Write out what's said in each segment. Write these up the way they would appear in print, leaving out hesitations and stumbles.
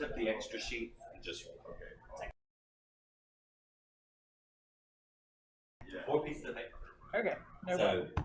flip the extra sheets and just take 4 pieces of paper. Okay. No problem. So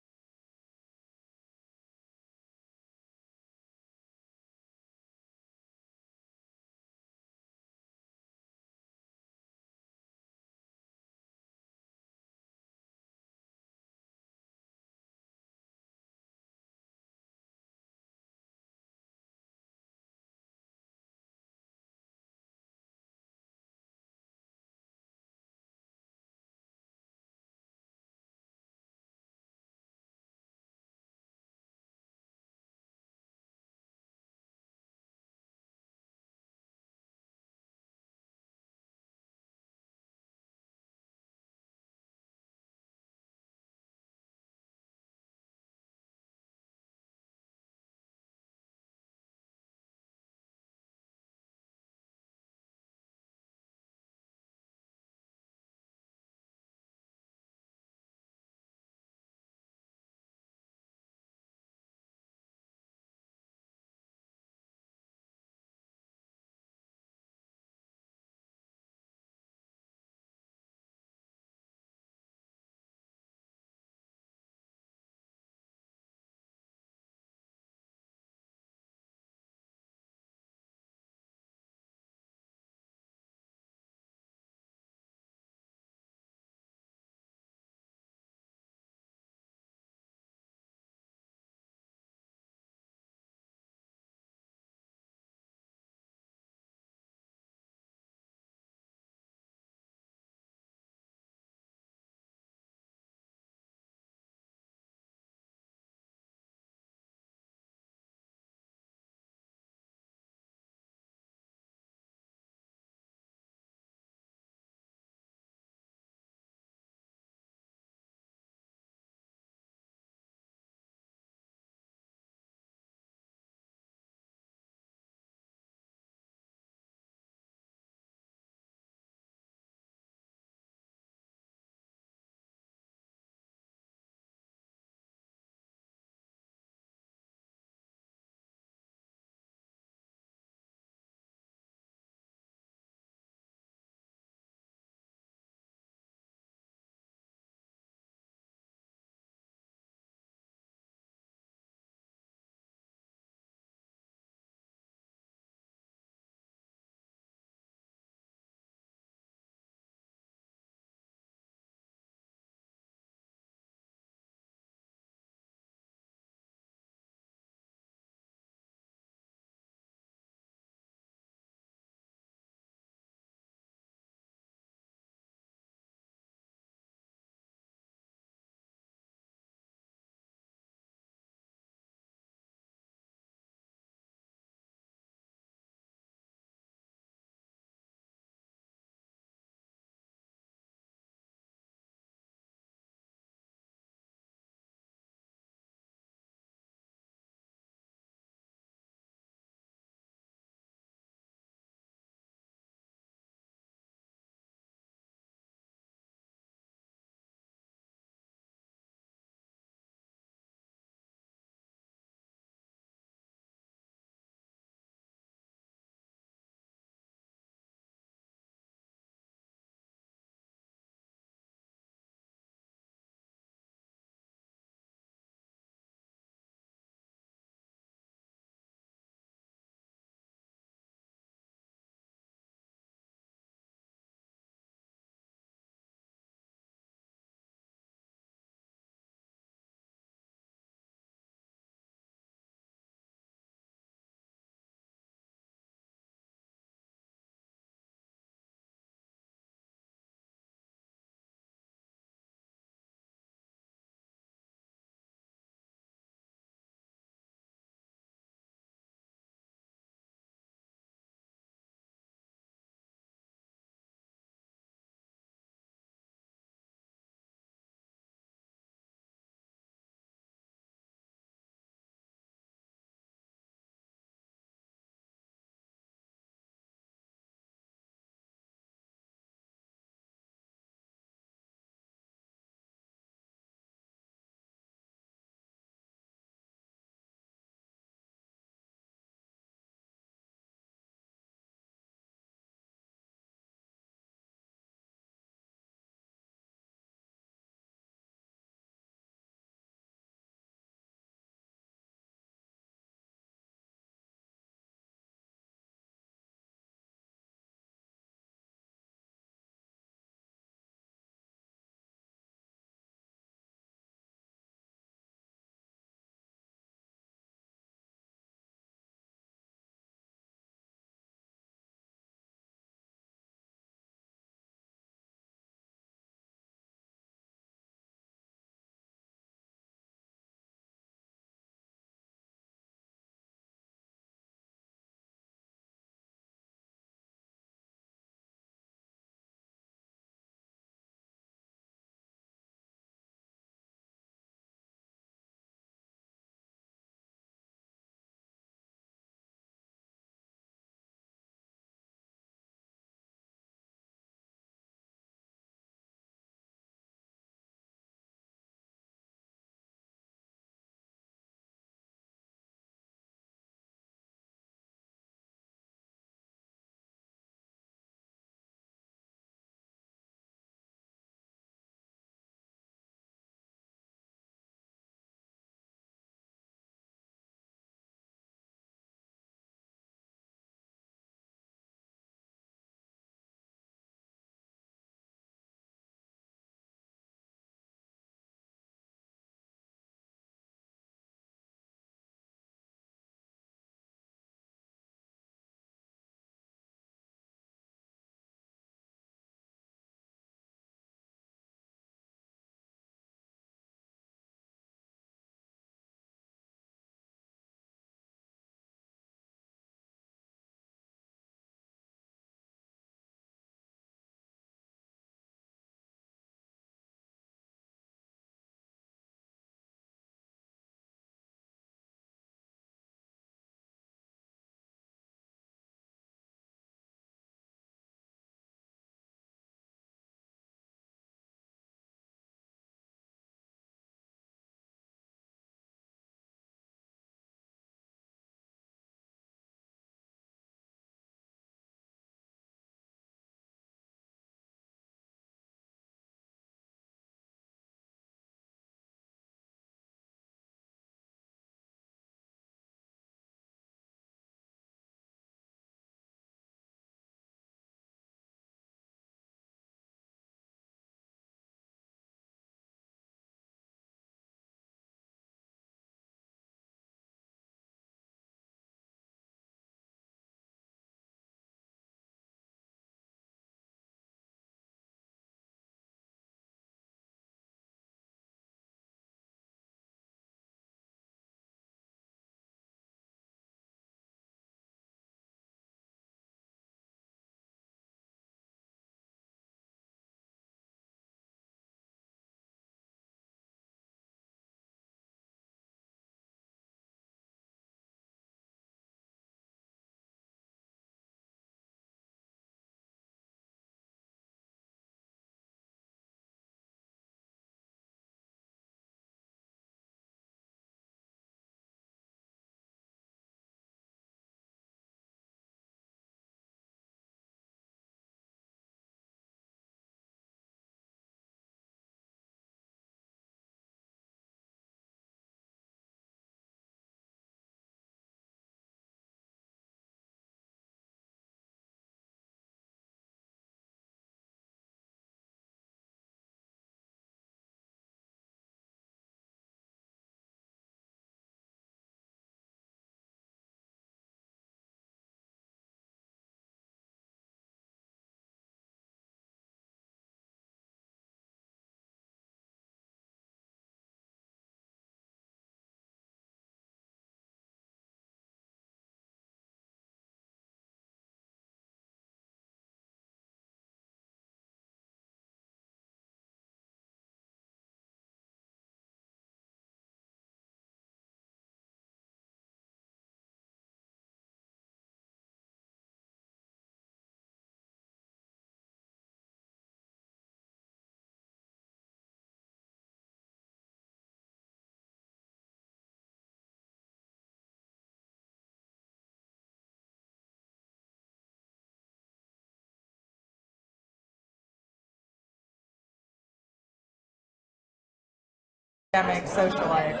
academic social life.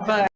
But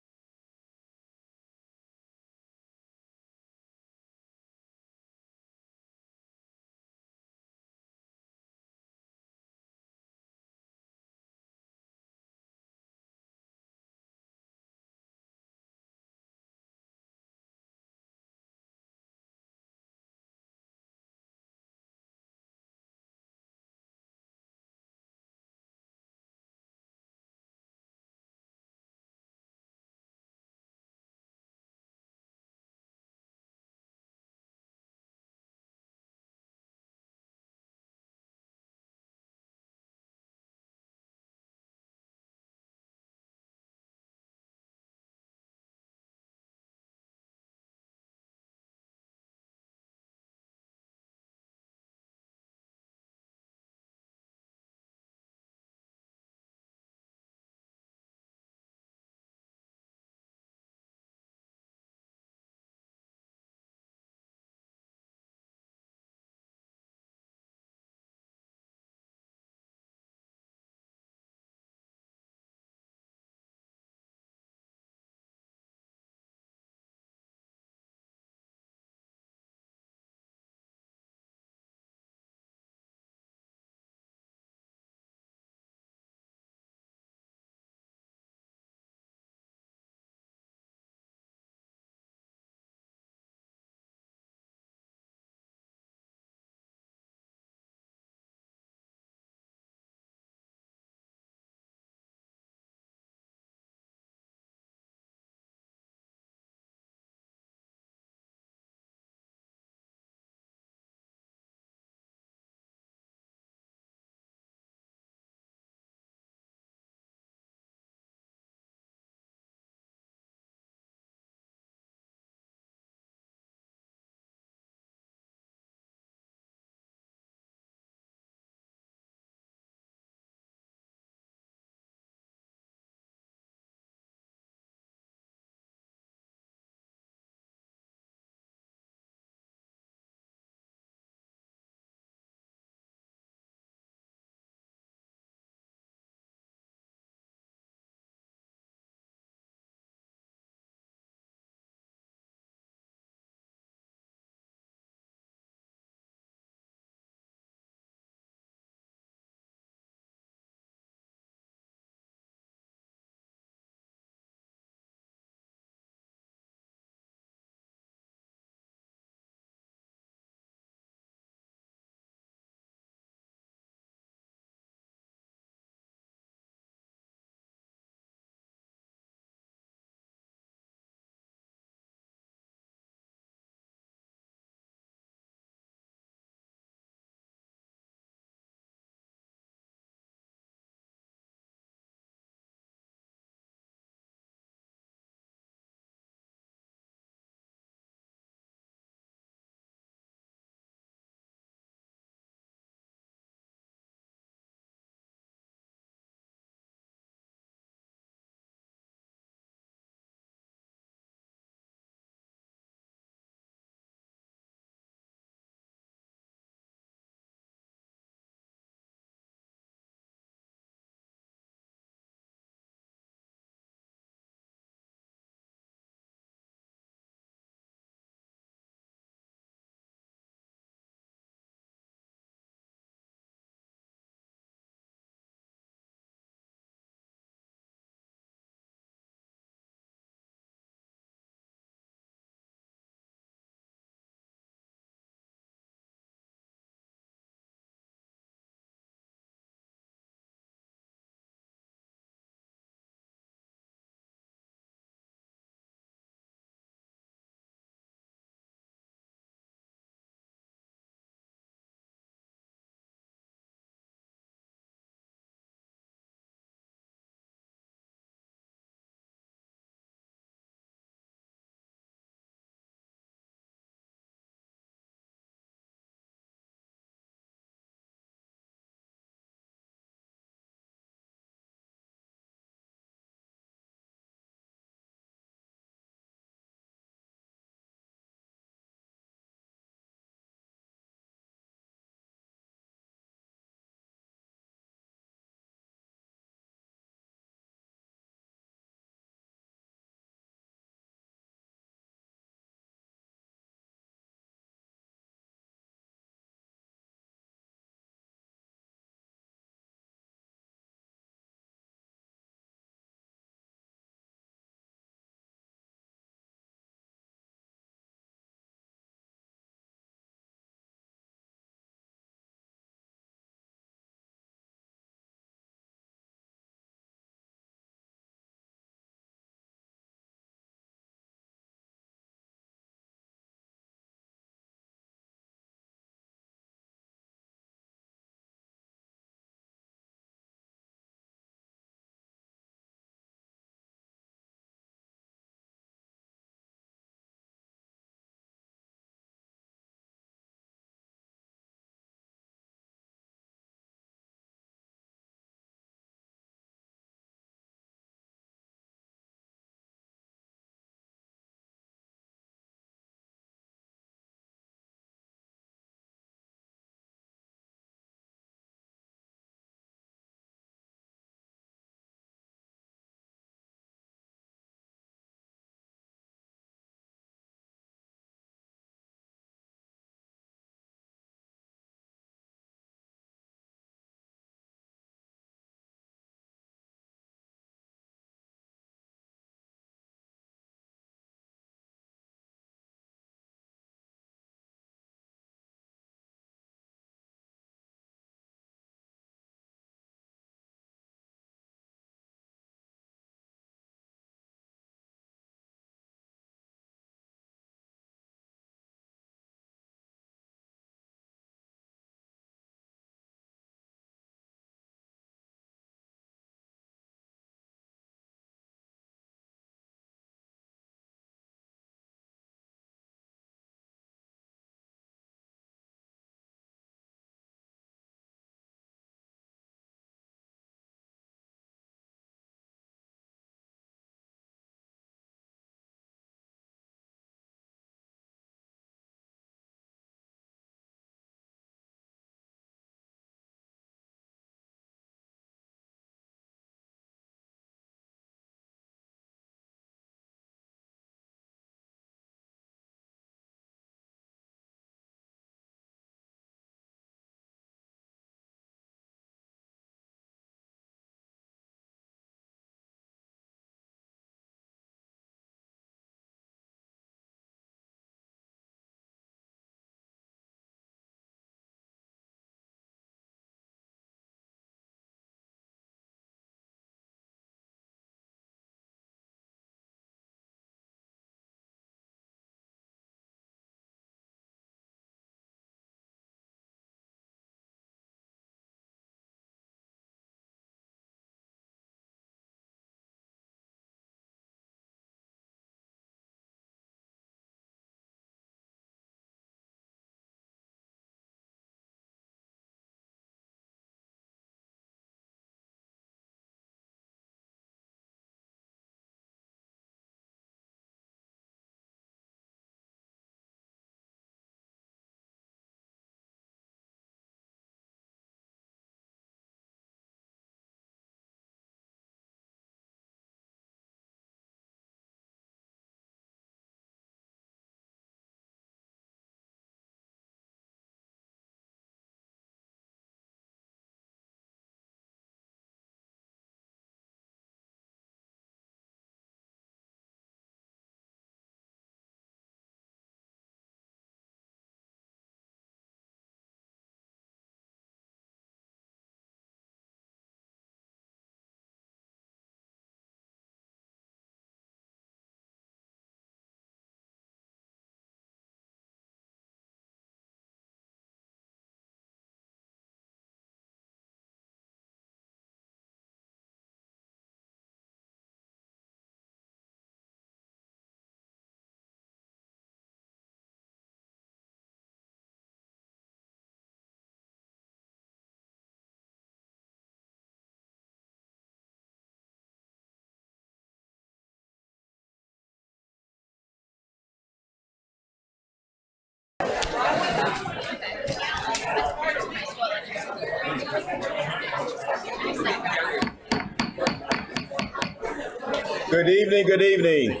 Good evening, good evening.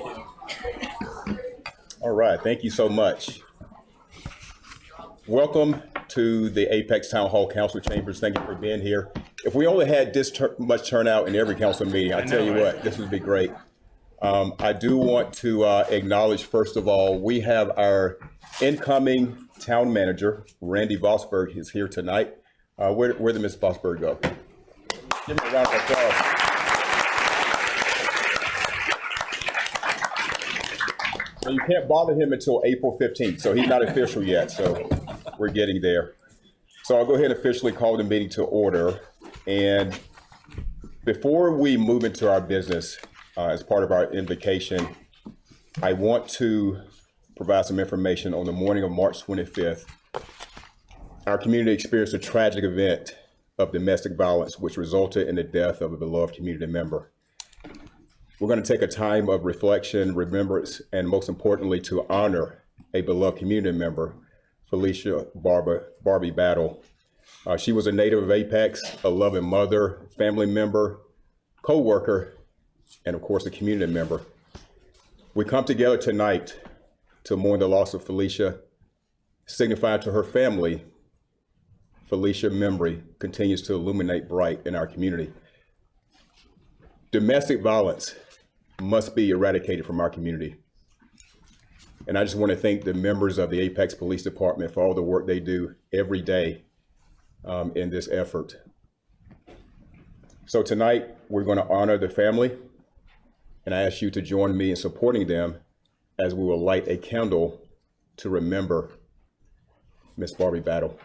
All right, thank you so much. Welcome to the Apex Town Hall Council Chambers. Thank you for being here. If we only had this much turnout in every council meeting, I tell you what, this would be great. I do want to acknowledge, first of all, we have our incoming town manager, Randy Vosberg, is here tonight. Where did Ms. Vosberg go? Give me a round of applause. And you can't bother him until April 15th, so he's not official yet, so we're getting there. So I'll go ahead and officially call the meeting to order. And before we move into our business, as part of our invocation, I want to provide some information. On the morning of March 25th, our community experienced a tragic event of domestic violence, which resulted in the death of a beloved community member. We're going to take a time of reflection, remembrance, and most importantly, to honor a beloved community member, Felicia Barbie Battle. She was a native of Apex, a loving mother, family member, co-worker, and of course, a community member. We come together tonight to mourn the loss of Felicia, signifying to her family, Felicia's memory continues to illuminate bright in our community. Domestic violence must be eradicated from our community. And I just want to thank the members of the Apex Police Department for all the work they do every day in this effort. So tonight, we're going to honor the family, and I ask you to join me in supporting them as we will light a candle to remember Miss Barbie Battle.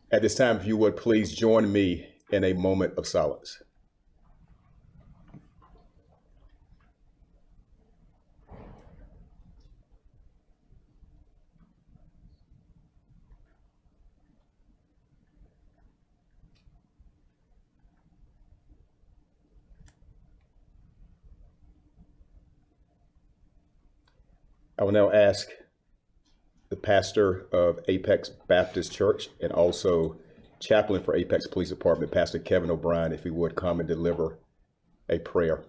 At this time, if you would please join me in a moment of silence. I will now ask the pastor of Apex Baptist Church and also chaplain for Apex Police Department, Pastor Kevin O'Brien, if he would come and deliver a prayer.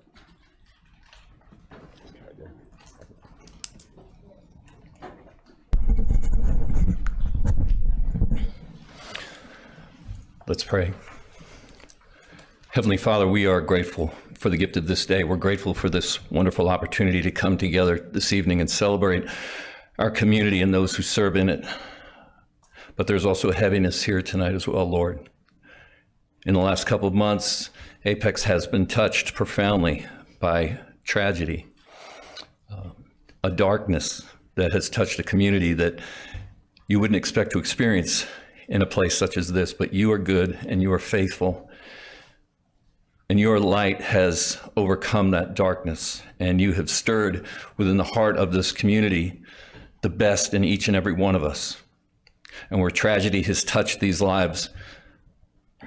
Let's pray. Heavenly Father, we are grateful for the gift of this day. We're grateful for this wonderful opportunity to come together this evening and celebrate our community and those who serve in it. But there's also a heaviness here tonight as well, Lord. In the last couple of months, Apex has been touched profoundly by tragedy, a darkness that has touched a community that you wouldn't expect to experience in a place such as this, but you are good and you are faithful. And your light has overcome that darkness, and you have stirred within the heart of this community the best in each and every one of us. And where tragedy has touched these lives,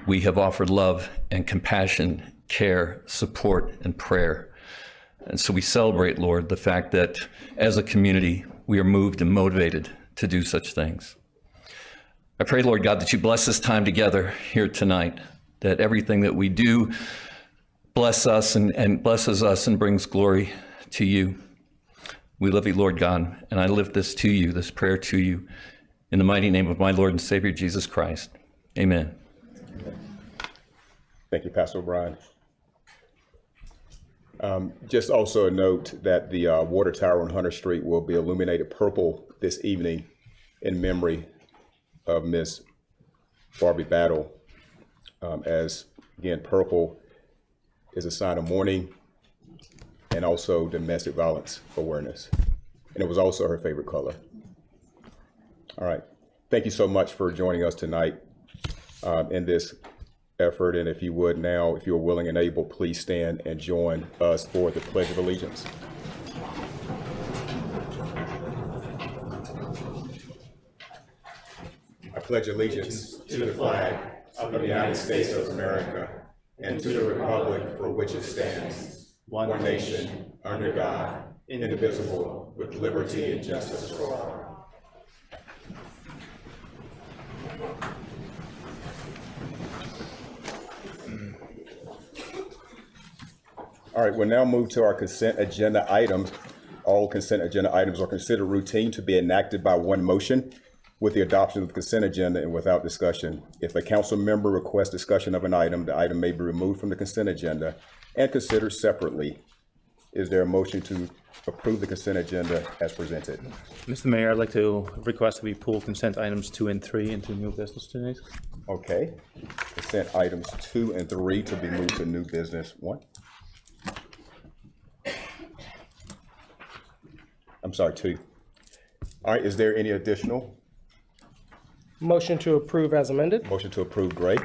we have offered love and compassion, care, support, and prayer. And so we celebrate, Lord, the fact that as a community, we are moved and motivated to do such things. I pray, Lord God, that you bless this time together here tonight, that everything that we do bless us and blesses us and brings glory to you. We love you, Lord God, and I lift this to you, this prayer to you, in the mighty name of my Lord and Savior, Jesus Christ. Amen. Thank you, Pastor O'Brien. Just also a note that the water tower on Hunter Street will be illuminated purple this evening in memory of Miss Barbie Battle, as, again, purple is a sign of mourning and also domestic violence awareness. And it was also her favorite color. All right. Thank you so much for joining us tonight in this effort. And if you would now, if you're willing and able, please stand and join us for the Pledge of Allegiance. I pledge allegiance to the flag of the United States of America and to the republic for which it stands, one nation, under God, indivisible, with liberty and justice for all. All right, we'll now move to our consent agenda items. All consent agenda items are considered routine to be enacted by one motion with the adoption of the consent agenda and without discussion. If a council member requests discussion of an item, the item may be removed from the consent agenda and considered separately. Is there a motion to approve the consent agenda as presented? Mr. Mayor, I'd like to request that we pull consent items 2 and 3 into new business tonight. Okay, consent items 2 and 3 to be moved to new business 1. I'm sorry, 2. All right, is there any additional? Motion to approve as amended. Motion to approve, Gray.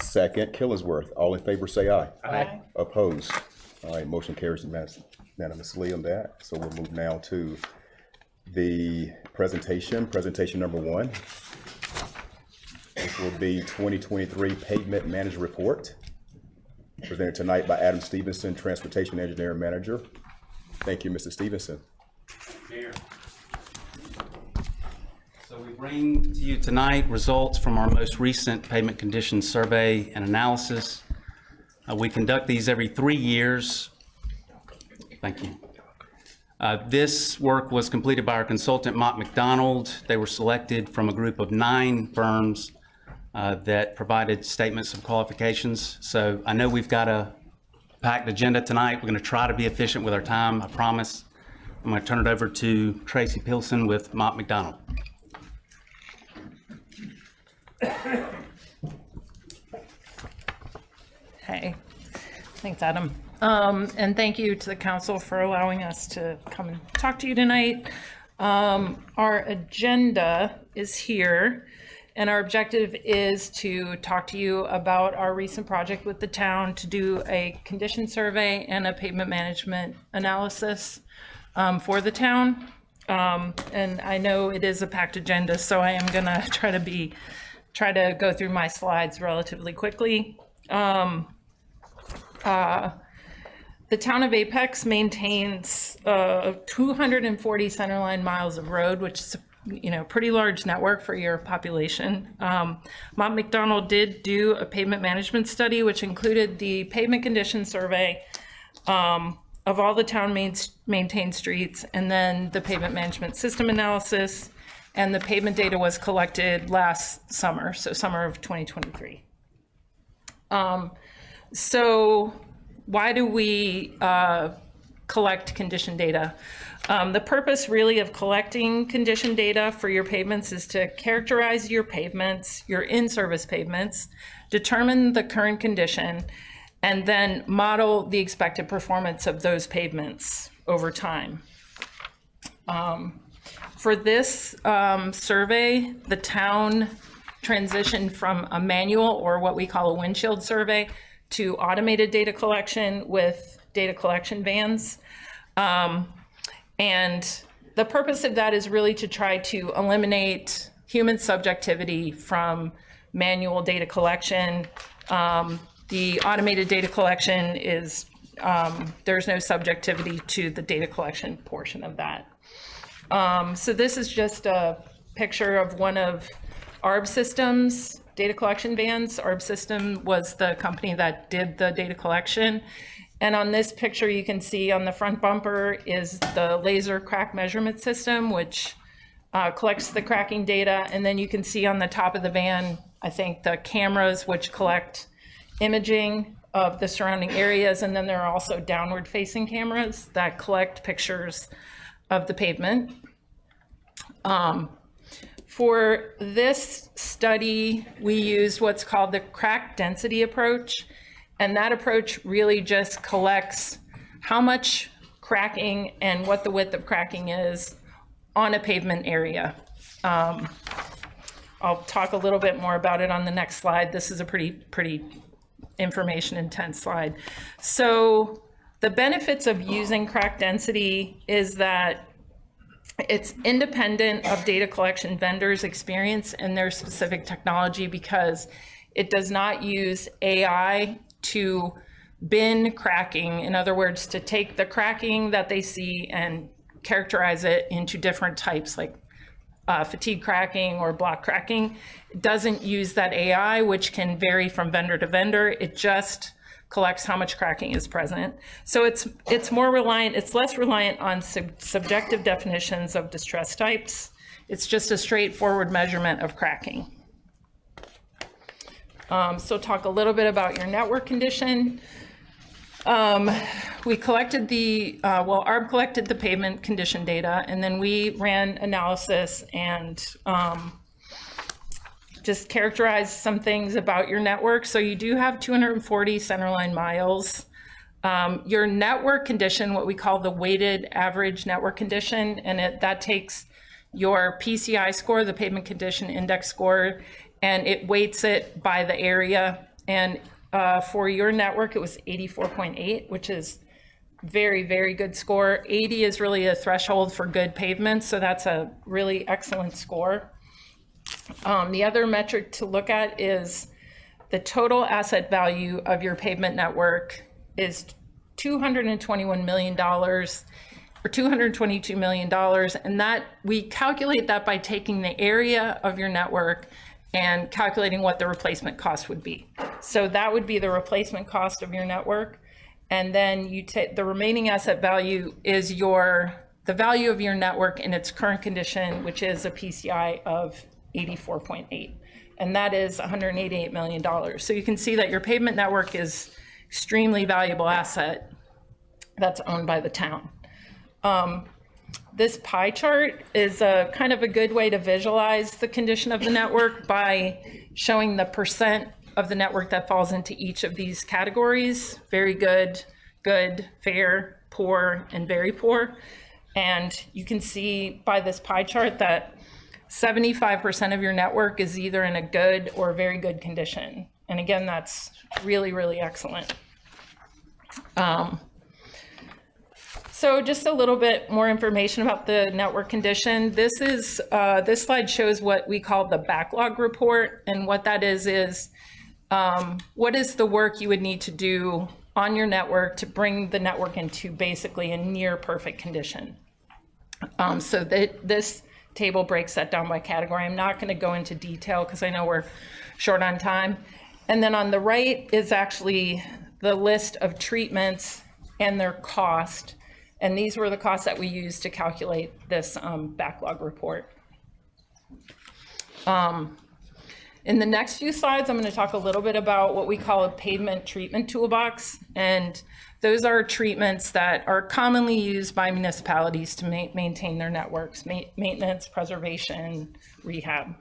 Second, Killingsworth. All in favor, say aye. Aye. Opposed? All right, motion carries unanimously on that. So we'll move now to the presentation number 1. This will be 2023 Pavement Manager Report, presented tonight by Adam Stevenson, Transportation Engineer and Manager. Thank you, Mr. Stevenson. Mayor. So we bring to you tonight results from our most recent pavement condition survey and analysis. We conduct these every 3 years. Thank you. This work was completed by our consultant, Mott McDonald. They were selected from a group of 9 firms that provided statements of qualifications. So I know we've got a packed agenda tonight. We're going to try to be efficient with our time, I promise. I'm going to turn it over to Tracy Pilson with Mott McDonald. Hey, thanks, Adam. And thank you to the council for allowing us to come and talk to you tonight. Our agenda is here, and our objective is to talk to you about our recent project with the town to do a condition survey and a pavement management analysis for the town. And I know it is a packed agenda, so I am gonna try to go through my slides relatively quickly. The town of Apex maintains 240 centerline miles of road, which is a pretty large network for your population. Mott McDonald did do a pavement management study, which included the pavement condition survey of all the town maintained streets, and then the pavement management system analysis, and the pavement data was collected last summer, so summer of 2023. So why do we collect condition data? The purpose really of collecting condition data for your pavements is to characterize your pavements, your in-service pavements, determine the current condition, and then model the expected performance of those pavements over time. For this survey, the town transitioned from a manual, or what we call a windshield survey, to automated data collection with data collection vans. And the purpose of that is really to try to eliminate human subjectivity from manual data collection. The automated data collection is, there's no subjectivity to the data collection portion of that. So this is just a picture of one of ARB Systems data collection vans. ARB System was the company that did the data collection. And on this picture, you can see on the front bumper is the laser crack measurement system, which collects the cracking data. And then you can see on the top of the van, I think, the cameras, which collect imaging of the surrounding areas. And then there are also downward facing cameras that collect pictures of the pavement. For this study, we used what's called the crack density approach. And that approach really just collects how much cracking and what the width of cracking is on a pavement area. I'll talk a little bit more about it on the next slide. This is a pretty information intense slide. So the benefits of using crack density is that it's independent of data collection vendors' experience and their specific technology, because it does not use AI to bin cracking. In other words, to take the cracking that they see and characterize it into different types, like fatigue cracking or block cracking. It doesn't use that AI, which can vary from vendor to vendor. It just collects how much cracking is present. So it's less reliant on subjective definitions of distress types. It's just a straightforward measurement of cracking. So talk a little bit about your network condition. We collected ARB collected the pavement condition data, and then we ran analysis and just characterized some things about your network. So you do have 240 centerline miles. Your network condition, what we call the weighted average network condition, and that takes your PCI score, the pavement condition index score, and it weights it by the area. And for your network, it was 84.8, which is very, very good score. 80 is really a threshold for good pavement, so that's a really excellent score. The other metric to look at is the total asset value of your pavement network is $221 million or $222 million, and that we calculate that by taking the area of your network and calculating what the replacement cost would be. So that would be the replacement cost of your network. And then you take the remaining asset value is the value of your network in its current condition, which is a PCI of 84.8. And that is $188 million. So you can see that your pavement network is extremely valuable asset that's owned by the town. This pie chart is a kind of a good way to visualize the condition of the network by showing the percent of the network that falls into each of these categories: very good, good, fair, poor, and very poor. And you can see by this pie chart that 75% of your network is either in a good or very good condition. And again, that's really, really excellent. So just a little bit more information about the network condition. This slide shows what we call the backlog report. And what that is what is the work you would need to do on your network to bring the network into basically a near perfect condition. So this table breaks that down by category. I'm not going to go into detail because I know we're short on time. And then on the right is actually the list of treatments and their cost. And these were the costs that we used to calculate this backlog report. In the next few slides, I'm going to talk a little bit about what we call a pavement treatment toolbox. And those are treatments that are commonly used by municipalities to maintain their networks: maintenance, preservation, rehab.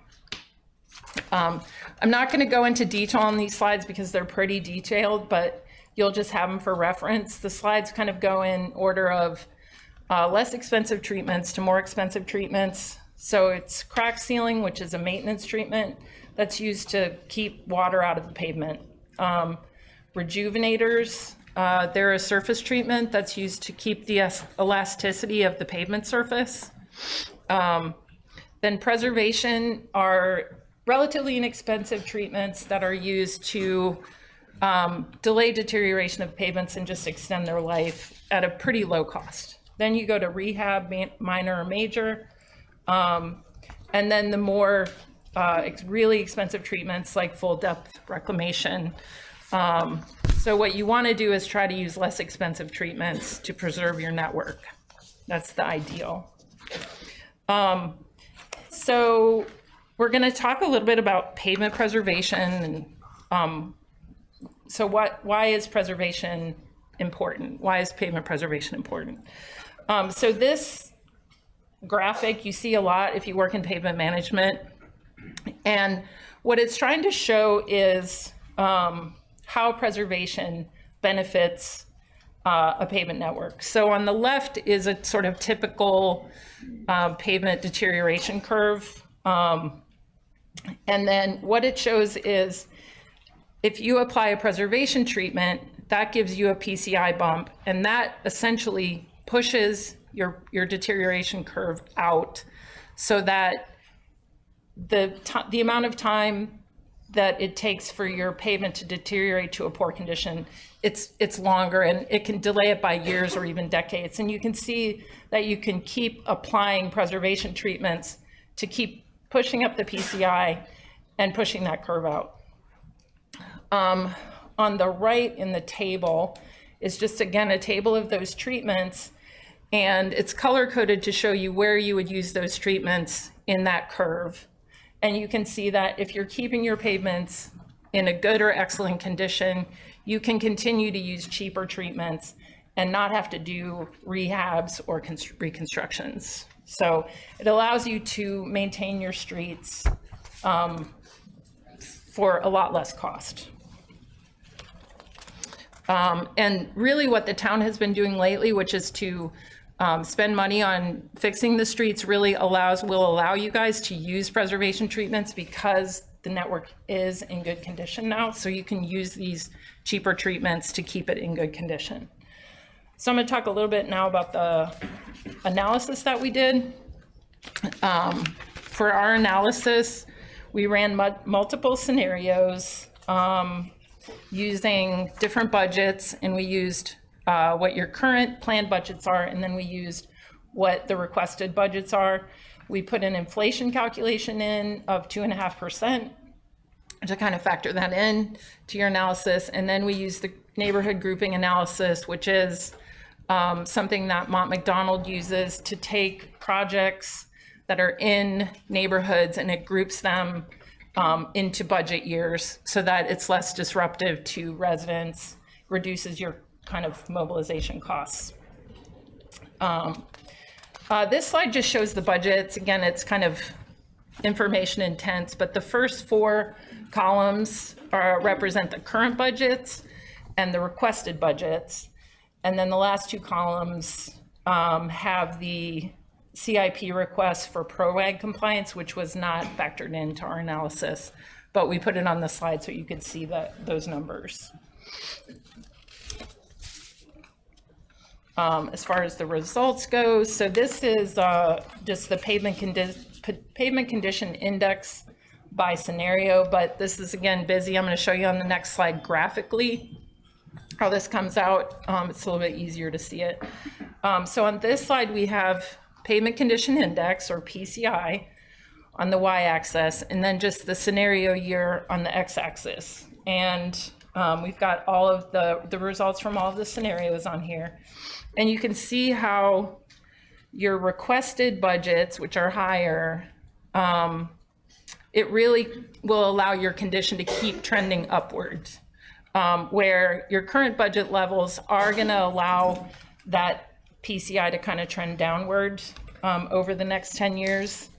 I'm not going to go into detail on these slides because they're pretty detailed, but you'll just have them for reference. The slides kind of go in order of less expensive treatments to more expensive treatments. So it's crack sealing, which is a maintenance treatment that's used to keep water out of the pavement. Rejuvenators, they're a surface treatment that's used to keep the elasticity of the pavement surface. Then preservation are relatively inexpensive treatments that are used to delay deterioration of pavements and just extend their life at a pretty low cost. Then you go to rehab, minor or major, and then the more really expensive treatments like full depth reclamation. So what you want to do is try to use less expensive treatments to preserve your network. That's the ideal. So we're going to talk a little bit about pavement preservation. And so why is preservation important? Why is pavement preservation important? So this graphic you see a lot if you work in pavement management. And what it's trying to show is how preservation benefits a pavement network. So on the left is a sort of typical pavement deterioration curve. And then what it shows is if you apply a preservation treatment, that gives you a PCI bump, and that essentially pushes your deterioration curve out so that the amount of time that it takes for your pavement to deteriorate to a poor condition, it's longer, and it can delay it by years or even decades. And you can see that you can keep applying preservation treatments to keep pushing up the PCI and pushing that curve out. on the right in the table is just, again, a table of those treatments, and it's color-coded to show you where you would use those treatments in that curve. And you can see that if you're keeping your pavements in a good or excellent condition, you can continue to use cheaper treatments and not have to do rehabs or reconstructions. So it allows you to maintain your streets for a lot less cost. And really what the town has been doing lately, which is to spend money on fixing the streets, really will allow you guys to use preservation treatments because the network is in good condition now. So you can use these cheaper treatments to keep it in good condition. So I'm going to talk a little bit now about the analysis that we did. For our analysis, we ran multiple scenarios using different budgets, and we used what your current planned budgets are, and then we used what the requested budgets are. We put an inflation calculation in of 2.5% to kind of factor that in to your analysis, and then we used the neighborhood grouping analysis, which is something that Mont McDonald uses to take projects that are in neighborhoods and it groups them into budget years so that it's less disruptive to residents, reduces your kind of mobilization costs. This slide just shows the budgets. Again, it's kind of information intense, but the first 4 columns represent the current budgets and the requested budgets. And then the last 2 columns have the CIP request for PROAG compliance, which was not factored into our analysis, but we put it on the slide so you could see those numbers. As far as the results go, so this is just the pavement condition index by scenario, but this is again busy. I'm going to show you on the next slide graphically how this comes out. It's a little bit easier to see it. So on this slide, we have pavement condition index, or PCI, on the y-axis, and then just the scenario year on the x-axis. And we've got all of the results from all of the scenarios on here. And you can see how your requested budgets, which are higher, it really will allow your condition to keep trending upward. Where your current budget levels are going to allow that PCI to kind of trend downward over the next 10 years.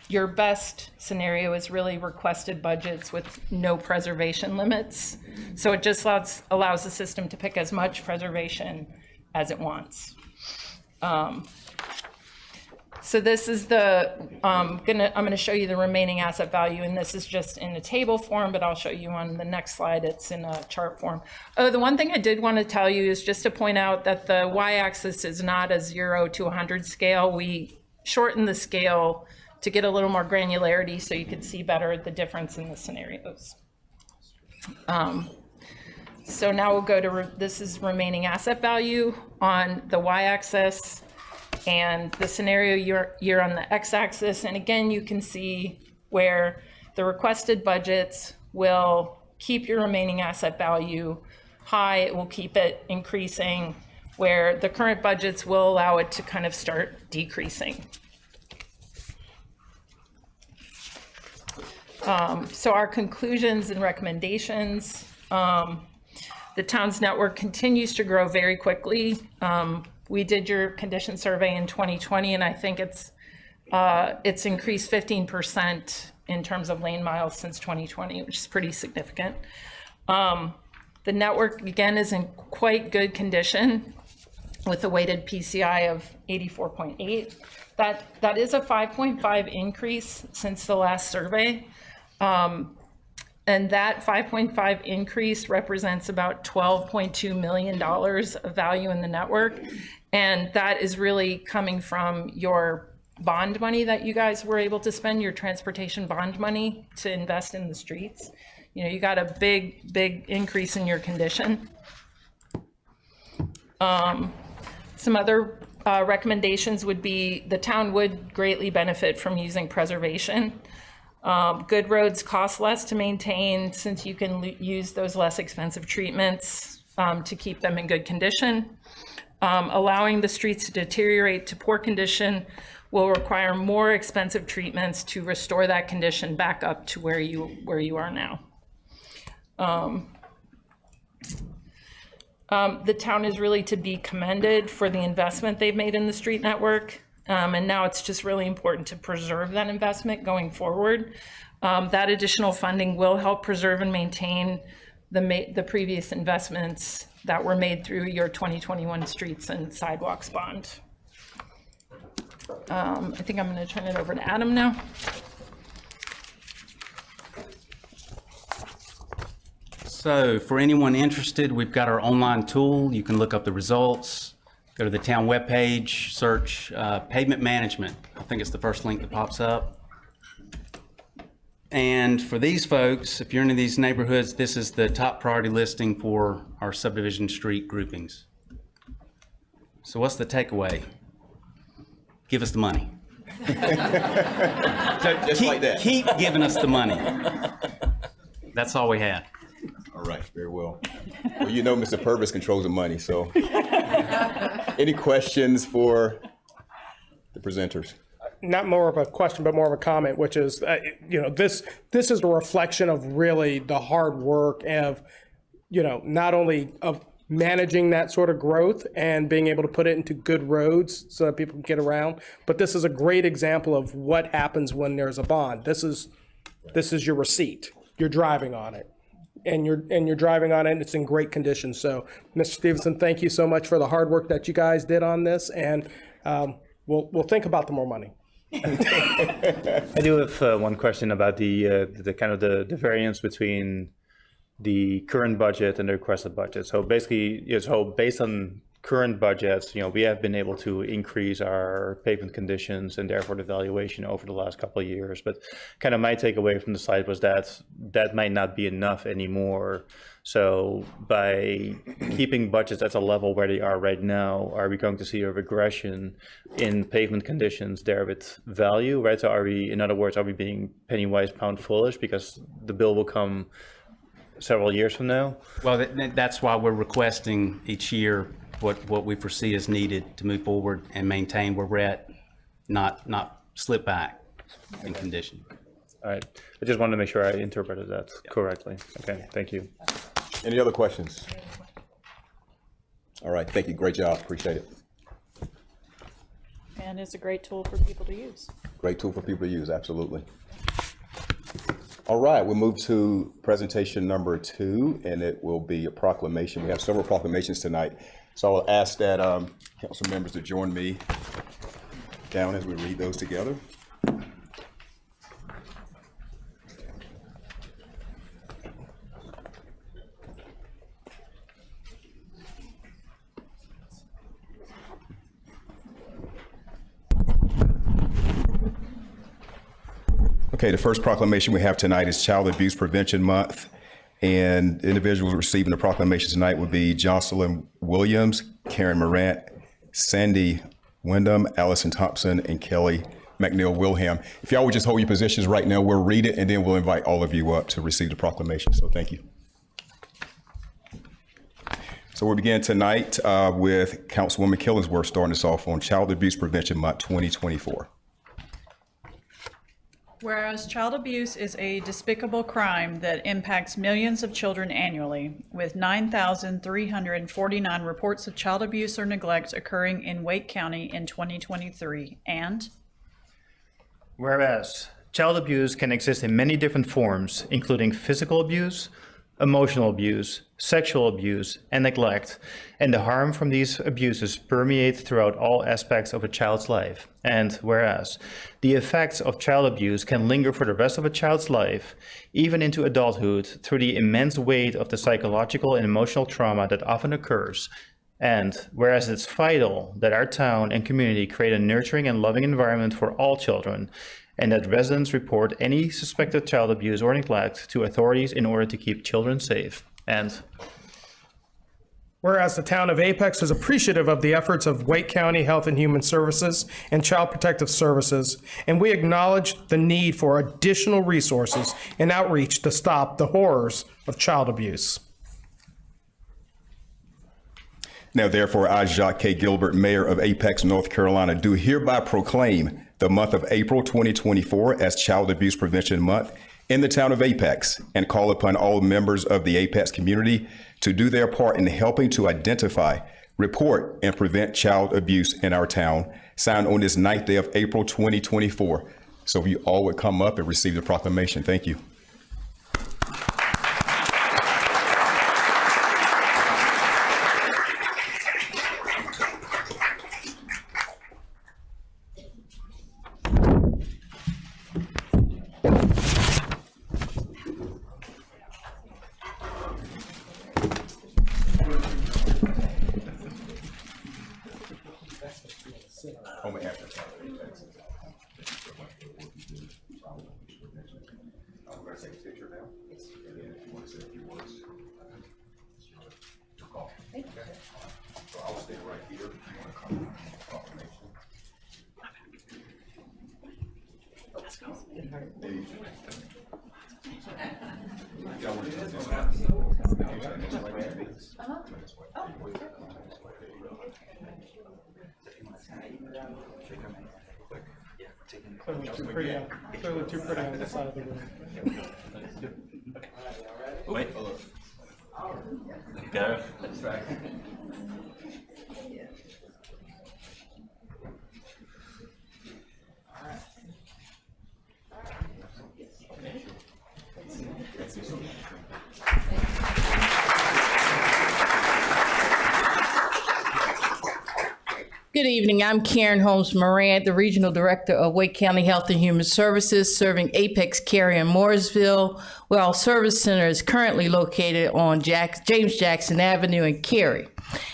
Your best scenario is really requested budgets with no preservation limits. So it just allows the system to pick as much preservation as it wants. So this is I'm gonna show you the remaining asset value, and this is just in a table form, but I'll show you on the next slide, it's in a chart form. Oh, the one thing I did want to tell you is just to point out that the y-axis is not a 0 to 100 scale. We shortened the scale to get a little more granularity so you could see better the difference in the scenarios. So now we'll go to, this is remaining asset value on the y-axis, and the scenario year on the x-axis. And again, you can see where the requested budgets will keep your remaining asset value high. It will keep it increasing, where the current budgets will allow it to kind of start decreasing. So our conclusions and recommendations, the town's network continues to grow very quickly. We did your condition survey in 2020, and I think it's increased 15% in terms of lane miles since 2020, which is pretty significant. The network, again, is in quite good condition with a weighted PCI of 84.8. That is a 5.5 increase since the last survey. And that 5.5 increase represents about $12.2 million of value in the network. And that is really coming from your bond money that you guys were able to spend, your transportation bond money to invest in the streets. You know, you got a big increase in your condition. Some other recommendations would be the town would greatly benefit from using preservation. Good roads cost less to maintain since you can use those less expensive treatments to keep them in good condition. Allowing the streets to deteriorate to poor condition will require more expensive treatments to restore that condition back up to where you are now. The town is really to be commended for the investment they've made in the street network. And now it's just really important to preserve that investment going forward. That additional funding will help preserve and maintain the previous investments that were made through your 2021 Streets and Sidewalks Bond. I think I'm going to turn it over to Adam now. So for anyone interested, we've got our online tool. You can look up the results, go to the town webpage, search pavement management. I think it's the first link that pops up. And for these folks, if you're in these neighborhoods, this is the top priority listing for our subdivision street groupings. So what's the takeaway? Give us the money. So Just like that. Keep giving us the money. That's all we had. All right, very well. Well, you know Mr. Purvis controls the money, so. Any questions for the presenters? Not more of a question, but more of a comment, which is, this is a reflection of really the hard work of, not only of managing that sort of growth and being able to put it into good roads so that people can get around, but this is a great example of what happens when there's a bond. This is your receipt. You're driving on it. And you're driving on it, and it's in great condition. So, Mr. Stevenson, thank you so much for the hard work that you guys did on this, and we'll think about the more money. I do have one question about the kind of the variance between the current budget and the requested budget. So basically, based on current budgets, we have been able to increase our pavement conditions and therefore the valuation over the last couple of years. But kind of my takeaway from the slide was that might not be enough anymore. So by keeping budgets at a level where they are right now, are we going to see a regression in pavement conditions there with value, right? So in other words, are we being penny wise, pound foolish because the bill will come several years from now? Well, that's why we're requesting each year what we foresee is needed to move forward and maintain where we're at, not slip back in condition. All right. I just wanted to make sure I interpreted that correctly. Okay, thank you. Any other questions? All right, thank you. Great job. Appreciate it. And it's a great tool for people to use. Great tool for people to use, absolutely. All right, we'll move to presentation number 2, and it will be a proclamation. We have several proclamations tonight, so I will ask that council members to join me down as we read those together. Okay, the first proclamation we have tonight is Child Abuse Prevention Month, and individuals receiving the proclamation tonight would be Jocelyn Williams, Karen Morant, Sandy Wyndham, Allison Thompson, and Kelly McNeil Wilhelm. If y'all would just hold your positions right now, we'll read it, and then we'll invite all of you up to receive the proclamation. So thank you. So we'll begin tonight with Councilwoman Killingsworth starting us off on Child Abuse Prevention Month 2024. Whereas child abuse is a despicable crime that impacts millions of children annually, with 9,349 reports of child abuse or neglect occurring in Wake County in 2023, and whereas child abuse can exist in many different forms, including physical abuse, emotional abuse, sexual abuse, and neglect, and the harm from these abuses permeate throughout all aspects of a child's life. And whereas the effects of child abuse can linger for the rest of a child's life, even into adulthood, through the immense weight of the psychological and emotional trauma that often occurs. And whereas it's vital that our town and community create a nurturing and loving environment for all children, and that residents report any suspected child abuse or neglect to authorities in order to keep children safe. And Whereas the town of Apex is appreciative of the efforts of Wake County Health and Human Services and Child Protective Services, and we acknowledge the need for additional resources and outreach to stop the horrors of child abuse. Now, therefore, I, Jacques K. Gilbert, Mayor of Apex, North Carolina, do hereby proclaim the month of April 2024 as Child Abuse Prevention Month in the town of Apex, and call upon all members of the Apex community to do their part in helping to identify, report, and prevent child abuse in our town, signed on this 9th day of April 2024. So if you all would come up and receive the proclamation. Thank you. Clearly too pretty on the side of the room. Wait. Go. That's right. Good evening. I'm Karen Holmes Moran, the Regional Director of Wake County Health and Human Services, serving Apex, Cary, and Mooresville, where our service center is currently located on James Jackson Avenue in Cary.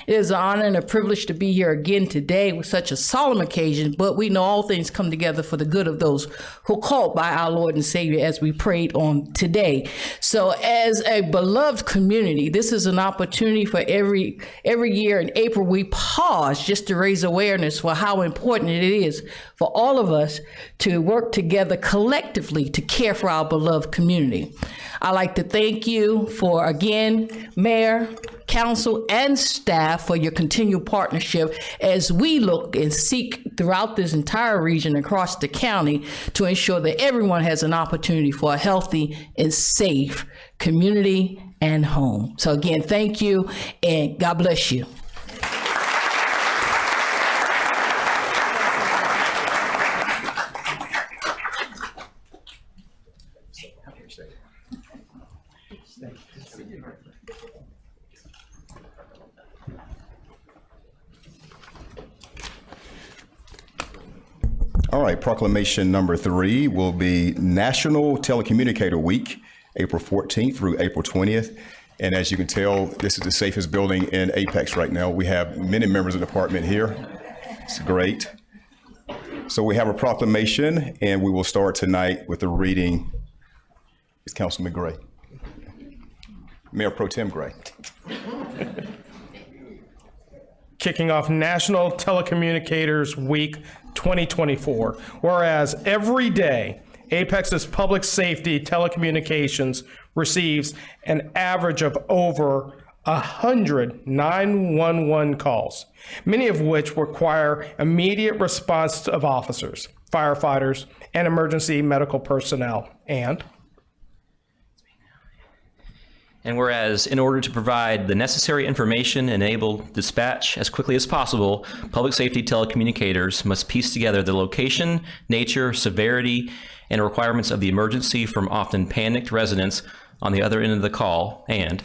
It is an honor and a privilege to be here again today with such a solemn occasion, but we know all things come together for the good of those who are called by our Lord and Savior, as we prayed on today. So as a beloved community, this is an opportunity for every year in April, we pause just to raise awareness for how important it is for all of us to work together collectively to care for our beloved community. I'd like to thank you for, again, Mayor, Council, and staff for your continued partnership as we look and seek throughout this entire region across the county to ensure that everyone has an opportunity for a healthy and safe community and home. So again, thank you, and God bless you. All right, proclamation number 3 will be National Telecommunicator Week, April 14th through April 20th. And as you can tell, this is the safest building in Apex right now. We have many members of the department here. It's great. So we have a proclamation, and we will start tonight with the reading. It's Councilman Gray. Mayor Pro Tem Gray. Kicking off National Telecommunicators Week 2024. Whereas every day, Apex's public safety telecommunications receives an average of over 100 911 calls, many of which require immediate response of officers, firefighters, and emergency medical personnel. And whereas, in order to provide the necessary information and enable dispatch as quickly as possible, public safety telecommunicators must piece together the location, nature, severity, and requirements of the emergency from often panicked residents on the other end of the call. And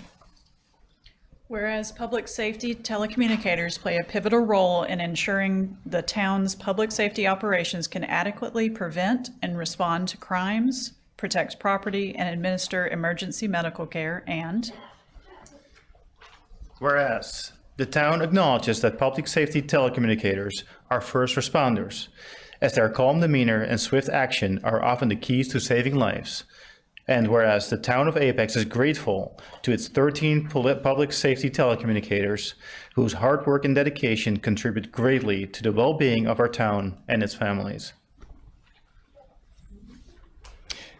whereas public safety telecommunicators play a pivotal role in ensuring the town's public safety operations can adequately prevent and respond to crimes, protect property, and administer emergency medical care. And Whereas the town acknowledges that public safety telecommunicators are first responders, as their calm demeanor and swift action are often the keys to saving lives. And whereas the town of Apex is grateful to its 13 public safety telecommunicators whose hard work and dedication contribute greatly to the well-being of our town and its families.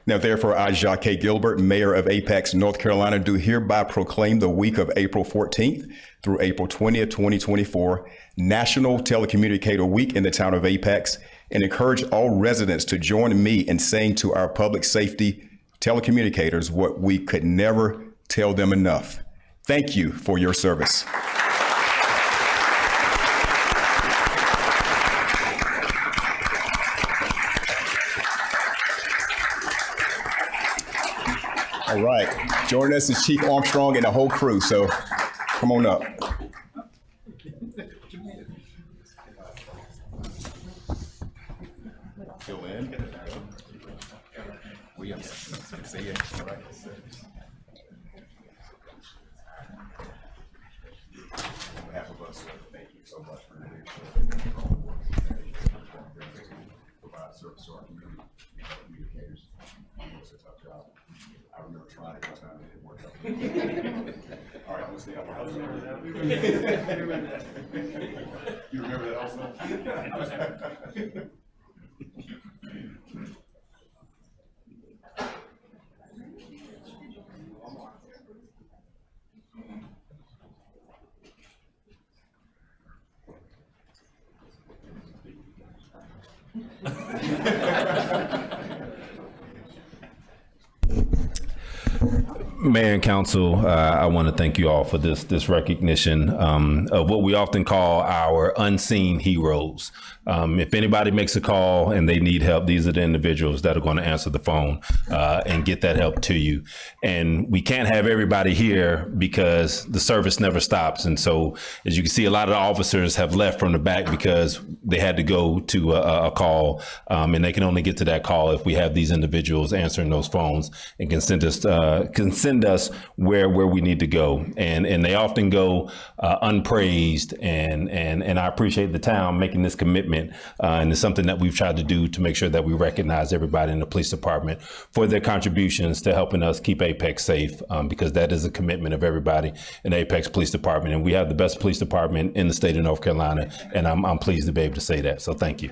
Now, therefore, I, Jacques Gilbert, Mayor of Apex, North Carolina, do hereby proclaim the week of April 14th through April 20th, 2024, National Telecommunicator Week in the town of Apex, and encourage all residents to join me in saying to our public safety telecommunicators what we could never tell them enough. Thank you for your service. All right, joining us is Chief Armstrong and the whole crew, so come on up. Fill in. We see you. All right. On behalf of us, thank you so much for your leadership. Provide service to our community, communicators. It's a tough job. I remember trying it one time, it didn't work out. All right, I'm gonna stay up. You remember that also? Mayor and Council, I want to thank you all for this recognition of what we often call our unseen heroes. If anybody makes a call and they need help, these are the individuals that are going to answer the phone and get that help to you. And we can't have everybody here because the service never stops. And so, as you can see, a lot of the officers have left from the back because they had to go to a call, and they can only get to that call if we have these individuals answering those phones and can send us where we need to go. And they often go unpraised, and I appreciate the town making this commitment. And it's something that we've tried to do to make sure that we recognize everybody in the police department for their contributions to helping us keep Apex safe, because that is a commitment of everybody in the Apex Police Department. And we have the best police department in the state of North Carolina, and I'm pleased to be able to say that. So thank you.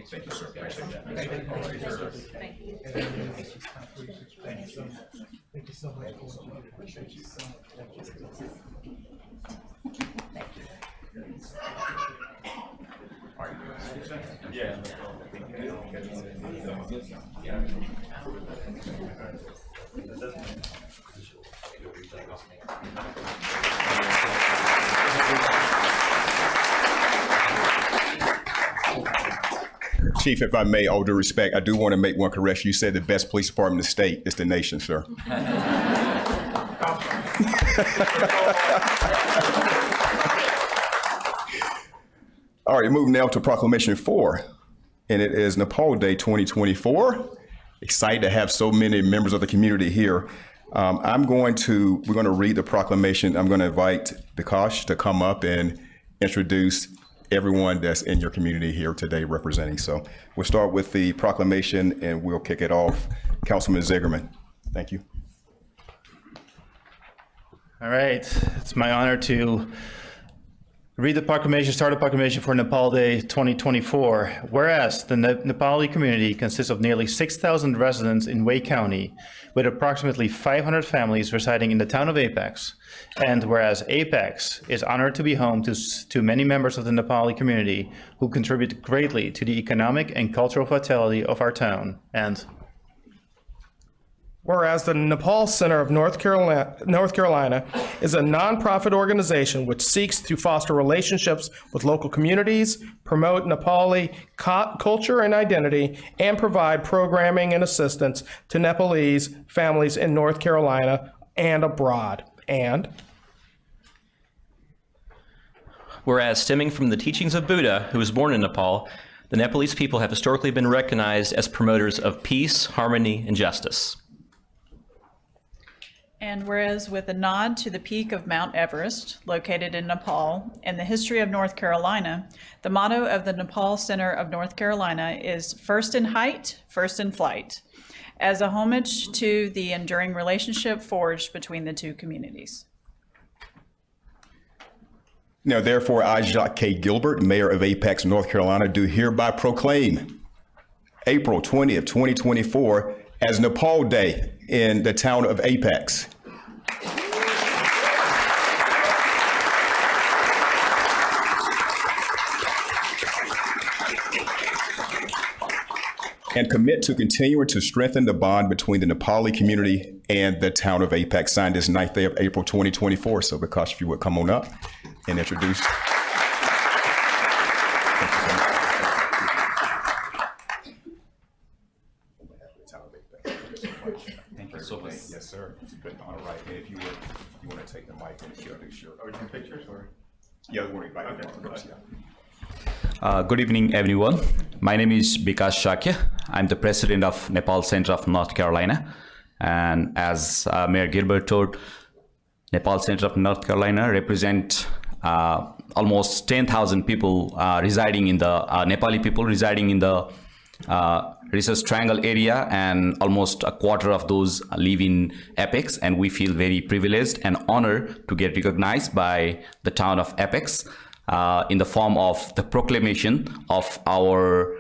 Thank you, sir. Appreciate that. Thank you so much. Appreciate you. Yeah. Chief, if I may, all due respect, I do want to make one correction. You said the best police department in the state is the nation, sir. All right, moving now to Proclamation 4, and it is Nepal Day 2024. Excited to have so many members of the community here. We're going to read the proclamation. I'm going to invite Bikash to come up and introduce everyone that's in your community here today representing. So we'll start with the proclamation and we'll kick it off. Councilman Zigerman, thank you. All right, it's my honor to read the proclamation, start a proclamation for Nepal Day 2024. Whereas the Nepali community consists of nearly 6,000 residents in Wake County, with approximately 500 families residing in the town of Apex. And whereas Apex is honored to be home to many members of the Nepali community who contribute greatly to the economic and cultural vitality of our town. And whereas the Nepal Center of North Carolina is a nonprofit organization which seeks to foster relationships with local communities, promote Nepali culture and identity, and provide programming and assistance to Nepalese families in North Carolina and abroad. And whereas stemming from the teachings of Buddha, who was born in Nepal, the Nepalese people have historically been recognized as promoters of peace, harmony, and justice. And whereas with a nod to the peak of Mount Everest, located in Nepal, and the history of North Carolina, the motto of the Nepal Center of North Carolina is first in height, first in flight, as a homage to the enduring relationship forged between the two communities. Now, therefore, I, Jacques K. Gilbert, Mayor of Apex, North Carolina, do hereby proclaim April 20th, 2024 as Nepal Day in the town of Apex. And commit to continuing to strengthen the bond between the Nepali community and the town of Apex. Signed this 9th day of April 2024. So Vikas, if you would come on up and introduce. Thank you so much. Yes, sir. All right. And if you want to take the mic and introduce your pictures, or yeah, we're right there. Good evening, everyone. My name is Vikas Shakya. I'm the president of Nepal Center of North Carolina. And as Mayor Gilbert told, Nepal Center of North Carolina represent almost 10,000 people residing in the Nepali people residing in the Research Triangle area, and almost a quarter of those live in Apex. And we feel very privileged and honored to get recognized by the town of Apex in the form of the proclamation of our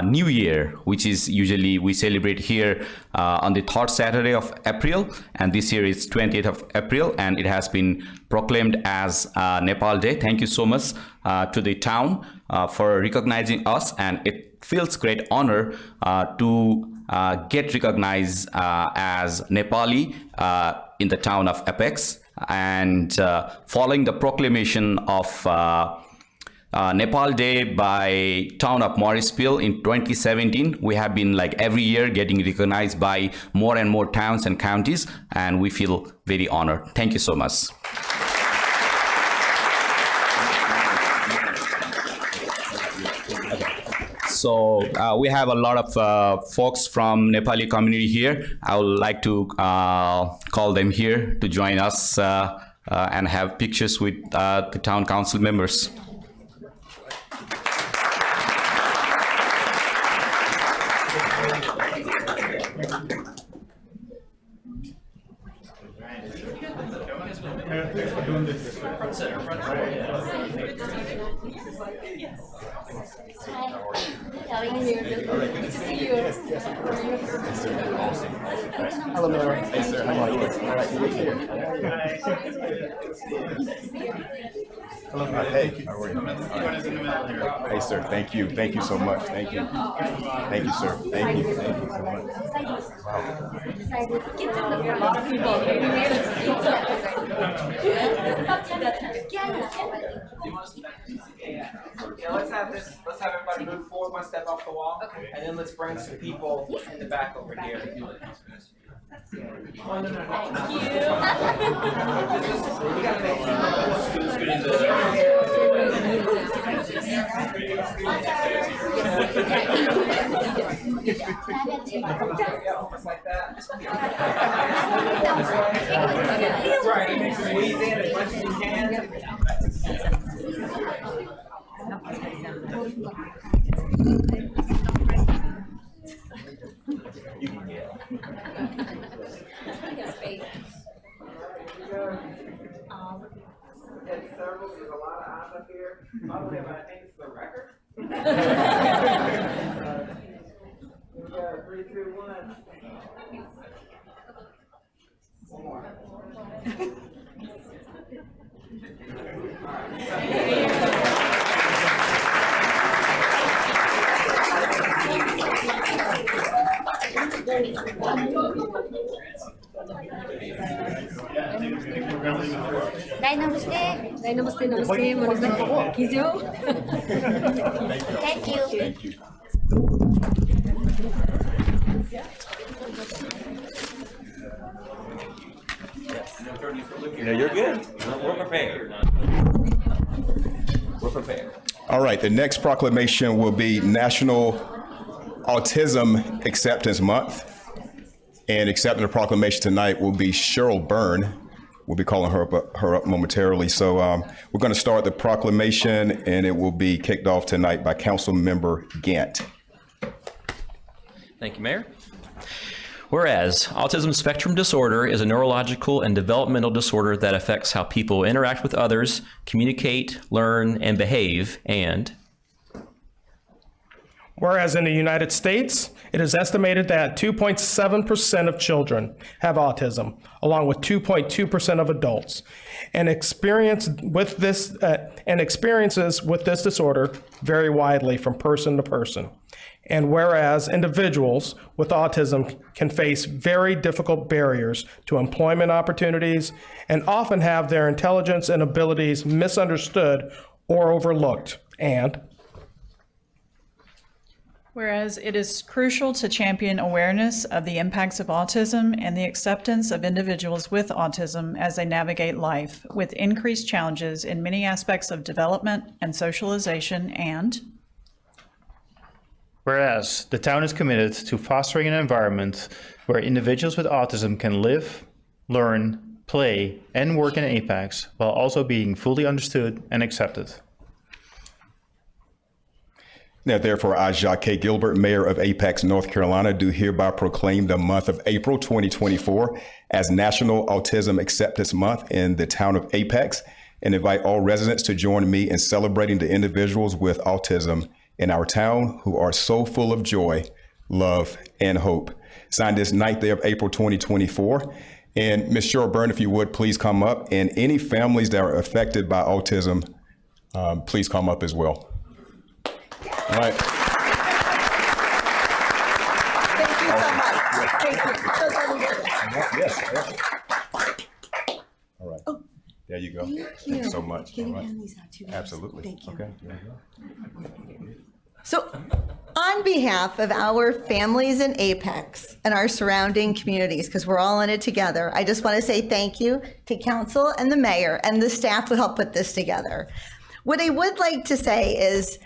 New Year, which is usually we celebrate here on the third Saturday of April, and this year is 20th of April, and it has been proclaimed as Nepal Day. Thank you so much to the town for recognizing us, and it feels great honor to get recognized as Nepali in the town of Apex. And following the proclamation of Nepal Day by town of Morrisville in 2017, we have been like every year getting recognized by more and more towns and counties, and we feel very honored. Thank you so much. So we have a lot of folks from Nepali community here. I would like to call them here to join us and have pictures with the town council members. Hello, Mayor. Hey, sir. How are you? All right, you're here. Hello, hey. How are you? Hey, sir. Thank you. Thank you so much. Thank you. Thank you, sir. Thank you. Thank you so much. Yeah, let's have everybody move forward one step off the wall, and then let's bring some people in the back over here. Oh, no. You gotta almost like that. Right, squeeze in as much as you can. You can get There's a lot of eyes up here. By the way, but I think it's the record. We got 3, 2, 1. One more. Namaste, Manoj Kijo. Thank you. Thank you. No, you're good. We're prepared. We're prepared. All right, the next proclamation will be National Autism Acceptance Month. And accepting the proclamation tonight will be Cheryl Byrne. We'll be calling her up momentarily. So we're going to start the proclamation, and it will be kicked off tonight by Council Member Gant. Thank you, Mayor. Whereas autism spectrum disorder is a neurological and developmental disorder that affects how people interact with others, communicate, learn, and behave, and whereas in the United States, it is estimated that 2.7% of children have autism, along with 2.2% of adults, and experiences with this disorder vary widely from person to person. And whereas individuals with autism can face very difficult barriers to employment opportunities and often have their intelligence and abilities misunderstood or overlooked. And whereas it is crucial to champion awareness of the impacts of autism and the acceptance of individuals with autism as they navigate life with increased challenges in many aspects of development and socialization. And whereas the town is committed to fostering an environment where individuals with autism can live, learn, play, and work in Apex while also being fully understood and accepted. Now, therefore, I, Jacques Gilbert, Mayor of Apex, North Carolina, do hereby proclaim the month of April 2024 as National Autism Acceptance Month in the town of Apex, and invite all residents to join me in celebrating the individuals with autism in our town who are so full of joy, love, and hope. Signed this 9th day of April 2024. And Ms. Cheryl Byrne, if you would, please come up. And any families that are affected by autism, please come up as well. All right. Thank you so much. Thank you. Yes. All right. There you go. Thank you so much. Can you All right. hand these out to me? Absolutely. Thank you. Okay. So, on behalf of our families in Apex and our surrounding communities, because we're all in it together, I just want to say thank you to council and the mayor and the staff who helped put this together. What I would like to say is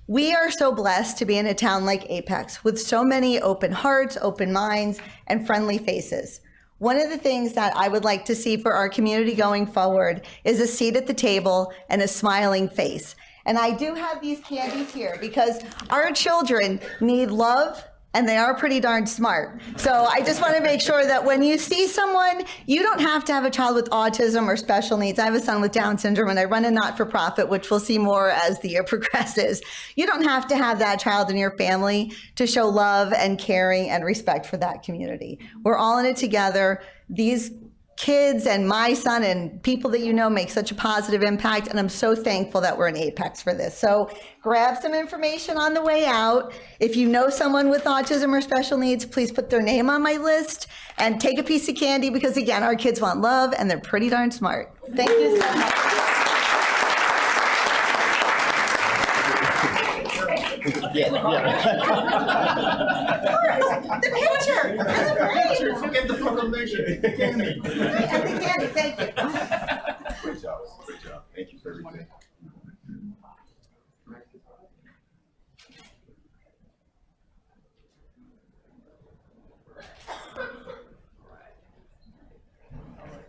we are so blessed to be in a town like Apex with so many open hearts, open minds, and friendly faces. One of the things that I would like to see for our community going forward is a seat at the table and a smiling face. And I do have these candies here because our children need love and they are pretty darn smart. So I just want to make sure that when you see someone, you don't have to have a child with autism or special needs. I have a son with Down syndrome and I run a not-for-profit, which we'll see more as the year progresses. You don't have to have that child in your family to show love and caring and respect for that community. We're all in it together. These kids and my son and people that you know make such a positive impact, and I'm so thankful that we're in Apex for this. So grab some information on the way out. If you know someone with autism or special needs, please put their name on my list and take a piece of candy because, again, our kids want love and they're pretty darn smart. Thank you so much. The picture and the frame. Get the proclamation. And the candy, thank you. Great job. Great job. Thank you for everything.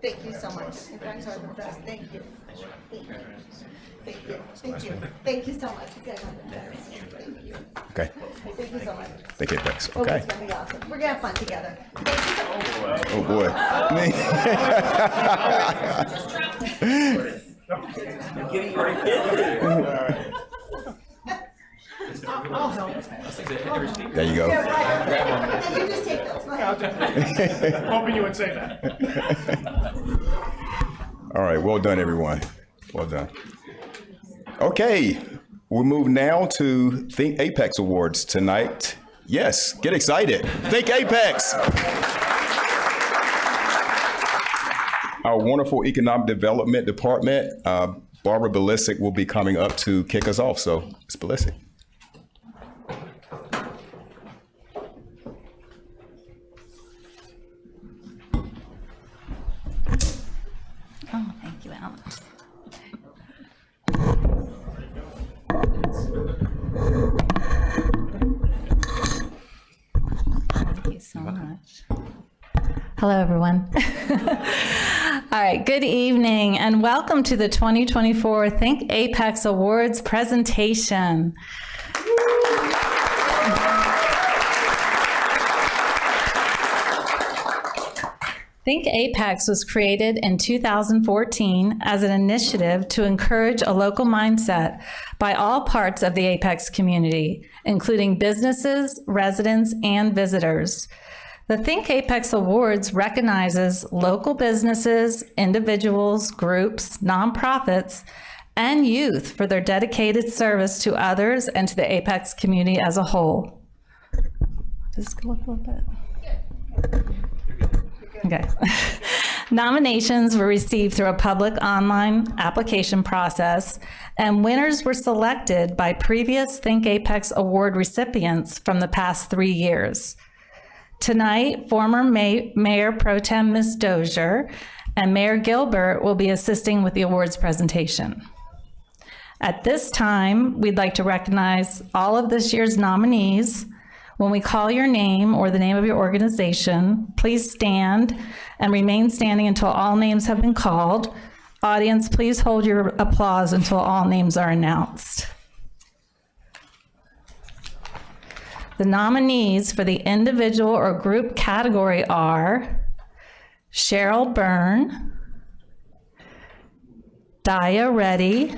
Thank you so much. You guys are the best. Thank you. Thank you. Thank you. Thank you. Thank you so much. You guys are the best. Thank you. Okay. Thank you so much. Thank you, Apex. Oh, Okay. it's gonna be awesome. We're gonna have fun together. Thank you so much. Oh, boy. Getting your kids. There you go. You just take those. Go ahead. Hoping you would say that. All right, well done, everyone. Well done. Okay, we move now to Think Apex Awards tonight. Yes, get excited. Think Apex. Our wonderful Economic Development Department, Barbara Balisic will be coming up to kick us off. So, Ms. Balisic. Oh, thank you, Alan. Thank you so much. Hello, everyone. All right, good evening, and welcome to the 2024 Think Apex Awards presentation. Think Apex was created in 2014 as an initiative to encourage a local mindset by all parts of the Apex community, including businesses, residents, and visitors. The Think Apex Awards recognizes local businesses, individuals, groups, nonprofits, and youth for their dedicated service to others and to the Apex community as a whole. Just go up a little bit. Okay. Nominations were received through a public online application process, and winners were selected by previous Think Apex Award recipients from the past 3 years. Tonight, former Mayor Pro Tem Ms. Dozier and Mayor Gilbert will be assisting with the awards presentation. At this time, we'd like to recognize all of this year's nominees. When we call your name or the name of your organization, please stand and remain standing until all names have been called. Audience, please hold your applause until all names are announced. The nominees for the individual or group category are Cheryl Byrne, Daya Reddy,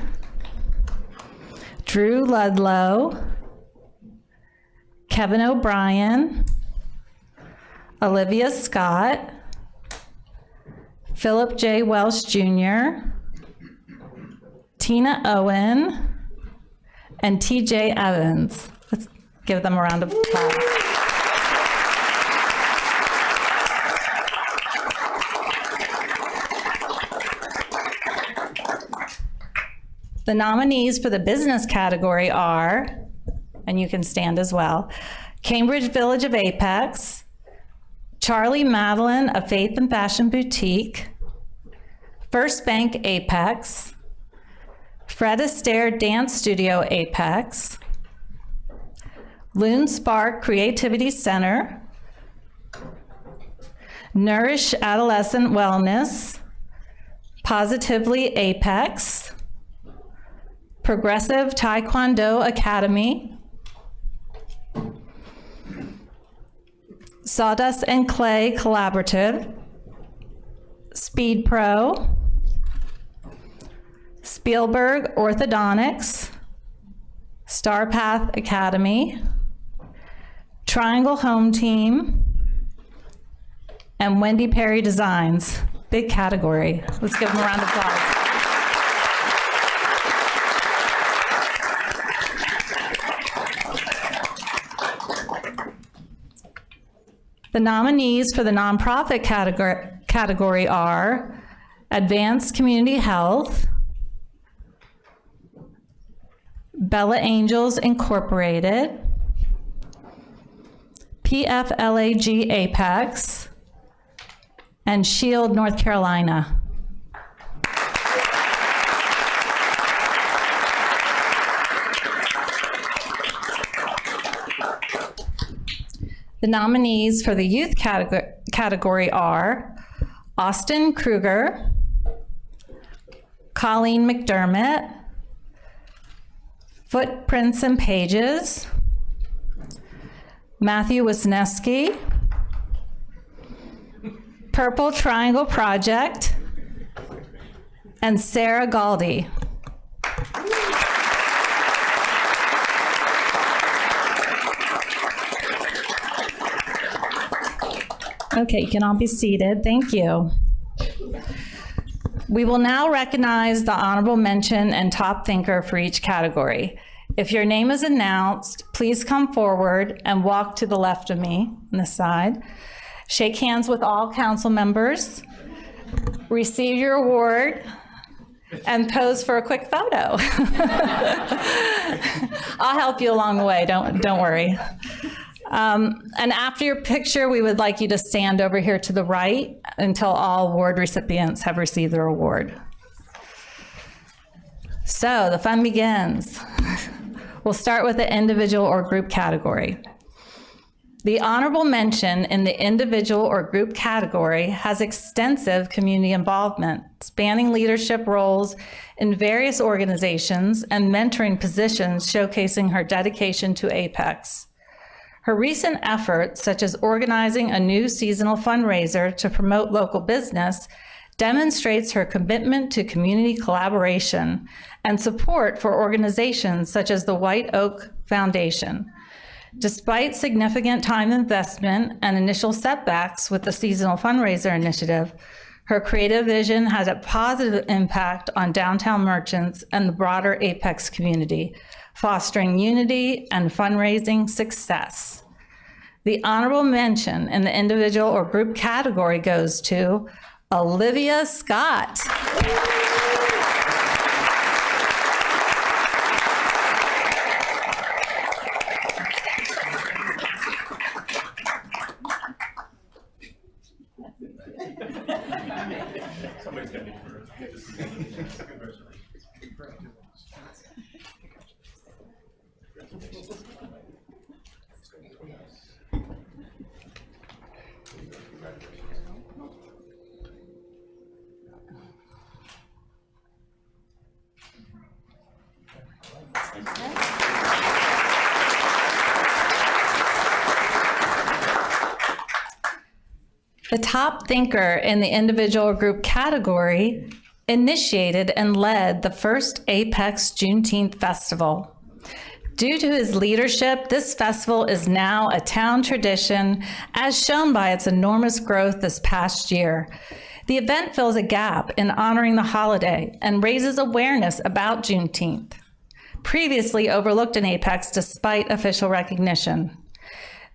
Drew Ludlow, Kevin O'Brien, Olivia Scott, Philip J. Welsh Jr., Tina Owen, and TJ Evans. Let's give them a round of applause. The nominees for the business category are, and you can stand as well, Cambridge Village of Apex, Charlie Madeline of Faith and Fashion Boutique, First Bank Apex, Fred Astaire Dance Studio Apex, Loon Spark Creativity Center, Nourish Adolescent Wellness, Positively Apex, Progressive Taekwondo Academy, Sawdust and Clay Collaborative, Speed Pro, Spielberg Orthodontics, Starpath Academy, Triangle Home Team, and Wendy Perry Designs. Big category. Let's give them a round of applause. The nominees for the nonprofit category are Advanced Community Health, Bella Angels Incorporated, PFLAG Apex, and Shield, North Carolina. The nominees for the youth category are Austin Kruger, Colleen McDermott, Footprints and Pages, Matthew Wisniewski, Purple Triangle Project, and Sarah Galdi. Okay, you can all be seated. Thank you. We will now recognize the honorable mention and top thinker for each category. If your name is announced, please come forward and walk to the left of me on this side. Shake hands with all council members. Receive your award and pose for a quick photo. I'll help you along the way, don't worry. And after your picture, we would like you to stand over here to the right until all award recipients have received their award. So the fun begins. We'll start with the individual or group category. The honorable mention in the individual or group category has extensive community involvement, spanning leadership roles in various organizations and mentoring positions, showcasing her dedication to Apex. Her recent efforts, such as organizing a new seasonal fundraiser to promote local business, demonstrates her commitment to community collaboration and support for organizations such as the White Oak Foundation. Despite significant time investment and initial setbacks with the seasonal fundraiser initiative, her creative vision has a positive impact on downtown merchants and the broader Apex community, fostering unity and fundraising success. The honorable mention in the individual or group category goes to Olivia Scott. The top thinker in the individual or group category initiated and led the first Apex Juneteenth Festival. Due to his leadership, this festival is now a town tradition, as shown by its enormous growth this past year. The event fills a gap in honoring the holiday and raises awareness about Juneteenth, previously overlooked in Apex despite official recognition.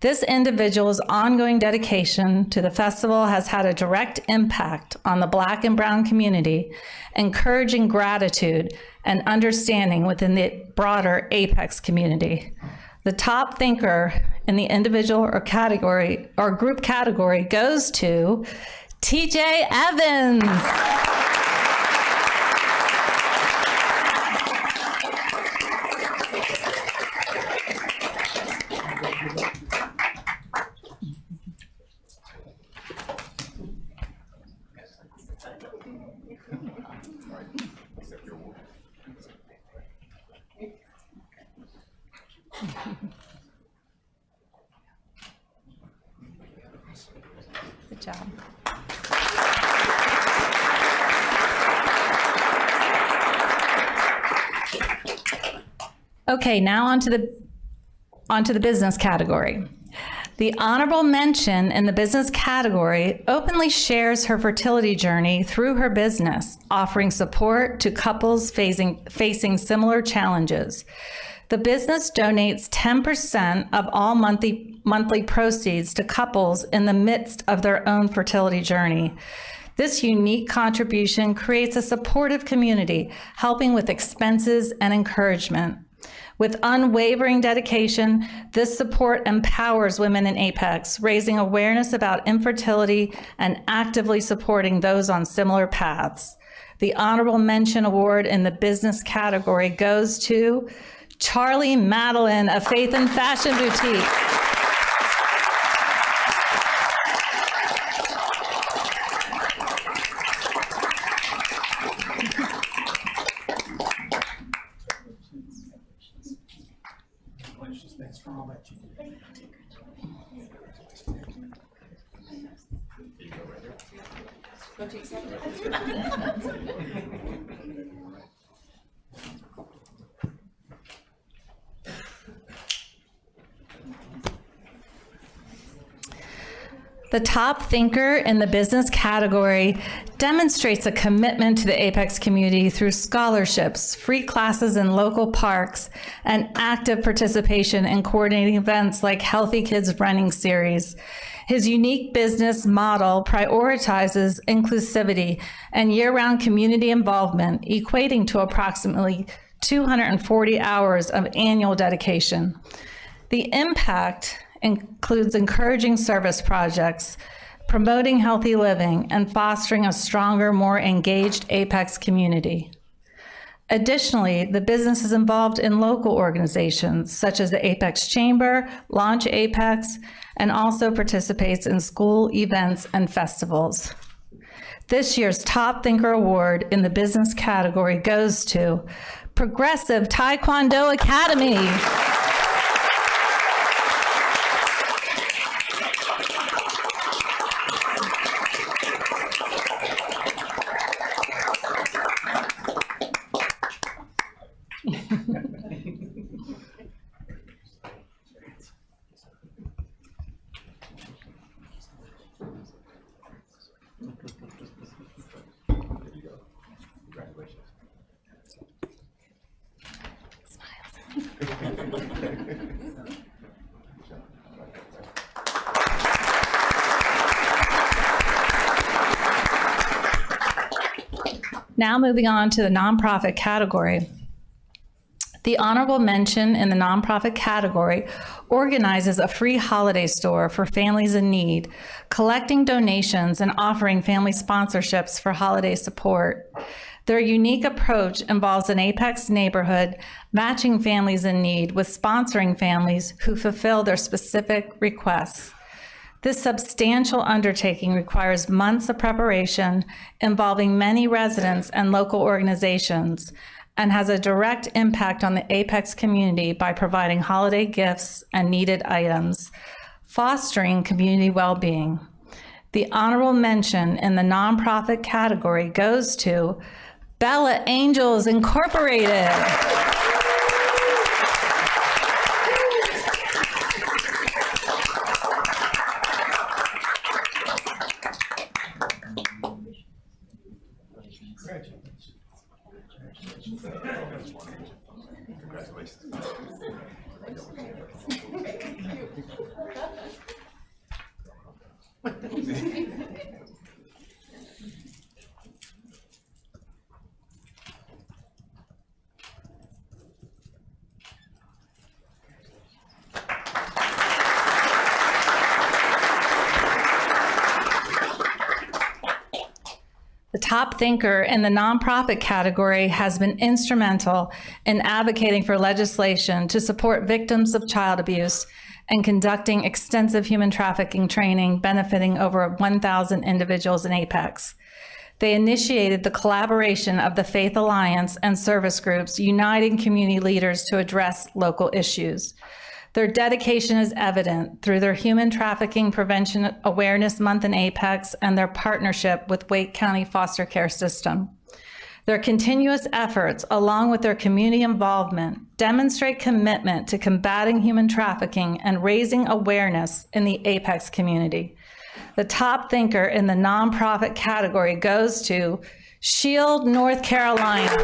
This individual's ongoing dedication to the festival has had a direct impact on the Black and Brown community, encouraging gratitude and understanding within the broader Apex community. The top thinker in the individual or category or group category goes to TJ Evans. Good job. Okay, now onto the business category. The honorable mention in the business category openly shares her fertility journey through her business, offering support to couples facing similar challenges. The business donates 10% of all monthly proceeds to couples in the midst of their own fertility journey. This unique contribution creates a supportive community, helping with expenses and encouragement. With unwavering dedication, this support empowers women in Apex, raising awareness about infertility and actively supporting those on similar paths. The Honorable Mention Award in the business category goes to Charlie Madeline of Faith and Fashion Boutique. Thanks for all that you do. The top thinker in the business category demonstrates a commitment to the Apex community through scholarships, free classes in local parks, and active participation in coordinating events like Healthy Kids Running Series. His unique business model prioritizes inclusivity and year-round community involvement, equating to approximately 240 hours of annual dedication. The impact includes encouraging service projects, promoting healthy living, and fostering a stronger, more engaged Apex community. Additionally, the business is involved in local organizations such as the Apex Chamber, Launch Apex, and also participates in school events and festivals. This year's Top Thinker Award in the business category goes to Progressive Taekwondo Academy. Now moving on to the nonprofit category. The honorable mention in the nonprofit category organizes a free holiday store for families in need, collecting donations and offering family sponsorships for holiday support. Their unique approach involves an Apex neighborhood, matching families in need with sponsoring families who fulfill their specific requests. This substantial undertaking requires months of preparation involving many residents and local organizations, and has a direct impact on the Apex community by providing holiday gifts and needed items, fostering community well-being. The honorable mention in the nonprofit category goes to Bella Angels Incorporated. The top thinker in the nonprofit category has been instrumental in advocating for legislation to support victims of child abuse and conducting extensive human trafficking training benefiting over 1,000 individuals in Apex. They initiated the collaboration of the Faith Alliance and service groups, uniting community leaders to address local issues. Their dedication is evident through their Human Trafficking Prevention Awareness Month in Apex and their partnership with Wake County Foster Care System. Their continuous efforts, along with their community involvement, demonstrate commitment to combating human trafficking and raising awareness in the Apex community. The top thinker in the nonprofit category goes to Shield, North Carolina.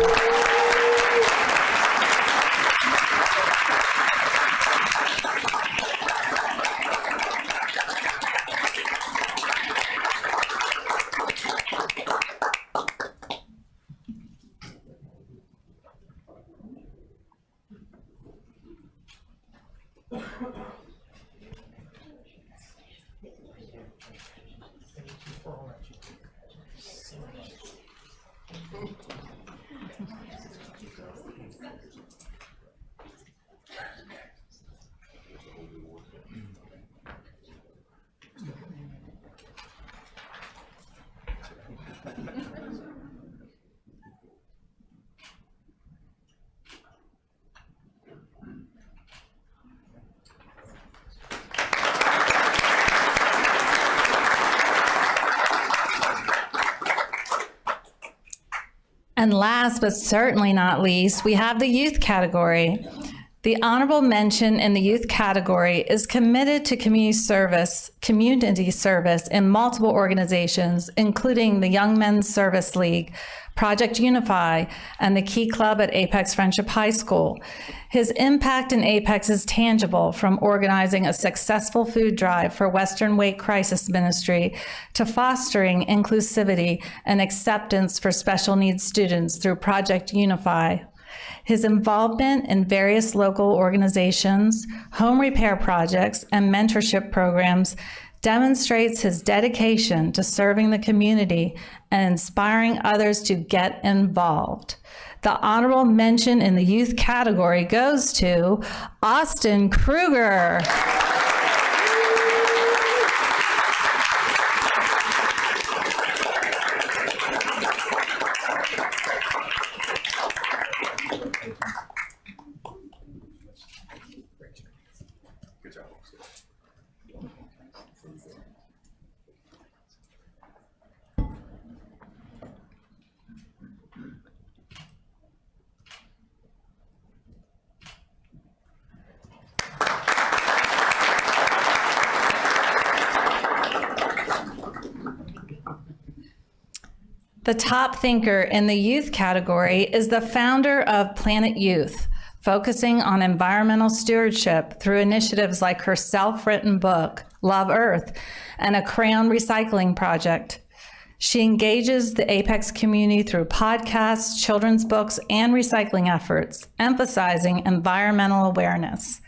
And last but certainly not least, we have the youth category. The honorable mention in the youth category is committed to community service in multiple organizations, including the Young Men's Service League, Project Unify, and the Key Club at Apex Friendship High School. His impact in Apex is tangible, from organizing a successful food drive for Western Wake Crisis Ministry to fostering inclusivity and acceptance for special needs students through Project Unify. His involvement in various local organizations, home repair projects, and mentorship programs demonstrates his dedication to serving the community and inspiring others to get involved. The honorable mention in the youth category goes to Austin Kruger. The top thinker in the youth category is the founder of Planet Youth, focusing on environmental stewardship through initiatives like her self-written book, Love Earth, and a crayon recycling project. She engages the Apex community through podcasts, children's books, and recycling efforts, emphasizing environmental awareness.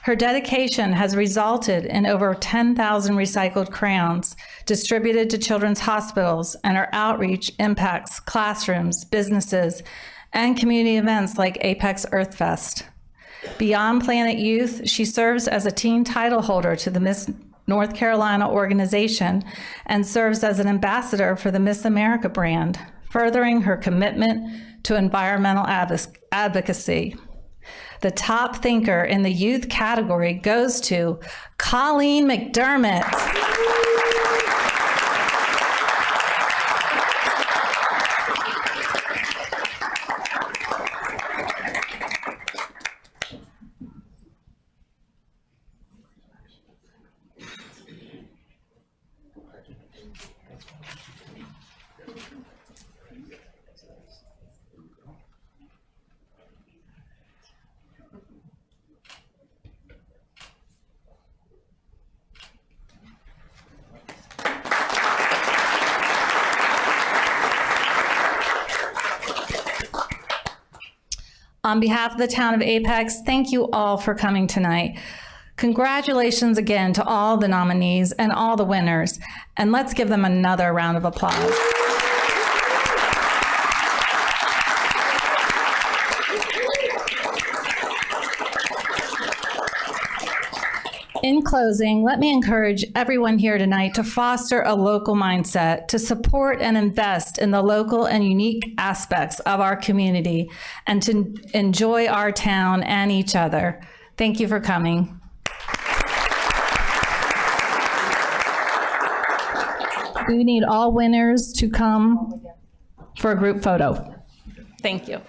Her dedication has resulted in over 10,000 recycled crayons distributed to children's hospitals, and her outreach impacts classrooms, businesses, and community events like Apex Earth Fest. Beyond Planet Youth, she serves as a teen title holder to the Miss North Carolina organization and serves as an ambassador for the Miss America brand, furthering her commitment to environmental advocacy. The top thinker in the youth category goes to Colleen McDermott. On behalf of the town of Apex, thank you all for coming tonight. Congratulations again to all the nominees and all the winners, and let's give them another round of applause. In closing, let me encourage everyone here tonight to foster a local mindset, to support and invest in the local and unique aspects of our community, and to enjoy our town and each other. Thank you for coming. We need all winners to come for a group photo. Thank you.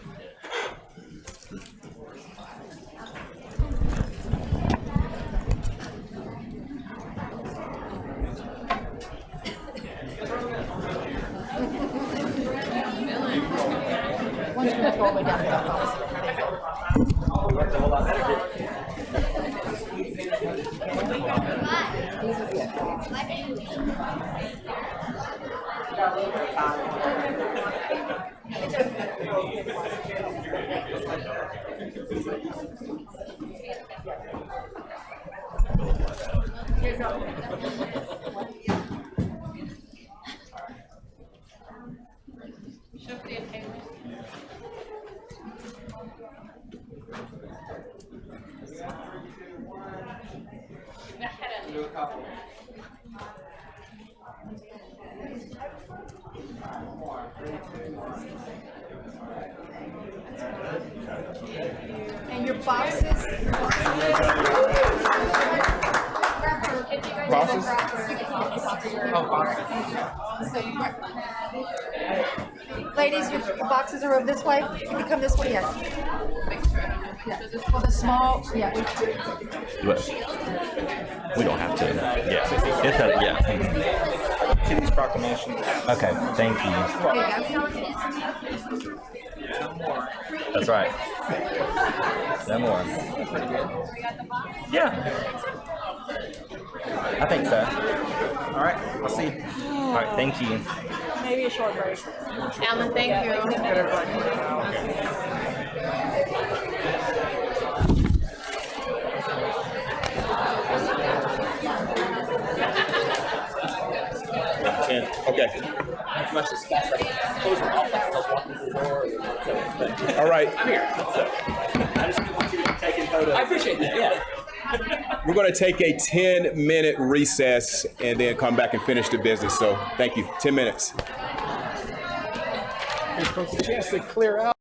And your boxes. Boxes? Oh, boxes. Ladies, your boxes are over this way. If you come this way, yes. Yeah. For the small, yeah. We don't have to. Yeah. It's a, yeah. City's proclamation. Okay. Thank you. That's right. No more. Yeah. I think so. All right. I'll see. All right. Thank you. Maybe a short break. Alan, thank you. And, okay. Much as fast as I can. Close your office, I was walking through the door. All right. I'm here. So I just want you to be taking photos. I appreciate that, yeah. We're going to take a 10-minute recess and then come back and finish the business. So thank you. 10 minutes. Give folks a chance to clear out.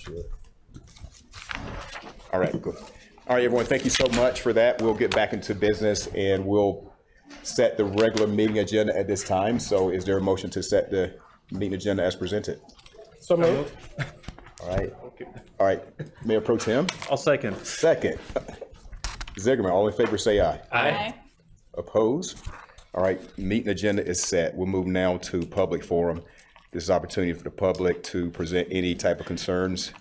sure. All right, good. All right, everyone, thank you so much for that. We'll get back into business and we'll set the regular meeting agenda at this time. So is there a motion to set the meeting agenda as presented? So moved. All right. All right, Mayor Pro Tem? I'll second. Second. Zigerman, all in favor say aye. Aye. Opposed? All right, meeting agenda is set. We'll move now to public forum. This is opportunity for the public to present any type of concerns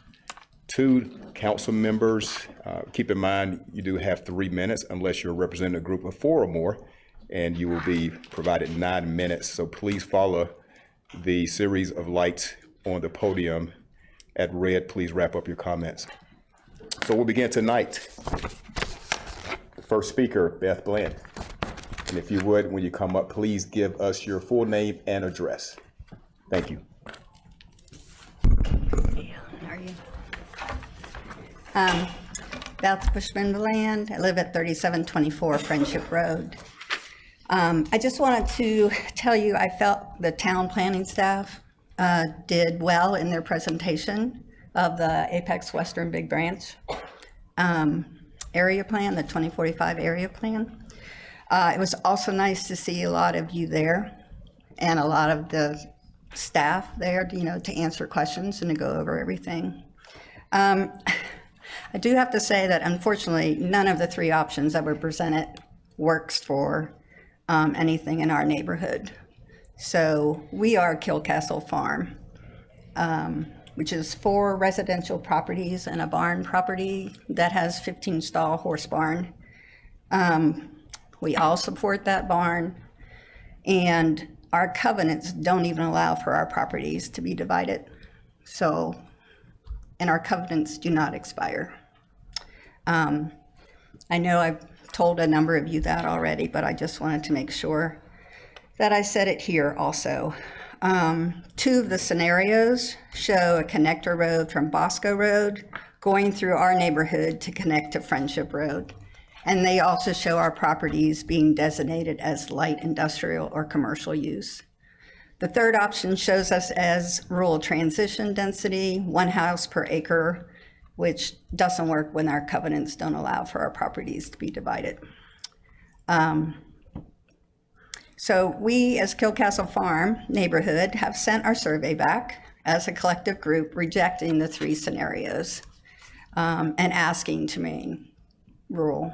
to council members. Keep in mind, you do have 3 minutes unless you're representing a group of 4 or more, and you will be provided 9 minutes. So please follow the series of lights on the podium at red. Please wrap up your comments. So we'll begin tonight. The first speaker, Beth Bland. And if you would, when you come up, please give us your full name and address. Thank you. How are you? Beth Bushman Bland. I live at 3724 Friendship Road. I just wanted to tell you I felt the town planning staff did well in their presentation of the Apex Western Big Branch area plan, the 2045 area plan. It was also nice to see a lot of you there and a lot of the staff there, to answer questions and to go over everything. I do have to say that unfortunately, none of the 3 options that were presented works for anything in our neighborhood. So we are Kilcastle Farm, which is 4 residential properties and a barn property that has 15-stall horse barn. We all support that barn, and our covenants don't even allow for our properties to be divided. So, and our covenants do not expire. I know I've told a number of you that already, but I just wanted to make sure that I said it here also. 2 of the scenarios show a connector road from Bosco Road going through our neighborhood to connect to Friendship Road. And they also show our properties being designated as light industrial or commercial use. The 3rd option shows us as rural transition density, 1 house per acre, which doesn't work when our covenants don't allow for our properties to be divided. So we, as Kilcastle Farm neighborhood, have sent our survey back as a collective group, rejecting the 3 scenarios and asking to remain rural.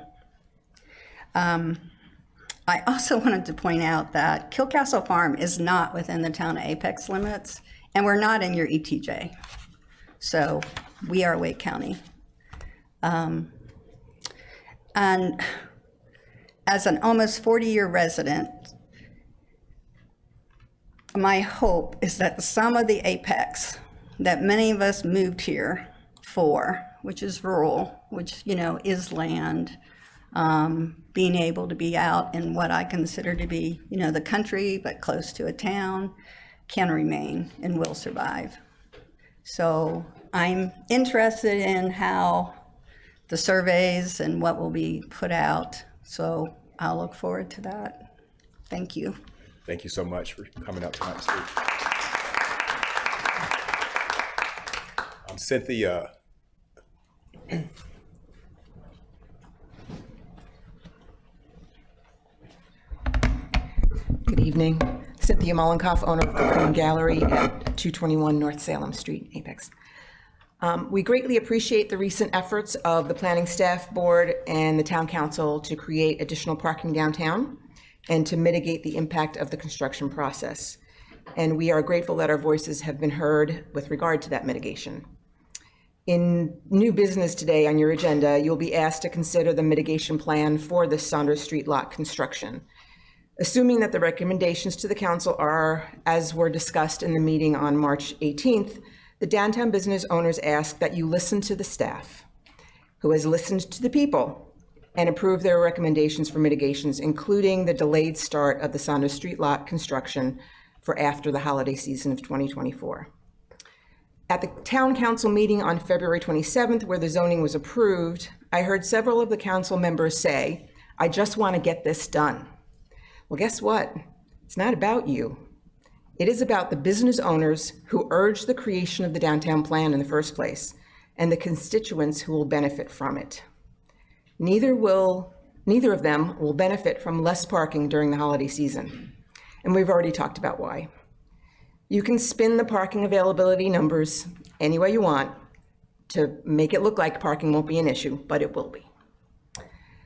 I also wanted to point out that Kilcastle Farm is not within the town of Apex limits, and we're not in your ETJ. So we are Wake County. And as an almost 40-year resident, my hope is that some of the Apex that many of us moved here for, which is rural, which, is land, being able to be out in what I consider to be, the country, but close to a town, can remain and will survive. So I'm interested in how the surveys and what will be put out. So I'll look forward to that. Thank you. Thank you so much for coming out tonight to speak. Cynthia. Good evening. Cynthia Mollenkoff, owner of Cocoon Gallery at 221 North Salem Street, Apex. We greatly appreciate the recent efforts of the planning staff board and the town council to create additional parking downtown and to mitigate the impact of the construction process. And we are grateful that our voices have been heard with regard to that mitigation. In new business today on your agenda, you'll be asked to consider the mitigation plan for the Saunders Street lot construction. Assuming that the recommendations to the council are, as were discussed in the meeting on March 18th, the downtown business owners ask that you listen to the staff, who has listened to the people, and approve their recommendations for mitigations, including the delayed start of the Saunders Street lot construction for after the holiday season of 2024. At the town council meeting on February 27th, where the zoning was approved, I heard several of the council members say, "I just want to get this done." Well, guess what? It's not about you. It is about the business owners who urged the creation of the downtown plan in the first place, and the constituents who will benefit from it. Neither of them will benefit from less parking during the holiday season, and we've already talked about why. You can spin the parking availability numbers any way you want to make it look like parking won't be an issue, but it will be.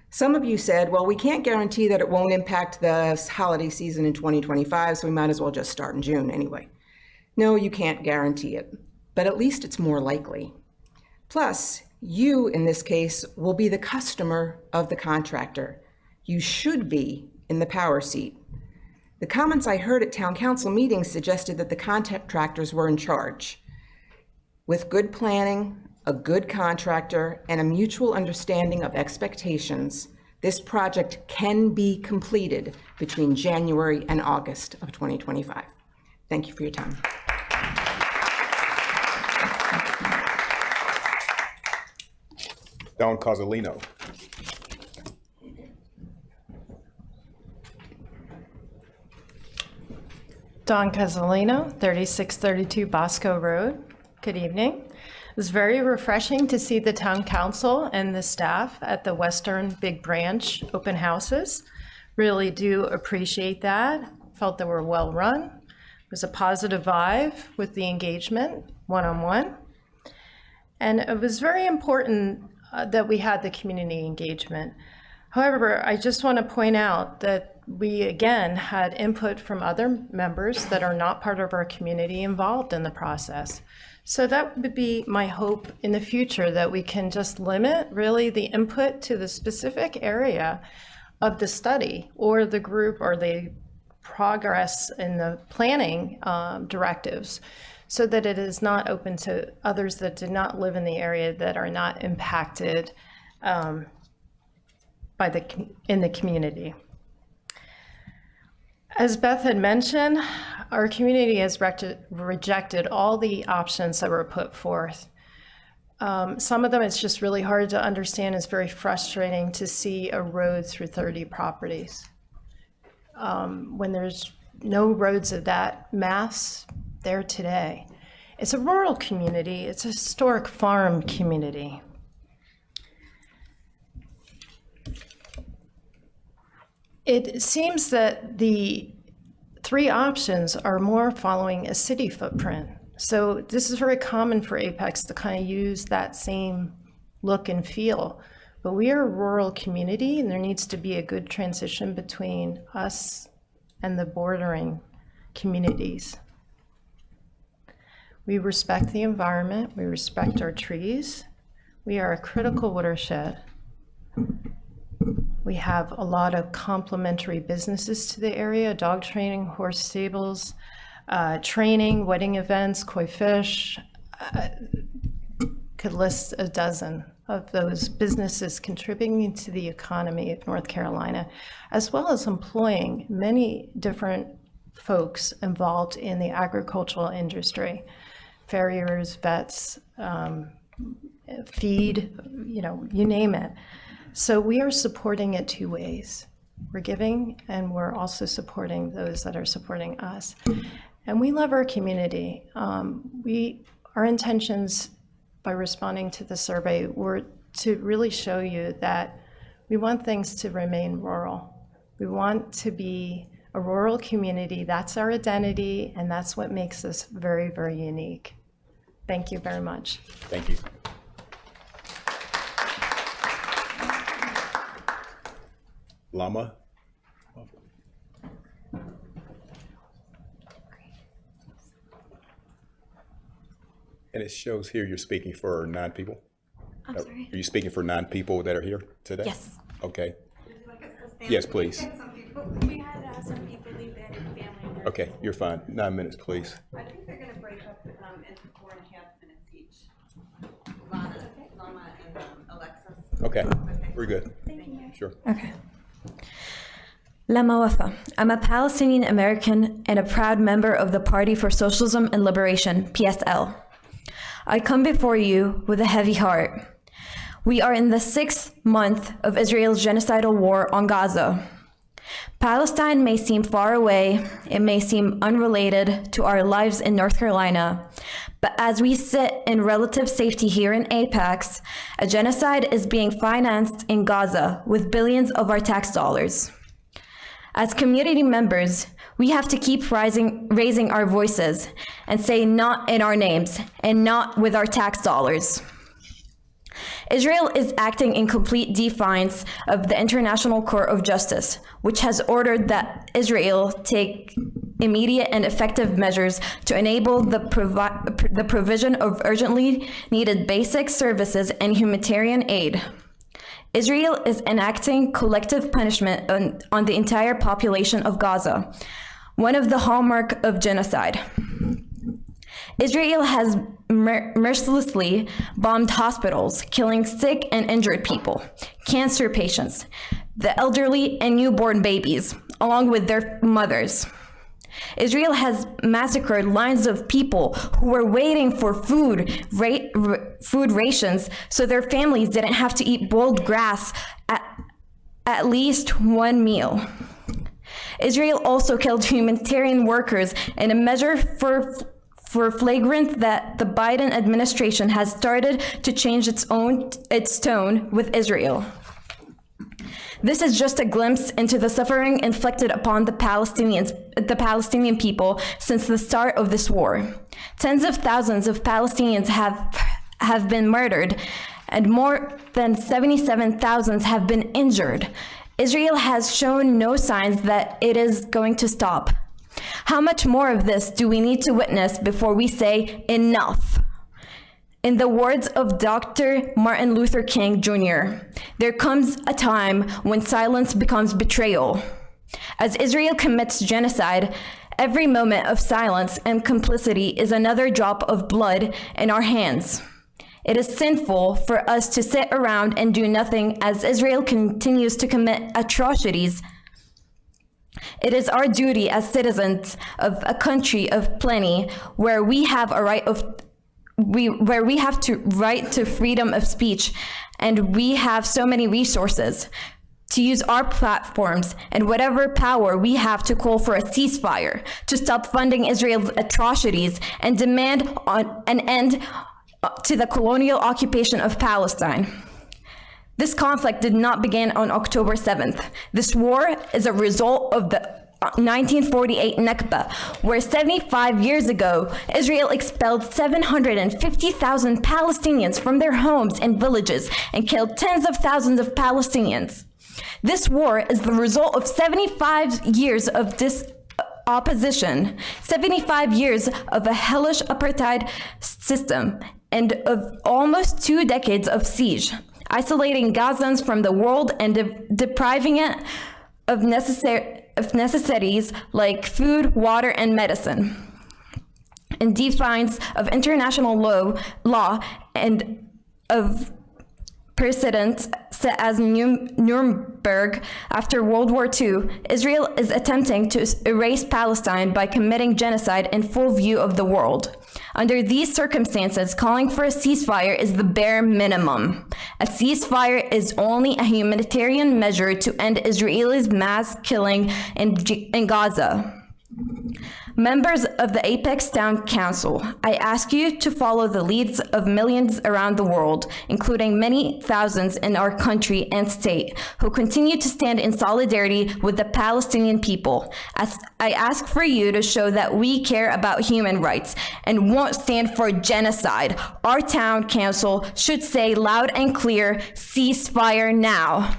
Some of you said, well, we can't guarantee that it won't impact the holiday season in 2025, so we might as well just start in June anyway. No, you can't guarantee it, but at least it's more likely. Plus, you, in this case, will be the customer of the contractor. You should be in the power seat. The comments I heard at town council meetings suggested that the contractors were in charge. With good planning, a good contractor, and a mutual understanding of expectations, this project can be completed between January and August of 2025. Thank you for your time. Don Cozzolino. Don Cazzolino, 3632 Bosco Road. Good evening. It was very refreshing to see the town council and the staff at the Western Big Branch open houses. Really do appreciate that. Felt they were well run. It was a positive vibe with the engagement, one-on-one. And it was very important that we had the community engagement. However, I just want to point out that we again had input from other members that are not part of our community involved in the process. So that would be my hope in the future, that we can just limit really the input to the specific area of the study or the group or the progress in the planning directives, so that it is not open to others that did not live in the area that are not impacted in the community. As Beth had mentioned, our community has rejected all the options that were put forth. Some of them it's just really hard to understand. It's very frustrating to see a road through 30 properties. When there's no roads of that mass there today. It's a rural community, it's a historic farm community. It seems that the three options are more following a city footprint. So this is very common for Apex to kind of use that same look and feel. But we are a rural community, and there needs to be a good transition between us and the bordering communities. We respect the environment, we respect our trees. We are a critical watershed. We have a lot of complementary businesses to the area: dog training, horse stables, training, wedding events, koi fish. Could list a dozen of those businesses contributing to the economy of North Carolina, as well as employing many different folks involved in the agricultural industry: farriers, vets, feed, you name it. So we are supporting it two ways. We're giving, and we're also supporting those that are supporting us. And we love our community. Our intentions by responding to the survey were to really show you that we want things to remain rural. We want to be a rural community. That's our identity, and that's what makes us very, very unique. Thank you very much. Thank you. Lama. And it shows here you're speaking for 9 people? I'm sorry? Are you speaking for 9 people that are here today? Yes. Okay. Yes, please. We had some people leave that in family. Okay, you're fine. 9 minutes, please. I think they're going to break up into 4.5 minutes each. Lama and Alexis. Okay, we're good. Thank you. Sure. Okay. Lama Wafa. I'm a Palestinian American and a proud member of the Party for Socialism and Liberation, PSL. I come before you with a heavy heart. We are in the 6th month of Israel's genocidal war on Gaza. Palestine may seem far away, it may seem unrelated to our lives in North Carolina, but But as we sit in relative safety here in Apex, a genocide is being financed in Gaza with billions of our tax dollars. As community members, we have to keep raising our voices and say not in our names and not with our tax dollars. Israel is acting in complete defiance of the International Court of Justice, which has ordered that Israel take immediate and effective measures to enable the provision of urgently needed basic services and humanitarian aid. Israel is enacting collective punishment on the entire population of Gaza, one of the hallmarks of genocide. Israel has mercilessly bombed hospitals, killing sick and injured people, cancer patients, the elderly, and newborn babies, along with their mothers. Israel has massacred lines of people who were waiting for food rations so their families didn't have to eat boiled grass at least one meal. Israel also killed humanitarian workers in a measure for flagrant that the Biden administration has started to change its tone with Israel. This is just a glimpse into the suffering inflicted upon the Palestinian people since the start of this war. Tens of thousands of Palestinians have been murdered, and more than 77,000 have been injured. Israel has shown no signs that it is going to stop. How much more of this do we need to witness before we say enough? In the words of Dr. Martin Luther King Jr., there comes a time when silence becomes betrayal. As Israel commits genocide, every moment of silence and complicity is another drop of blood in our hands. It is sinful for us to sit around and do nothing as Israel continues to commit atrocities. It is our duty as citizens of a country of plenty where we have a right to freedom of speech, and we have so many resources to use our platforms and whatever power we have to call for a ceasefire, to stop funding Israel's atrocities and demand an end to the colonial occupation of Palestine. This conflict did not begin on October 7th. This war is a result of the 1948 Nakba, where 75 years ago, Israel expelled 750,000 Palestinians from their homes and villages and killed tens of thousands of Palestinians. This war is the result of 75 years of opposition, 75 years of a hellish apartheid system, and of almost 2 decades of siege, isolating Gazans from the world and depriving it of necessities like food, water, and medicine, in defiance of international law and of precedents set as Nuremberg after World War II. Israel is attempting to erase Palestine by committing genocide in full view of the world. Under these circumstances, calling for a ceasefire is the bare minimum. A ceasefire is only a humanitarian measure to end Israel's mass killing in Gaza. Members of the Apex Town Council, I ask you to follow the leads of millions around the world, including many thousands in our country and state, who continue to stand in solidarity with the Palestinian people. As I ask for you to show that we care about human rights and won't stand for genocide. Our town council should say loud and clear, ceasefire now.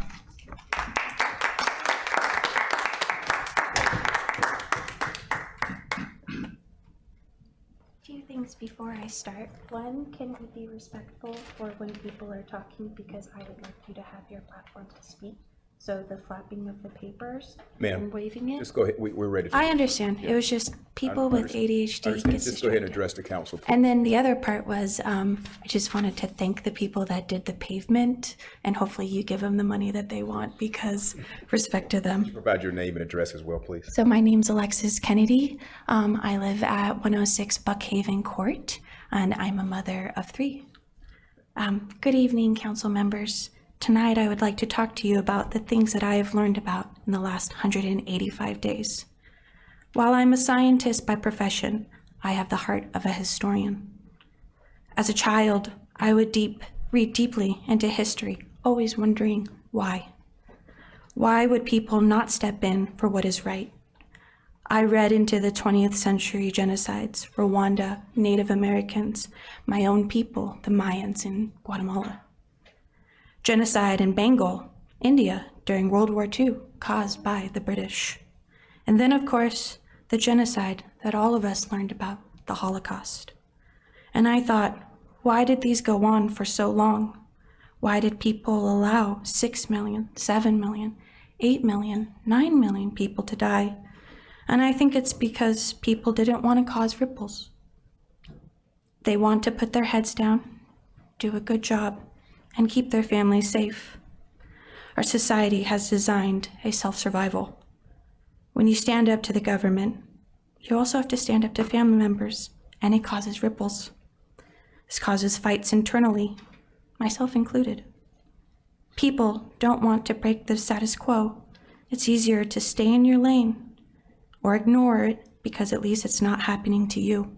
Before I start, one, can we be respectful for when people are talking, because I would like you to have your platform to speak. So the flapping of the papers and waving it. Just go ahead. We're ready. I understand. It was just people with ADHD. Just go ahead and address the council. And then the other part was, I just wanted to thank the people that did the pavement, and hopefully you give them the money that they want, because respect to them. Provide your name and address as well, please. So my name's Alexis Kennedy. I live at 106 Buckhaven Court, and I'm a mother of 3. Good evening, council members. Tonight, I would like to talk to you about the things that I have learned about in the last 185 days. While I'm a scientist by profession, I have the heart of a historian. As a child, I would read deeply into history, always wondering why. Why would people not step in for what is right? I read into the 20th century genocides, Rwanda, Native Americans, my own people, the Mayans in Guatemala. Genocide in Bengal, India, during World War II, caused by the British. And then, of course, the genocide that all of us learned about, the Holocaust. And I thought, why did these go on for so long? Why did people allow 6 million, 7 million, 8 million, 9 million people to die? And I think it's because people didn't want to cause ripples. They want to put their heads down, do a good job, and keep their families safe. Our society has designed a self-survival. When you stand up to the government, you also have to stand up to family members, and it causes ripples. This causes fights internally, myself included. People don't want to break the status quo. It's easier to stay in your lane or ignore it because at least it's not happening to you.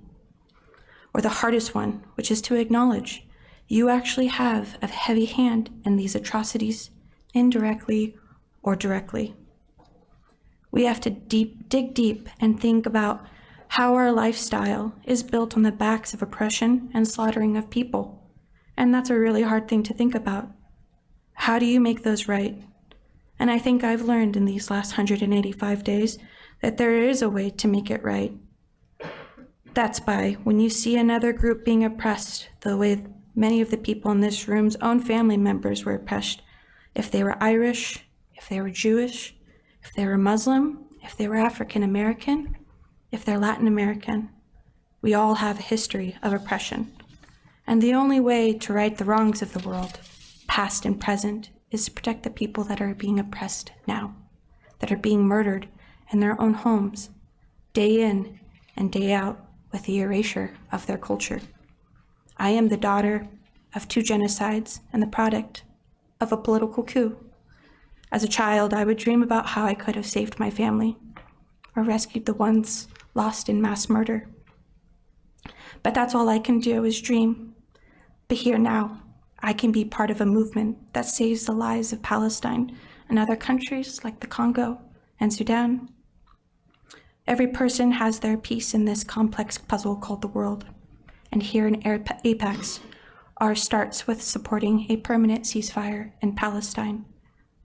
Or the hardest one, which is to acknowledge you actually have a heavy hand in these atrocities, indirectly or directly. We have to dig deep and think about how our lifestyle is built on the backs of oppression and slaughtering of people. And that's a really hard thing to think about. How do you make those right? And I think I've learned in these last 185 days that there is a way to make it right. That's by when you see another group being oppressed the way many of the people in this room's own family members were oppressed, if they were Irish, if they were Jewish, if they were Muslim, if they were African American, if they're Latin American. We all have a history of oppression. And the only way to right the wrongs of the world, past and present, is to protect the people that are being oppressed now, that are being murdered in their own homes, day in and day out, with the erasure of their culture. I am the daughter of 2 genocides and the product of a political coup. As a child, I would dream about how I could have saved my family or rescued the ones lost in mass murder. But that's all I can do is dream. But here now, I can be part of a movement that saves the lives of Palestine and other countries like the Congo and Sudan. Every person has their piece in this complex puzzle called the world. And here in Apex, ours starts with supporting a permanent ceasefire in Palestine,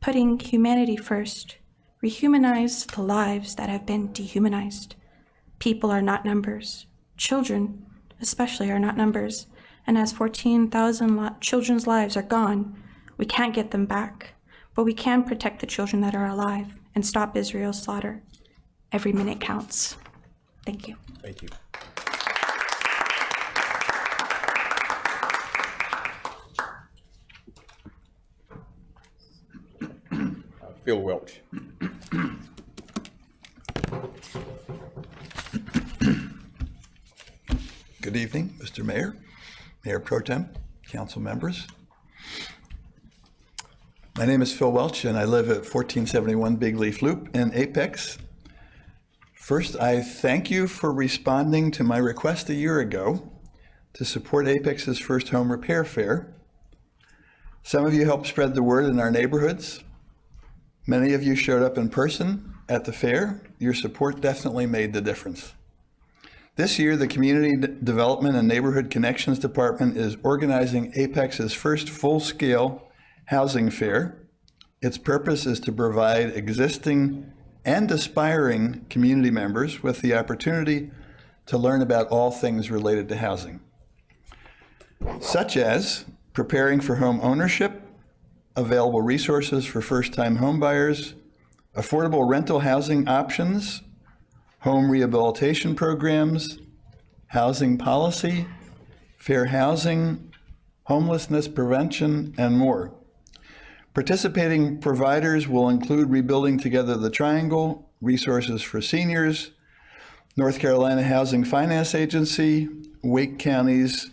putting humanity first, rehumanize the lives that have been dehumanized. People are not numbers. Children, especially, are not numbers. And as 14,000 children's lives are gone, we can't get them back. But we can protect the children that are alive and stop Israel's slaughter. Every minute counts. Thank you. Thank you. Phil Welch. Good evening, Mr. Mayor, Mayor Pro Tem, council members. My name is Phil Welch and I live at 1471 Big Leaf Loop in Apex. First, I thank you for responding to my request a year ago to support Apex's first home repair fair. Some of you helped spread the word in our neighborhoods. Many of you showed up in person at the fair. Your support definitely made the difference. This year, the Community Development and Neighborhood Connections Department is organizing Apex's first full-scale housing fair. Its purpose is to provide existing and aspiring community members with the opportunity to learn about all things related to housing, such as preparing for home ownership, available resources for first-time home buyers, affordable rental housing options, home rehabilitation programs, housing policy, fair housing, homelessness prevention, and more. Participating providers will include Rebuilding Together the Triangle, Resources for Seniors, North Carolina Housing Finance Agency, Wake County's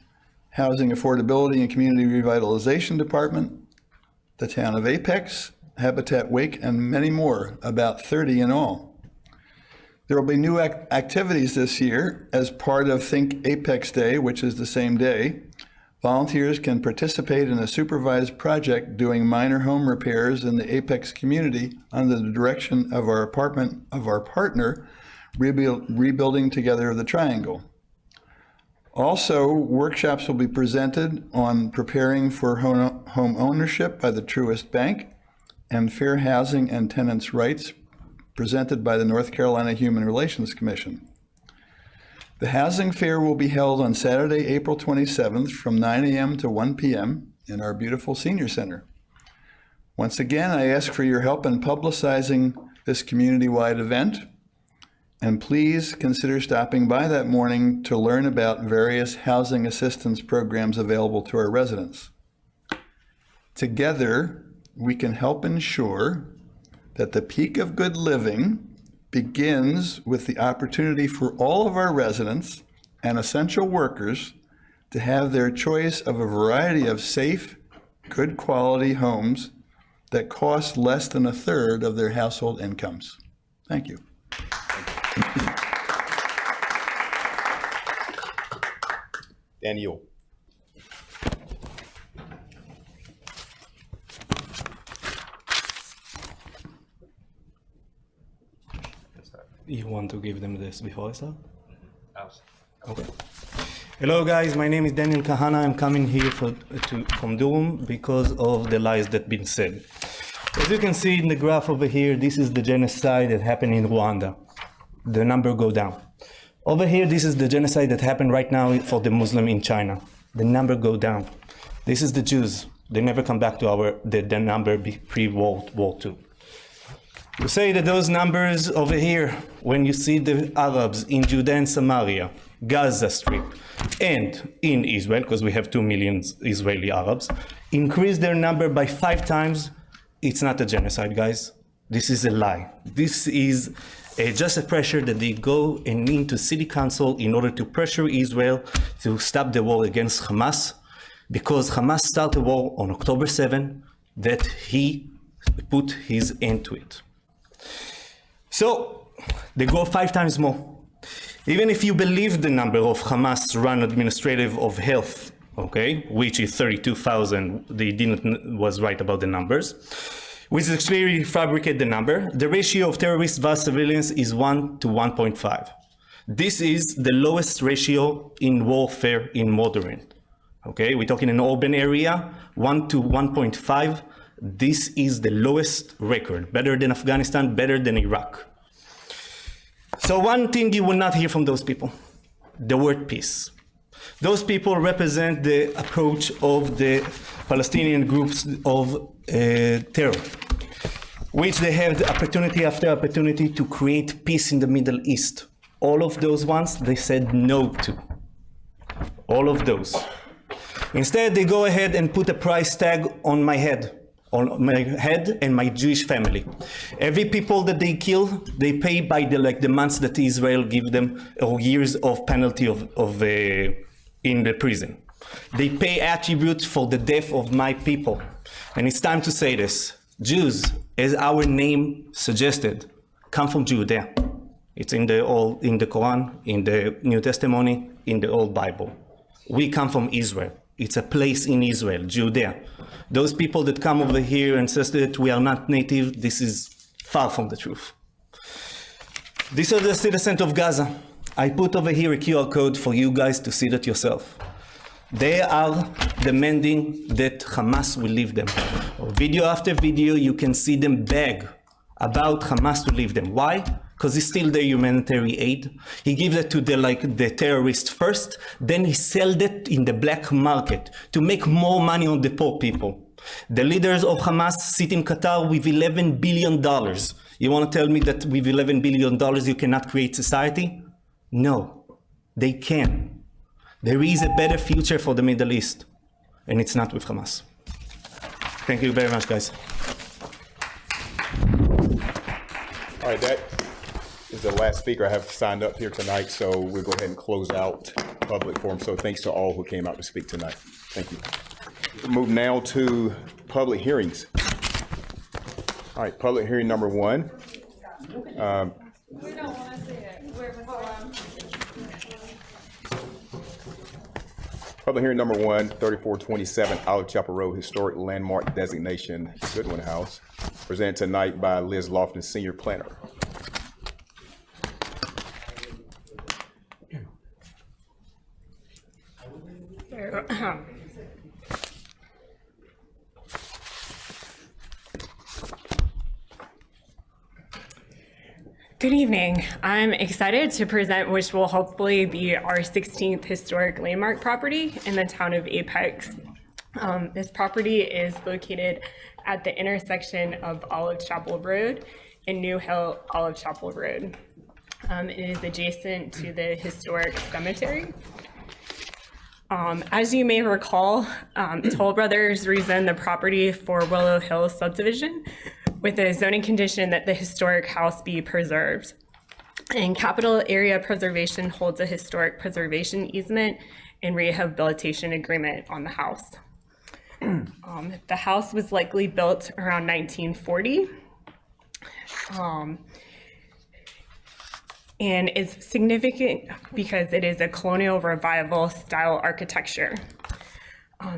Housing Affordability and Community Revitalization Department, the Town of Apex, Habitat Wake, and many more, about 30 in all. There will be new activities this year as part of Think Apex Day, which is the same day. Volunteers can participate in a supervised project doing minor home repairs in the Apex community under the direction of our partner, Rebuilding Together the Triangle. Also, workshops will be presented on preparing for home ownership by the Truist Bank and fair housing and tenants' rights presented by the North Carolina Human Relations Commission. The housing fair will be held on Saturday, April 27th from 9 a.m. to 1 p.m. in our beautiful senior center. Once again, I ask for your help in publicizing this community-wide event, and please consider stopping by that morning to learn about various housing assistance programs available to our residents. Together, we can help ensure that the peak of good living begins with the opportunity for all of our residents and essential workers to have their choice of a variety of safe, good quality homes that cost less than a third of their household incomes. Thank you. Daniel. You want to give them this before I start? Okay. Hello guys, my name is Daniel Kahana. I'm coming here from Durham because of the lies that been said. As you can see in the graph over here, this is the genocide that happened in Rwanda. The number go down. Over here, this is the genocide that happened right now for the Muslim in China. The number go down. This is the Jews. They never come back to the number pre-World War II. To say that those numbers over here, when you see the Arabs in Judea and Samaria, Gaza Strip, and in Israel, because we have 2 million Israeli Arabs, increase their number by 5 times, it's not a genocide, guys. This is a lie. This is just a pressure that they go into city council in order to pressure Israel to stop the war against Hamas, because Hamas started a war on October 7 that he put his end to it. So they go 5 times more. Even if you believe the number of Hamas-run administrative of health, okay, which is 32,000, they was right about the numbers, which is clearly fabricate the number, the ratio of terrorists versus civilians is 1 to 1.5. This is the lowest ratio in warfare in modern. Okay, we're talking in an urban area, 1 to 1.5. This is the lowest record, better than Afghanistan, better than Iraq. So one thing you will not hear from those people, the word peace. Those people represent the approach of the Palestinian groups of terror, which they have the opportunity after opportunity to create peace in the Middle East. All of those ones, they said no to. All of those. Instead, they go ahead and put a price tag on my head and my Jewish family. Every people that they kill, they pay by the months that Israel give them, or years of penalty in the prison. They pay attribute for the death of my people. And it's time to say this. Jews, as our name suggested, come from Judea. It's in the Quran, in the New Testimony, in the Old Bible. We come from Israel. It's a place in Israel, Judea. Those people that come over here and says that we are not native, this is far from the truth. These are the citizens of Gaza. I put over here a QR code for you guys to see that yourself. They are demanding that Hamas will leave them. Video after video, you can see them beg about Hamas to leave them. Why? Because it's still their humanitarian aid. He gives it to the terrorists first, then he sells it in the black market to make more money on the poor people. The leaders of Hamas sit in Qatar with $11 billion. You want to tell me that with $11 billion you cannot create society? No, they can. There is a better future for the Middle East, and it's not with Hamas. Thank you very much, guys. All right, that is the last speaker I have signed up here tonight, so we'll go ahead and close out public forum. So thanks to all who came out to speak tonight. Thank you. We'll move now to public hearings. All right, public hearing number 1. We don't want to see it. Public hearing number 1, 3427 Olive Chapel Road, Historic Landmark Designation, Goodwin House, presented tonight by Liz Lofton, Senior Planner. Good evening. I'm excited to present which will hopefully be our 16th historic landmark property in the town of Apex. This property is located at the intersection of Olive Chapel Road and New Hill Olive Chapel Road. It is adjacent to the historic cemetery. As you may recall, Toll Brothers rezoned the property for Willow Hill subdivision with a zoning condition that the historic house be preserved. And Capital Area Preservation holds a historic preservation easement and rehabilitation agreement on the house. The house was likely built around 1940. And it's significant because it is a colonial revival style architecture.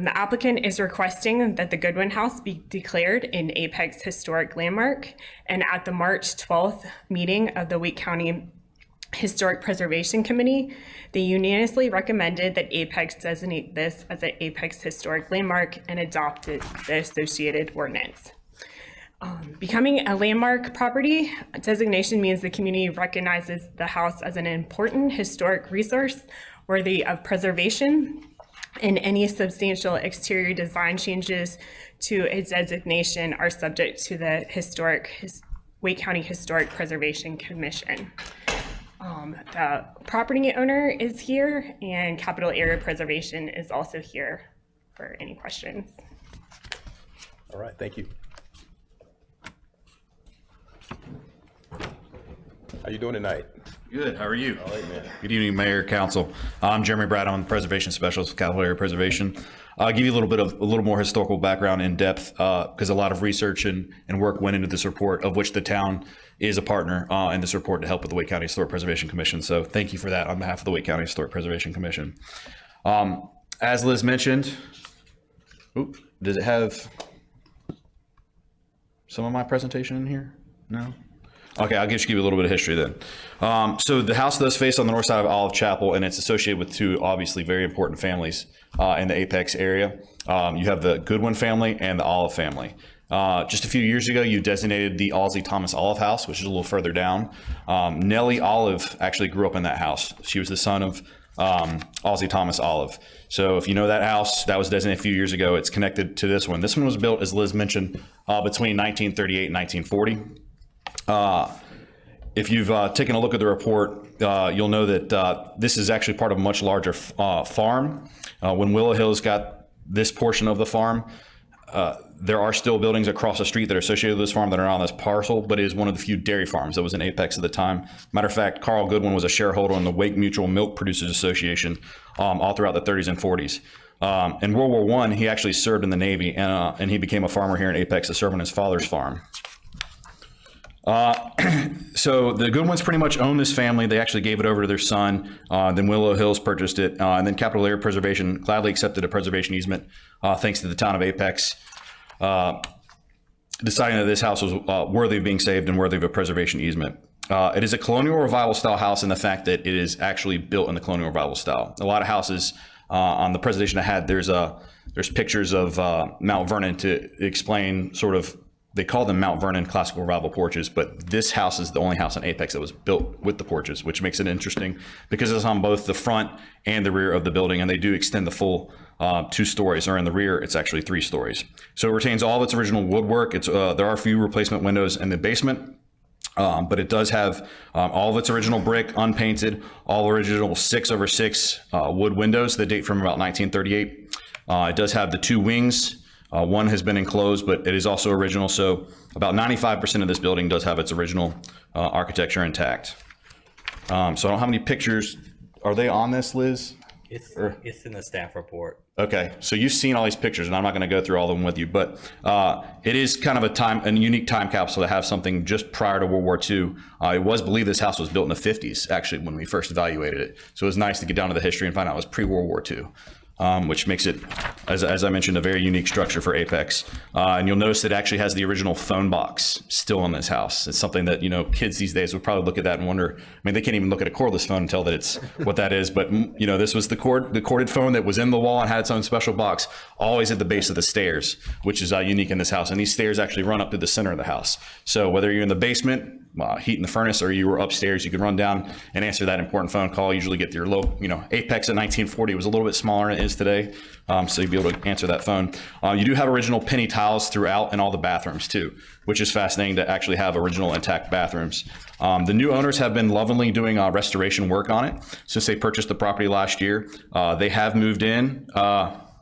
The applicant is requesting that the Goodwin House be declared an Apex Historic Landmark, and at the March 12th meeting of the Wake County Historic Preservation Committee, they unanimously recommended that Apex designate this as an Apex Historic Landmark and adopted the associated ordinance. Becoming a landmark property designation means the community recognizes the house as an important historic resource worthy of preservation, and any substantial exterior design changes to its designation are subject to the Wake County Historic Preservation Commission. The property owner is here, and Capital Area Preservation is also here for any questions. All right, thank you. How you doing tonight? Good. How are you? All right, man. Good evening, Mayor, Council. I'm Jeremy Brad. I'm the Preservation Specialist with Castleberry Area Preservation. I'll give you a little more historical background in depth because a lot of research and work went into this report, of which the town is a partner in this report to help with the Wake County Historic Preservation Commission. So thank you for that on behalf of the Wake County Historic Preservation Commission. As Liz mentioned, does it have some of my presentation in here? No? Okay, I'll just give you a little bit of history then. So the house does face on the north side of Olive Chapel, and it's associated with two obviously very important families in the Apex area. You have the Goodwin family and the Olive family. Just a few years ago, you designated the Ozzie Thomas Olive house, which is a little further down. Nellie Olive actually grew up in that house. She was the son of Ozzie Thomas Olive. So if you know that house, that was designated a few years ago. It's connected to this one. This one was built, as Liz mentioned, between 1938 and 1940. If you've taken a look at the report, you'll know that this is actually part of a much larger farm. When Willow Hills got this portion of the farm, there are still buildings across the street that are associated with this farm that are on this parcel, but it is one of the few dairy farms that was in Apex at the time. Matter of fact, Carl Goodwin was a shareholder in the Wake Mutual Milk Producers Association all throughout the 30s and 40s. In World War I, he actually served in the Navy, and he became a farmer here in Apex to serve on his father's farm. So the Goodwins pretty much own this family. They actually gave it over to their son. Then Willow Hills purchased it. And then Capital Area Preservation gladly accepted a preservation easement thanks to the town of Apex, deciding that this house was worthy of being saved and worthy of a preservation easement. It is a colonial revival style house in the fact that it is actually built in the colonial revival style. A lot of houses on the presentation I had, there's pictures of Mount Vernon to explain sort of. They call them Mount Vernon classical revival porches, but this house is the only house in Apex that was built with the porches, which makes it interesting because it's on both the front and the rear of the building, and they do extend the full 2 stories, or in the rear, it's actually 3 stories. So it retains all of its original woodwork. There are a few replacement windows in the basement, but it does have all of its original brick, unpainted, all original 6/6 wood windows that date from about 1938. It does have the 2 wings. One has been enclosed, but it is also original. So about 95% of this building does have its original architecture intact. So I don't have any pictures. Are they on this, Liz? It's in the staff report. Okay, so you've seen all these pictures, and I'm not going to go through all of them with you, but it is kind of a unique time capsule to have something just prior to World War II. It was believed this house was built in the 50s, actually, when we first evaluated it. So it was nice to get down to the history and find out it was pre-World War II. which makes it, as I mentioned, a very unique structure for Apex. And you'll notice it actually has the original phone box still in this house. It's something that, kids these days would probably look at that and wonder, they can't even look at a cordless phone and tell that it's what that is. But, this was the corded phone that was in the wall and had its own special box, always at the base of the stairs, which is unique in this house. And these stairs actually run up to the center of the house. So whether you're in the basement, heating the furnace, or you were upstairs, you could run down and answer that important phone call. Usually get your low, Apex in 1940 was a little bit smaller than it is today. So you'd be able to answer that phone. You do have original penny tiles throughout in all the bathrooms too, which is fascinating to actually have original intact bathrooms. The new owners have been lovingly doing restoration work on it since they purchased the property last year. They have moved in.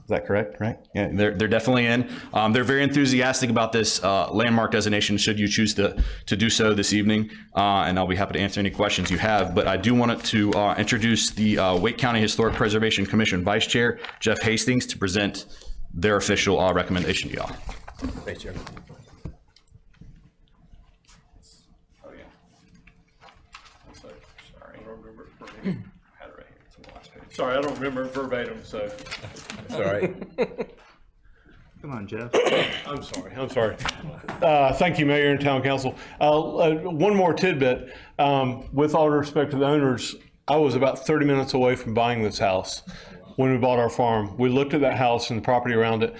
Is that correct? Right? Yeah, they're definitely in. They're very enthusiastic about this landmark designation should you choose to do so this evening. And I'll be happy to answer any questions you have. But I do want to introduce the Wake County Historic Preservation Commission Vice Chair, Jeff Hastings, to present their official recommendation to y'all. Thanks, Chair. Sorry, I don't remember it verbatim, so. It's all right. Come on, Jeff. I'm sorry. Thank you, Mayor and Town Council. One more tidbit. With all respect to the owners, I was about 30 minutes away from buying this house when we bought our farm. We looked at that house and the property around it,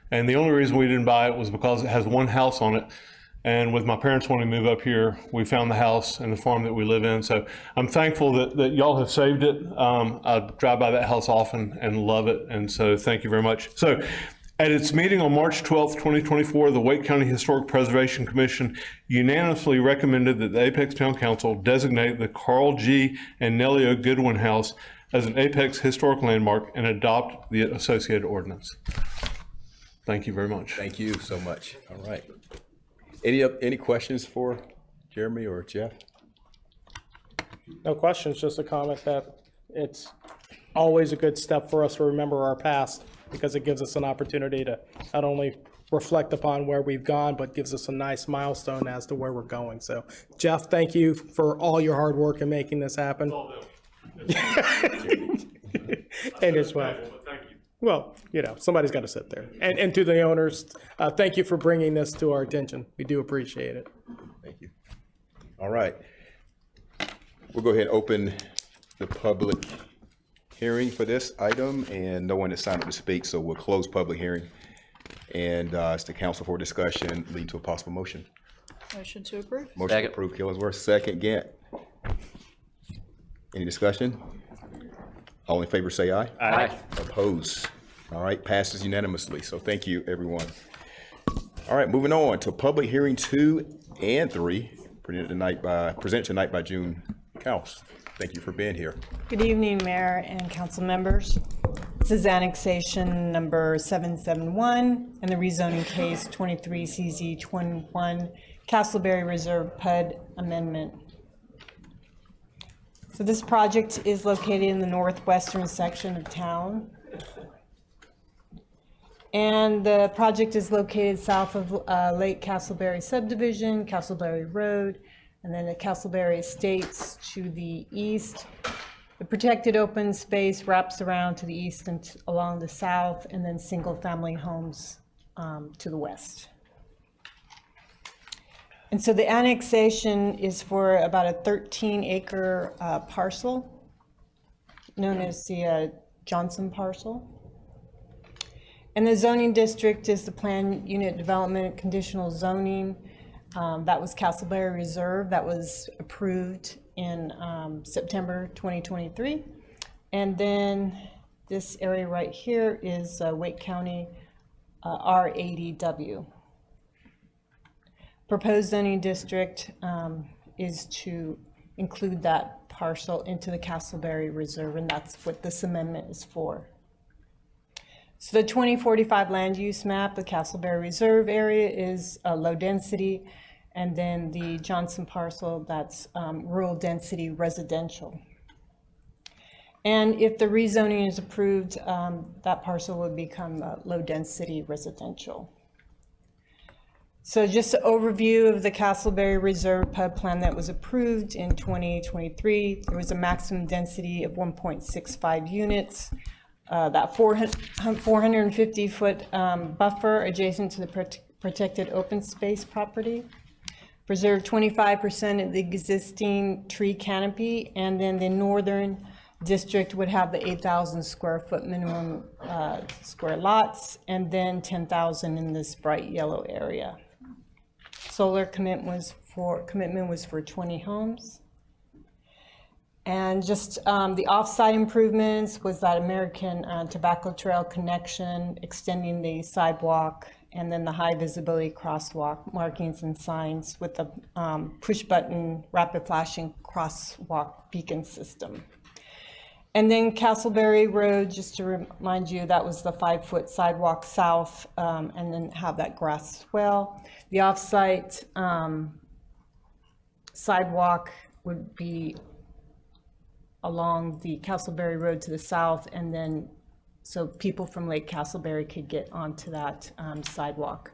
and the only reason we didn't buy it was because it has one house on it. And with my parents wanting to move up here, we found the house and the farm that we live in. So I'm thankful that y'all have saved it. I drive by that house often and love it. And so thank you very much. So at its meeting on March 12th, 2024, the Wake County Historic Preservation Commission unanimously recommended that the Apex Town Council designate the Carl G. and Nellie O. Goodwin House as an Apex Historic Landmark and adopt the associated ordinance. Thank you very much. Thank you so much. All right. Any questions for Jeremy or Jeff? No questions, just a comment that it's always a good step for us to remember our past, because it gives us an opportunity to not only reflect upon where we've gone, but gives us a nice milestone as to where we're going. So, Jeff, thank you for all your hard work in making this happen. And as well. Well, somebody's got to sit there. And to the owners, thank you for bringing this to our attention. We do appreciate it. Thank you. All right. We'll go ahead and open the public hearing for this item, and no one has signed up to speak, so we'll close public hearing. And it's the council for discussion, lead to a possible motion. Motion to approve. Motion to approve, Killingsworth. Second, Gant. Any discussion? All in favor say aye. Aye. Opposed? All right, passes unanimously. So thank you, everyone. All right, moving on to public hearing 2 and 3, presented tonight by June Kaus. Thank you for being here. Good evening, Mayor and council members. This is annexation number 771 and the rezoning case 23CZ21 Castleberry Reserve PUD amendment. So this project is located in the northwestern section of town. And the project is located south of Lake Castleberry subdivision, Castleberry Road, and then the Castleberry Estates to the east. The protected open space wraps around to the east and along the south, and then single-family homes to the west. And so the annexation is for about a 13-acre parcel known as the Johnson parcel. And the zoning district is the planned unit development conditional zoning. That was Castleberry Reserve. That was approved in September 2023. And then this area right here is Wake County R80W. Proposed zoning district is to include that parcel into the Castleberry Reserve, and that's what this amendment is for. So the 2045 land use map, the Castleberry Reserve area is low density, and then the Johnson parcel, that's rural density residential. And if the rezoning is approved, that parcel would become low density residential. So just an overview of the Castleberry Reserve PUD plan that was approved in 2023. There was a maximum density of 1.65 units. that 450-foot buffer adjacent to the protected open space property. Preserve 25% of the existing tree canopy, and then the northern district would have the 8,000 square foot minimum square lots, and then 10,000 in this bright yellow area. Solar commitment was for 20 homes. And just the off-site improvements was that American Tobacco Trail connection, extending the sidewalk, and then the high visibility crosswalk markings and signs with the push button rapid flashing crosswalk beacon system. And then Castleberry Road, just to remind you, that was the 5-foot sidewalk south, and then have that grass swell. The off-site sidewalk would be along the Castleberry Road to the south, and then so people from Lake Castleberry could get onto that sidewalk.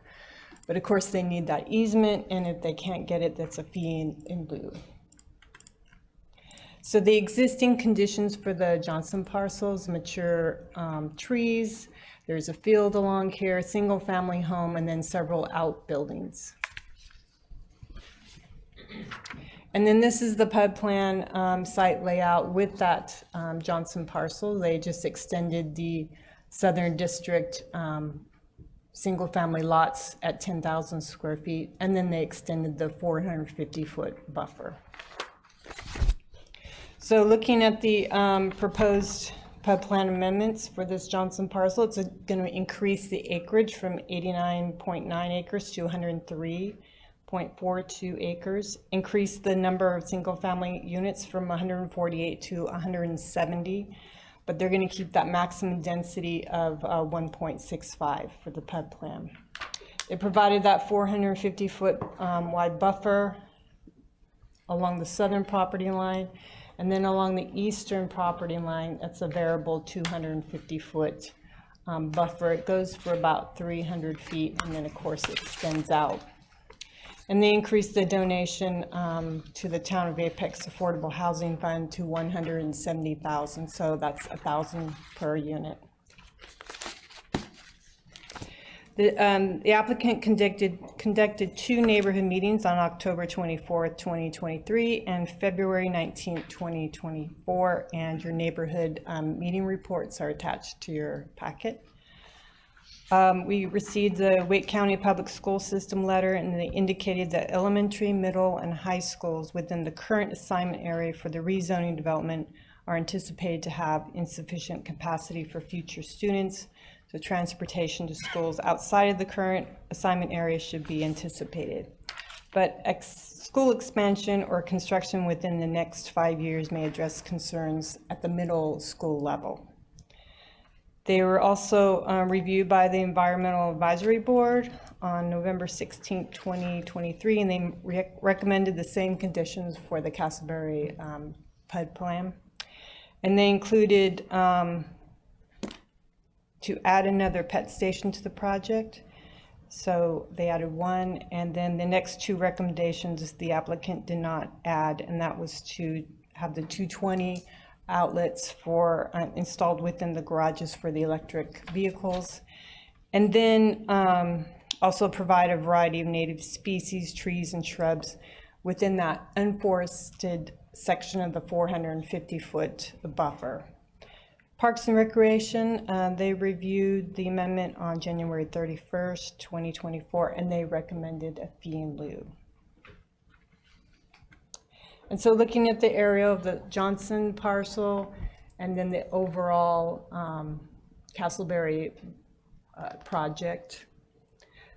But of course, they need that easement, and if they can't get it, that's a fee in lieu. So the existing conditions for the Johnson parcels, mature trees, there's a field along here, single family home, and then several outbuildings. And then this is the PUD plan site layout with that Johnson parcel. They just extended the Southern District single family lots at 10,000 square feet, and then they extended the 450-foot buffer. So looking at the proposed PUD plan amendments for this Johnson parcel, it's going to increase the acreage from 89.9 acres to 103.42 acres, increase the number of single family units from 148 to 170, but they're going to keep that maximum density of 1.65 for the PUD plan. They provided that 450-foot wide buffer along the southern property line. And then along the eastern property line, that's a variable 250-foot buffer. It goes for about 300 feet, and then of course it extends out. And they increased the donation to the Town of Apex Affordable Housing Fund to $170,000, so that's $1,000 per unit. The applicant conducted 2 neighborhood meetings on October 24th, 2023 and February 19th, 2024, and your neighborhood meeting reports are attached to your packet. We received the Wake County Public School System letter, and they indicated that elementary, middle, and high schools within the current assignment area for the rezoning development are anticipated to have insufficient capacity for future students. So transportation to schools outside of the current assignment area should be anticipated. But school expansion or construction within the next 5 years may address concerns at the middle school level. They were also reviewed by the Environmental Advisory Board on November 16, 2023, and they recommended the same conditions for the Castleberry PUD plan. And they included to add another pet station to the project. So they added 1, and then the next 2 recommendations the applicant did not add, and that was to have the 220 outlets for installed within the garages for the electric vehicles, and then also provide a variety of native species, trees, and shrubs within that unforested section of the 450-foot buffer. Parks and Recreation, they reviewed the amendment on January 31st, 2024, and they recommended a fee in lieu. And so looking at the area of the Johnson parcel and then the overall Castleberry project,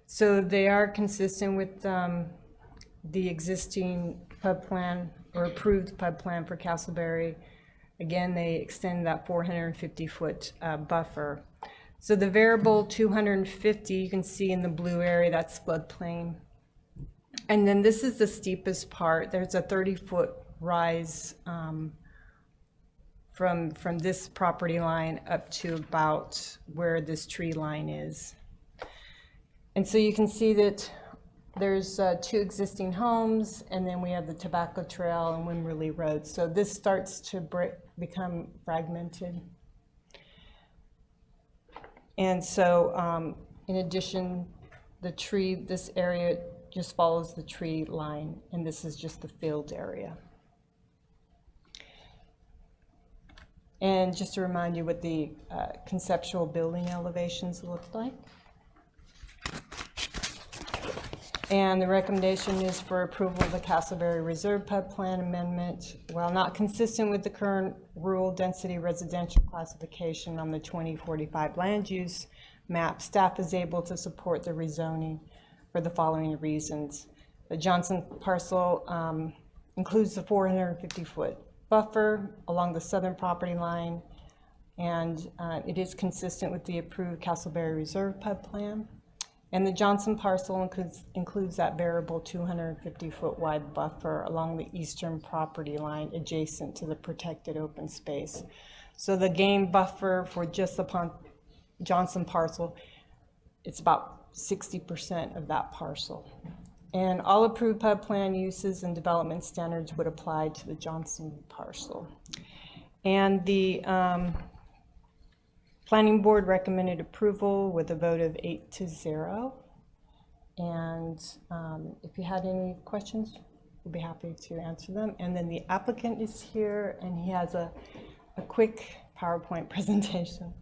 so they are consistent with the existing PUD plan or approved PUD plan for Castleberry. Again, they extend that 450-foot buffer. So the variable 250, you can see in the blue area, that's floodplain. And then this is the steepest part. There's a 30-foot rise from this property line up to about where this tree line is. And so you can see that there's 2 existing homes, and then we have the Tobacco Trail and Wimberley Road. So this starts to become fragmented. And so in addition, the tree, this area just follows the tree line, and this is just the field area. And just to remind you what the conceptual building elevations look like. And the recommendation is for approval of the Castleberry Reserve PUD Plan Amendment. While not consistent with the current rural density residential classification on the 2045 land use map, staff is able to support the rezoning for the following reasons. The Johnson parcel includes the 450-foot buffer along the southern property line, and it is consistent with the approved Castleberry Reserve PUD Plan. And the Johnson parcel includes that variable 250-foot wide buffer along the eastern property line adjacent to the protected open space. So the game buffer for just upon Johnson parcel, it's about 60% of that parcel. And all approved PUD plan uses and development standards would apply to the Johnson parcel. And the Planning Board recommended approval with a vote of 8-0. And if you had any questions, we'd be happy to answer them. And then the applicant is here, and he has a quick PowerPoint presentation.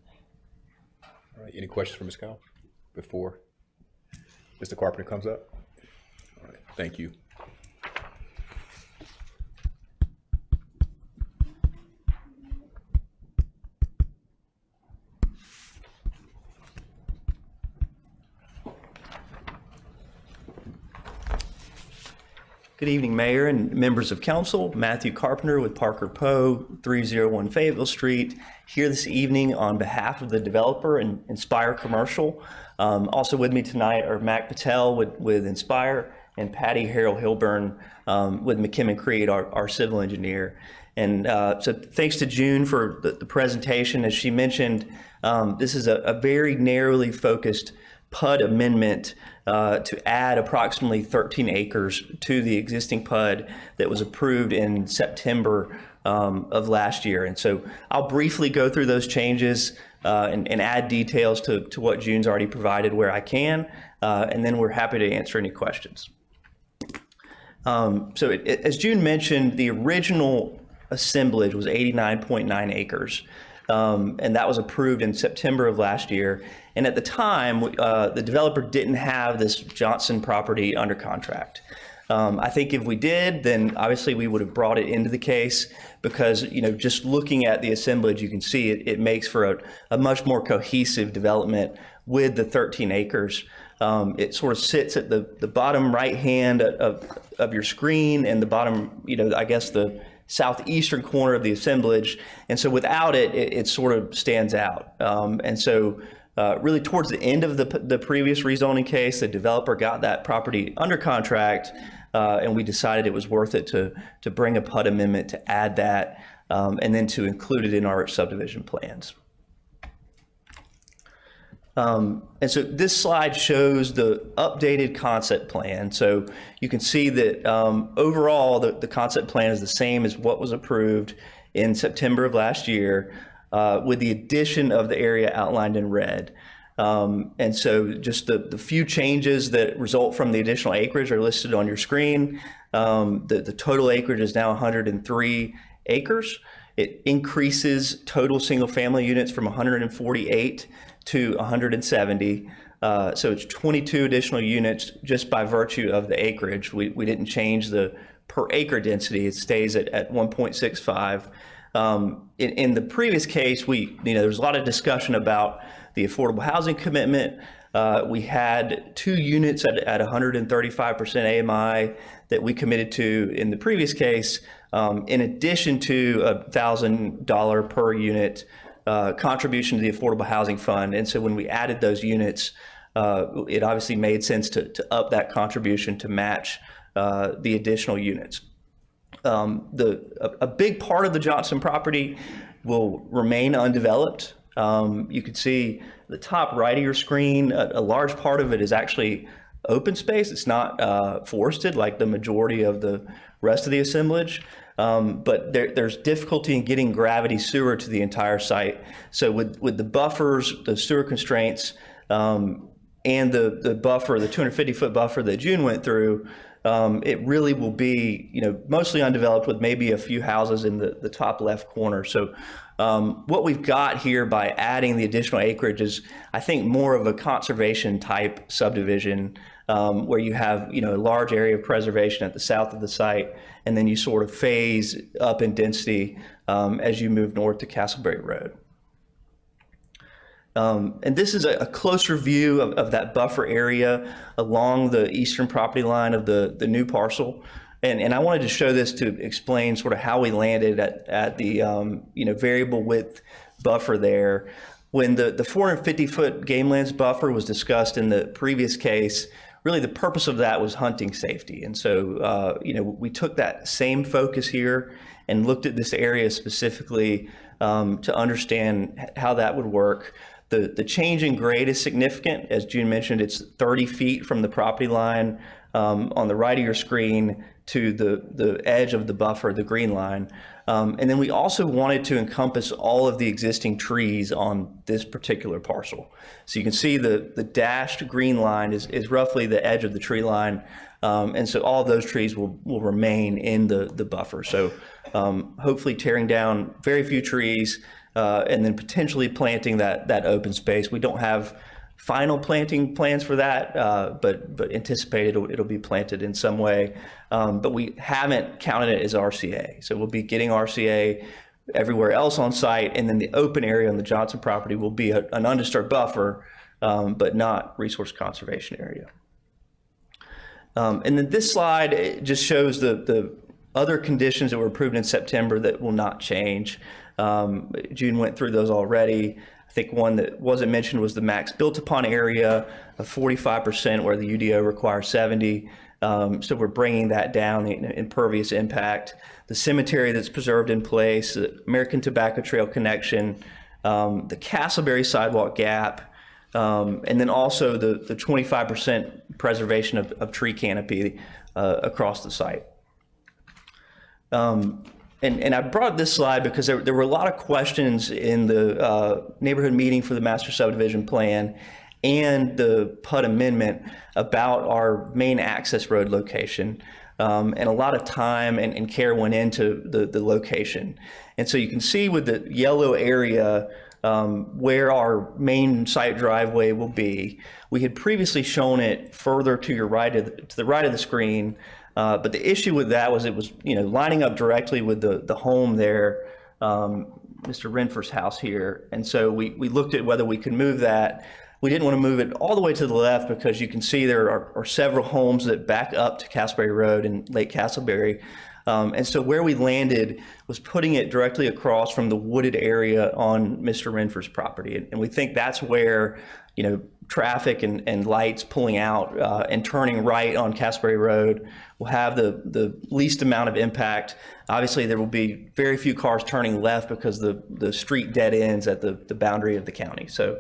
All right, any questions for Ms. Kyle before Mr. Carpenter comes up? All right, thank you. Good evening, Mayor and members of Council. Matthew Carpenter with Parker Poe, 301 Fayetteville Street, here this evening on behalf of the developer and Inspire Commercial. Also with me tonight are Mac Patel with Inspire and Patty Harrell-Hilburn with McKim & Creed, our civil engineer. And so thanks to June for the presentation. As she mentioned, this is a very narrowly focused PUD amendment to add approximately 13 acres to the existing PUD that was approved in September of last year. And so I'll briefly go through those changes and add details to what June's already provided where I can, and then we're happy to answer any questions. So as June mentioned, the original assemblage was 89.9 acres. And that was approved in September of last year. And at the time, the developer didn't have this Johnson property under contract. I think if we did, then obviously we would have brought it into the case because, you know, just looking at the assemblage, you can see it makes for a much more cohesive development with the 13 acres. It sort of sits at the bottom right hand of your screen and the bottom, you know, I guess the southeastern corner of the assemblage. And so without it, it sort of stands out. And so really towards the end of the previous rezoning case, the developer got that property under contract, and we decided it was worth it to bring a PUD amendment to add that, and then to include it in our subdivision plans. And so this slide shows the updated concept plan. So you can see that overall the concept plan is the same as what was approved in September of last year, with the addition of the area outlined in red. And so just the few changes that result from the additional acreage are listed on your screen. The total acreage is now 103 acres. It increases total single family units from 148 to 170. So it's 22 additional units just by virtue of the acreage. We didn't change the per acre density. It stays at 1.65. In the previous case, there was a lot of discussion about the affordable housing commitment. We had 2 units at 135% AMI that we committed to in the previous case, in addition to $1,000 per unit contribution to the Affordable Housing Fund. And so when we added those units, it obviously made sense to up that contribution to match the additional units. A big part of the Johnson property will remain undeveloped. You can see the top right of your screen, a large part of it is actually open space. It's not forested like the majority of the rest of the assemblage. but there's difficulty in getting gravity sewer to the entire site. So with the buffers, the sewer constraints, and the buffer, the 250-foot buffer that June went through, it really will be, mostly undeveloped with maybe a few houses in the top left corner. So what we've got here by adding the additional acreage is, I think, more of a conservation type subdivision, where you have, a large area of preservation at the south of the site, and then you sort of phase up in density as you move north to Castleberry Road. And this is a closer view of that buffer area along the eastern property line of the new parcel. And I wanted to show this to explain sort of how we landed at the variable width buffer there. When the 450-foot game lands buffer was discussed in the previous case, really the purpose of that was hunting safety. And so, we took that same focus here and looked at this area specifically to understand how that would work. The change in grade is significant. As June mentioned, it's 30 feet from the property line on the right of your screen to the edge of the buffer, the green line. And then we also wanted to encompass all of the existing trees on this particular parcel. So you can see the dashed green line is roughly the edge of the tree line. And so all of those trees will remain in the buffer. So hopefully tearing down very few trees, and then potentially planting that open space. We don't have final planting plans for that, but anticipate it'll be planted in some way. But we haven't counted it as RCA. So we'll be getting RCA everywhere else on site, and then the open area on the Johnson property will be an undisturbed buffer, but not resource conservation area. And then this slide just shows the other conditions that were approved in September that will not change. June went through those already. I think one that wasn't mentioned was the max built upon area of 45%, where the UDO requires 70. So we're bringing that down, the impervious impact. The cemetery that's preserved in place, the American Tobacco Trail connection, the Castleberry sidewalk gap, and then also the 25% preservation of tree canopy across the site. And I brought this slide because there were a lot of questions in the neighborhood meeting for the master subdivision plan and the PUD amendment about our main access road location. And a lot of time and care went into the location. And so you can see with the yellow area where our main site driveway will be. We had previously shown it further to your right, to the right of the screen. But the issue with that was it was, lining up directly with the home there, Mr. Renfre's house here. And so we looked at whether we could move that. We didn't want to move it all the way to the left because you can see there are several homes that back up to Castleberry Road and Lake Castleberry. And so where we landed was putting it directly across from the wooded area on Mr. Renfre's property. And we think that's where, traffic and lights pulling out and turning right on Castleberry Road will have the least amount of impact. Obviously, there will be very few cars turning left because the street dead ends at the boundary of the county. So,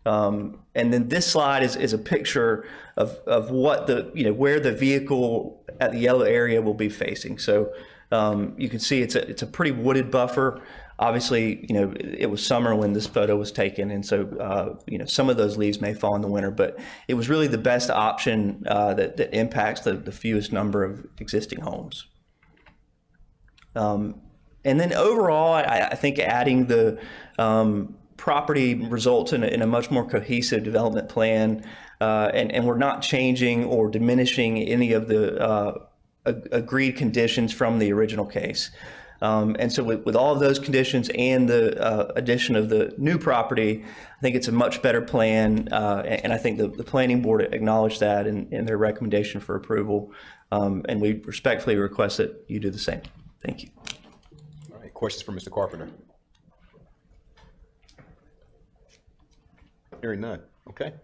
and then this slide is a picture of what where the vehicle at the yellow area will be facing. So you can see it's a pretty wooded buffer. Obviously, it was summer when this photo was taken, and so some of those leaves may fall in the winter, but it was really the best option that impacts the fewest number of existing homes. And then overall, I think adding the property results in a much more cohesive development plan, and we're not changing or diminishing any of the agreed conditions from the original case. And so with all of those conditions and the addition of the new property, I think it's a much better plan. And I think the planning board acknowledged that in their recommendation for approval. And we respectfully request that you do the same. Thank you. All right, questions for Mr. Carpenter? Hearing none. Okay.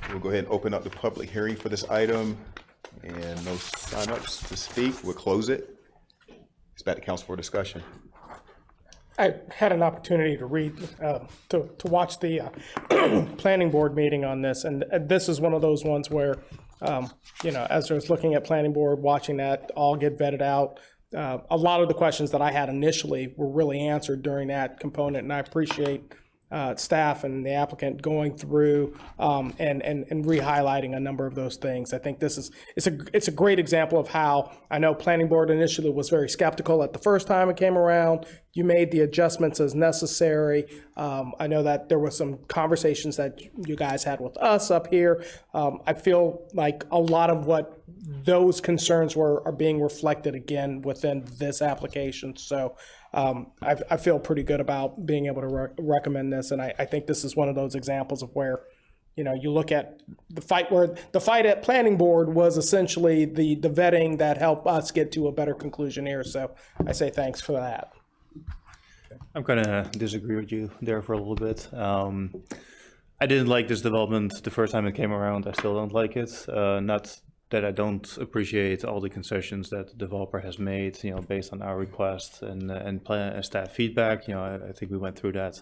We'll go ahead and open up the public hearing for this item. And no sign-ups to speak. We'll close it. It's back to council for discussion. I had an opportunity to read, to watch the planning board meeting on this, and this is one of those ones where as I was looking at planning board, watching that all get vetted out, a lot of the questions that I had initially were really answered during that component, and I appreciate staff and the applicant going through and re-highlighting a number of those things. I think it's a great example of how I know planning board initially was very skeptical at the first time it came around. You made the adjustments as necessary. I know that there was some conversations that you guys had with us up here. I feel like a lot of what those concerns are being reflected again within this application. So I feel pretty good about being able to recommend this. And I think this is one of those examples of where, you look at the fight at planning board was essentially the vetting that helped us get to a better conclusion here. So I say thanks for that. I'm going to disagree with you there for a little bit. I didn't like this development the first time it came around. I still don't like it. Not that I don't appreciate all the concessions that the developer has made, based on our request and staff feedback. I think we went through that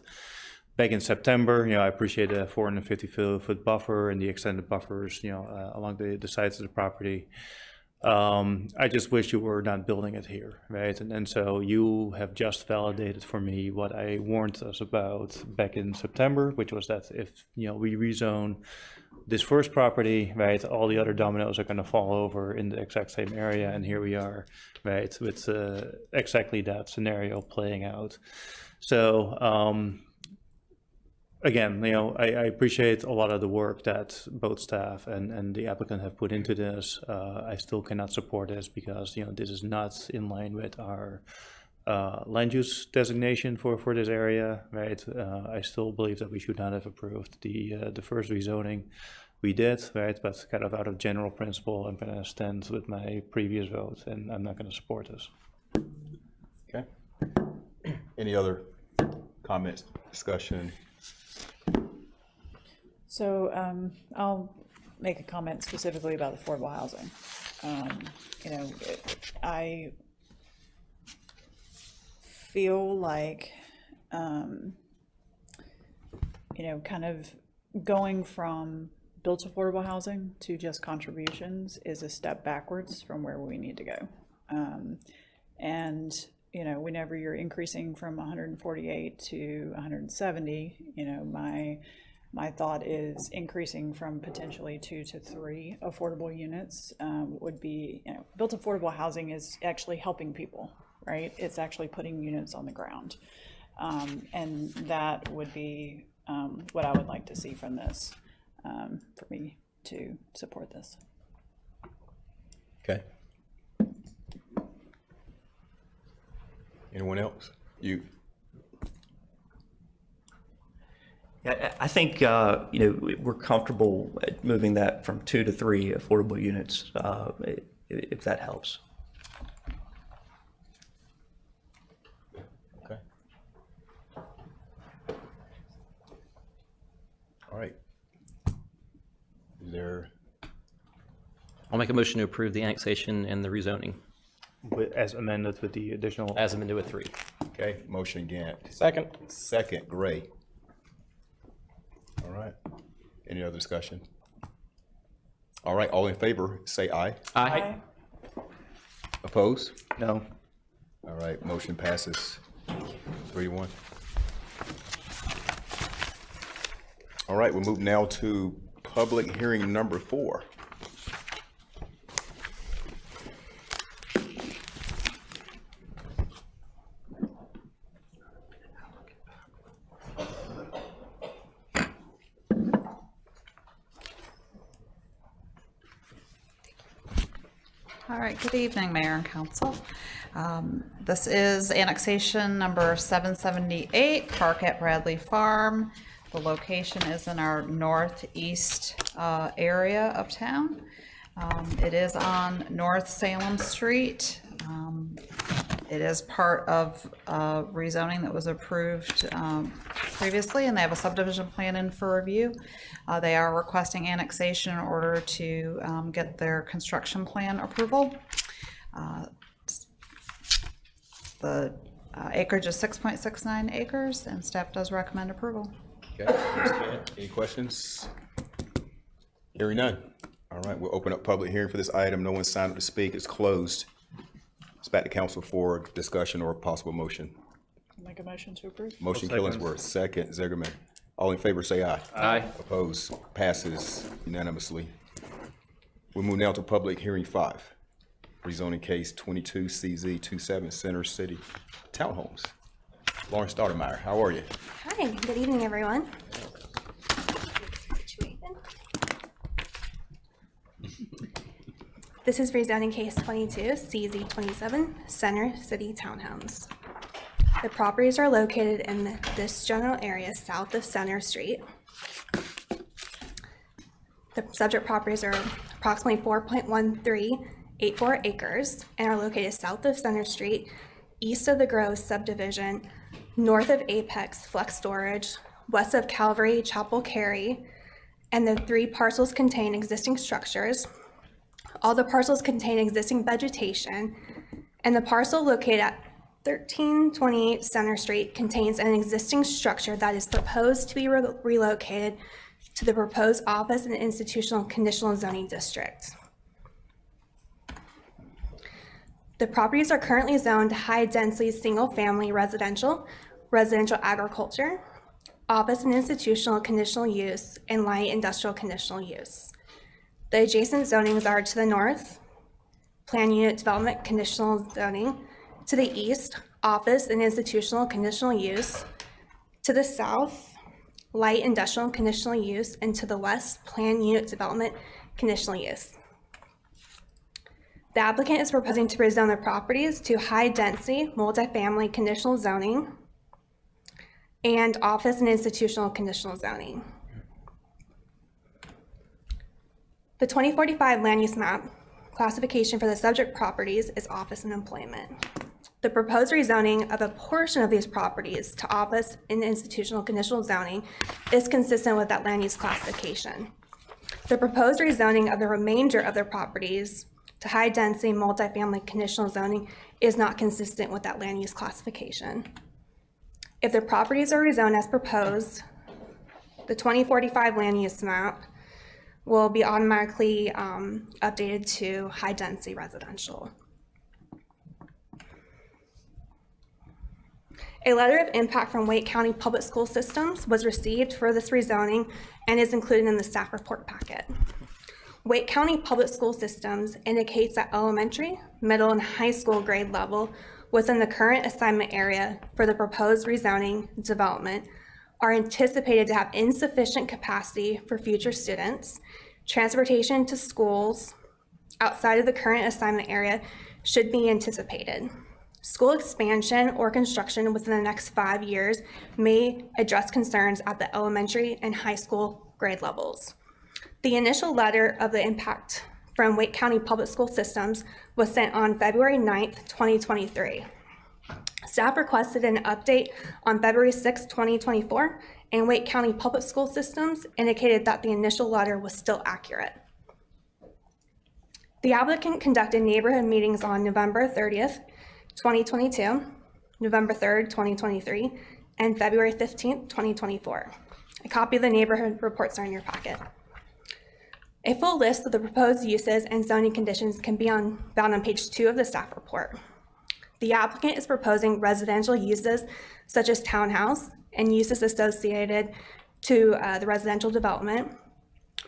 back in September. I appreciate the 450-foot buffer and the extended buffers, along the sides of the property. I just wish you were not building it here, right? And so you have just validated for me what I warned us about back in September, which was that if we rezone this first property, right, all the other dominoes are going to fall over in the exact same area, and here we are, right, with exactly that scenario playing out. So again, I appreciate a lot of the work that both staff and the applicant have put into this. I still cannot support this because this is not in line with our land use designation for this area, right? I still believe that we should not have approved the first rezoning. We did, right? But kind of out of general principle, I'm going to stand with my previous vote, and I'm not going to support this. Okay. Any other comments, discussion? So I'll make a comment specifically about affordable housing. I feel like, kind of going from built affordable housing to just contributions is a step backwards from where we need to go. Whenever you're increasing from 148 to 170, my thought is increasing from potentially 2 to 3 affordable units would be, built affordable housing is actually helping people, right? It's actually putting units on the ground. And that would be what I would like to see from this for me to support this. Okay. Anyone else? You? Yeah, I think we're comfortable moving that from 2 to 3 affordable units, if that helps. Okay. All right. Is there? I'll make a motion to approve the annexation and the rezoning. As amended with the additional. As amended with 3. Okay, motion Gant. Second. Second, Gray. All right. Any other discussion? All right, all in favor, say aye. Aye. Opposed? No. All right, motion passes 3-1. All right, we'll move now to public hearing number 4. All right, good evening, Mayor and Council. This is annexation number 778, Park at Bradley Farm. The location is in our northeast area of town. It is on North Salem Street. It is part of rezoning that was approved previously, and they have a subdivision plan in for review. They are requesting annexation in order to get their construction plan approval. The acreage is 6.69 acres, and staff does recommend approval. Okay, any questions? Hearing none. All All right, we'll open up public hearing for this item. No one signed up to speak. It's closed. It's back to council for discussion or possible motion. Make a motion to approve. Motion Killingsworth, second Zegerman. All in favor, say aye. Aye. Opposed? Passes unanimously. We move now to public hearing 5. Rezoning case 22CZ27 Center City Townhomes. Lawrence Stoudemire, how are you? Hi, good evening, everyone. This is rezoning case 22CZ27 Center City Townhomes. The properties are located in this general area south of Center Street. The subject properties are approximately 4.1384 acres and are located south of Center Street, east of the Grove subdivision, north of Apex Flex Storage, west of Calvary Chapel Cary, and the 3 parcels contain existing structures. All the parcels contain existing vegetation, and the parcel located at 1328 Center Street contains an existing structure that is proposed to be relocated to the proposed office and institutional conditional zoning district. The properties are currently zoned high-density single-family residential, residential agriculture, office and institutional conditional use, and light industrial conditional use. The adjacent zonings are to the north, plan unit development conditional zoning, to the east, office and institutional conditional use, to the south, light industrial conditional use, and to the west, plan unit development conditional use. The applicant is proposing to rezone the properties to high-density multifamily conditional zoning and office and institutional conditional zoning. The 2045 land use map classification for the subject properties is office and employment. The proposed rezoning of a portion of these properties to office and institutional conditional zoning is consistent with that land use classification. The proposed rezoning of the remainder of the properties to high-density multifamily conditional zoning is not consistent with that land use classification. If the properties are rezoned as proposed, the 2045 land use map will be automatically updated to high-density residential. A letter of impact from Wake County Public School Systems was received for this rezoning and is included in the staff report packet. Wake County Public School Systems indicates that elementary, middle, and high school grade level within the current assignment area for the proposed rezoning development are anticipated to have insufficient capacity for future students. Transportation to schools outside of the current assignment area should be anticipated. School expansion or construction within the next 5 years may address concerns at the elementary and high school grade levels. The initial letter of the impact from Wake County Public School Systems was sent on February 9th, 2023. Staff requested an update on February 6, 2024, and Wake County Public School Systems indicated that the initial letter was still accurate. The applicant conducted neighborhood meetings on November 30th, 2022, November 3rd, 2023, and February 15th, 2024. A copy of the neighborhood reports are in your packet. A full list of the proposed uses and zoning conditions can be found on page 2 of the staff report. The applicant is proposing residential uses such as townhouse and uses associated to the residential development,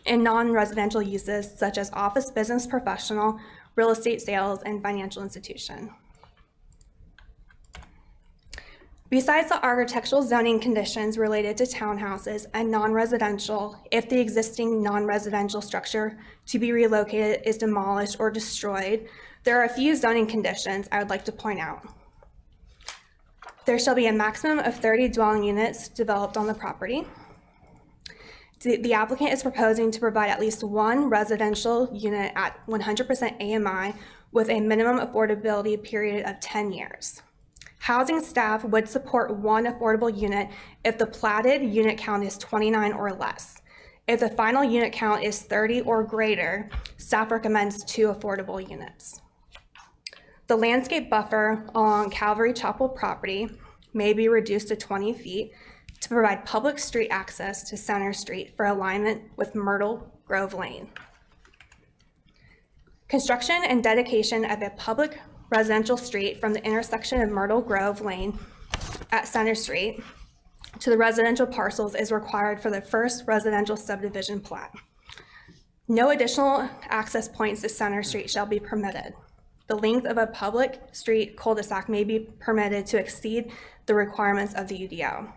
and non-residential uses such as office, business, professional, real estate sales, and financial institution. Besides the architectural zoning conditions related to townhouses and non-residential, if the existing non-residential structure to be relocated is demolished or destroyed, there are a few zoning conditions I would like to point out. There shall be a maximum of 30 dwelling units developed on the property. The applicant is proposing to provide at least one residential unit at 100% AMI with a minimum affordability period of 10 years. Housing staff would support one affordable unit if the platted unit count is 29 or less. If the final unit count is 30 or greater, staff recommends 2 affordable units. The landscape buffer along Calvary Chapel property may be reduced to 20 feet to provide public street access to Center Street for alignment with Myrtle Grove Lane. Construction and dedication of a public residential street from the intersection of Myrtle Grove Lane at Center Street to the residential parcels is required for the first residential subdivision plat. No additional access points to Center Street shall be permitted. The length of a public street cul-de-sac may be permitted to exceed the requirements of the UDO.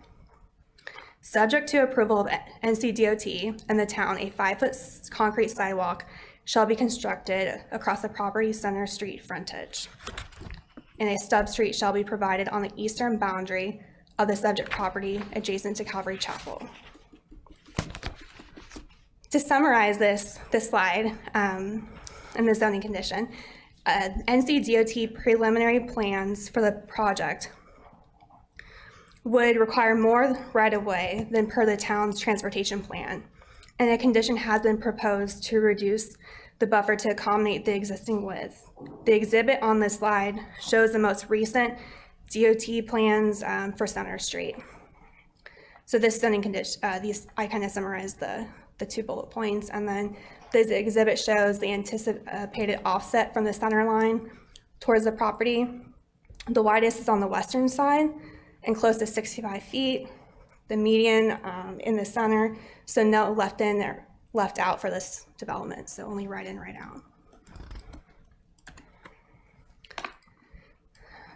Subject to approval of NCDOT and the town, a 5-foot concrete sidewalk shall be constructed across the property's Center Street frontage, and a stub street shall be provided on the eastern boundary of the subject property adjacent to Calvary Chapel. To summarize this slide and the zoning condition, NCDOT preliminary plans for the project would require more right-of-way than per the town's transportation plan, and a condition has been proposed to reduce the buffer to accommodate the existing width. The exhibit on this slide shows the most recent DOT plans for Center Street. So this zoning condition, I kind of summarized the 2 bullet points, and then this exhibit shows the anticipated offset from the center line towards the property. The widest is on the western side and close to 65 feet. The median in the center, so no left in or left out for this development, so only right in, right out.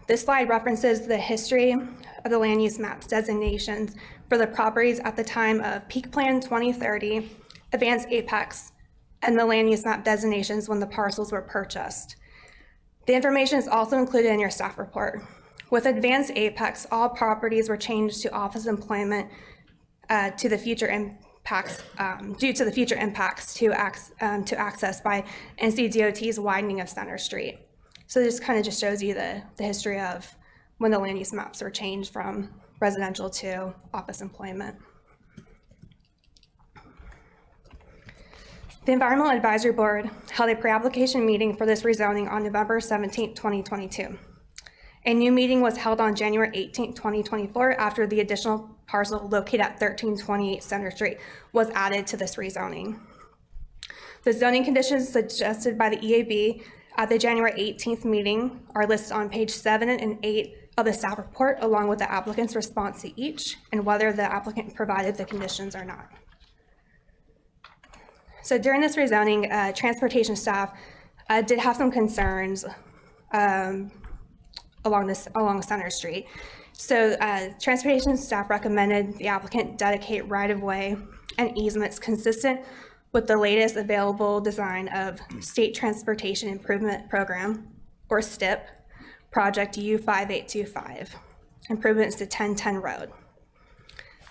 This slide references the history of the land use maps designations for the properties at the time of Peak Plan 2030, Advanced Apex, and the land use map designations when the parcels were purchased. The information is also included in your staff report. With Advanced Apex, all properties were changed to office employment due to the future impacts to access by NCDOT's widening of Center Street. So this kind of just shows you the history of when the land use maps were changed from residential to office employment. The Environmental Advisory Board held a pre-application meeting for this rezoning on November 17, 2022. A new meeting was held on January 18, 2024 after the additional parcel located at 1328 Center Street was added to this rezoning. The zoning conditions suggested by the EAB at the January 18th meeting are listed on page 7 and 8 of the staff report, along with the applicant's response to each and whether the applicant provided the conditions or not. So during this rezoning, transportation staff did have some concerns along Center Street. So transportation staff recommended the applicant dedicate right-of-way and easements consistent with the latest available design of State Transportation Improvement Program, or STIP, Project U5825, improvements to 1010 Road.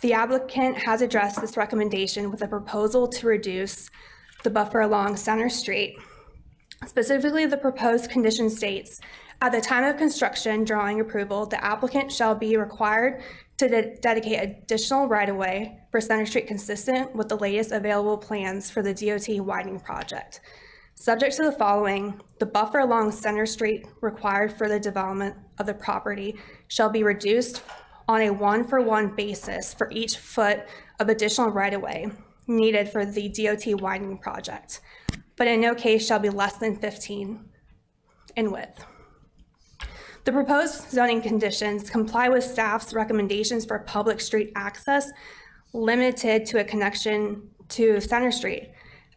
The applicant has addressed this recommendation with a proposal to reduce the buffer along Center Street. Specifically, the proposed condition states, at the time of construction drawing approval, the applicant shall be required to dedicate additional right-of-way for Center Street consistent with the latest available plans for the DOT widening project. Subject to the following, the buffer along Center Street required for the development of the property shall be reduced on a 1-for-1 basis for each foot of additional right-of-way needed for the DOT widening project, but in no case shall be less than 15 in width. The proposed zoning conditions comply with staff's recommendations for public street access limited to a connection to Center Street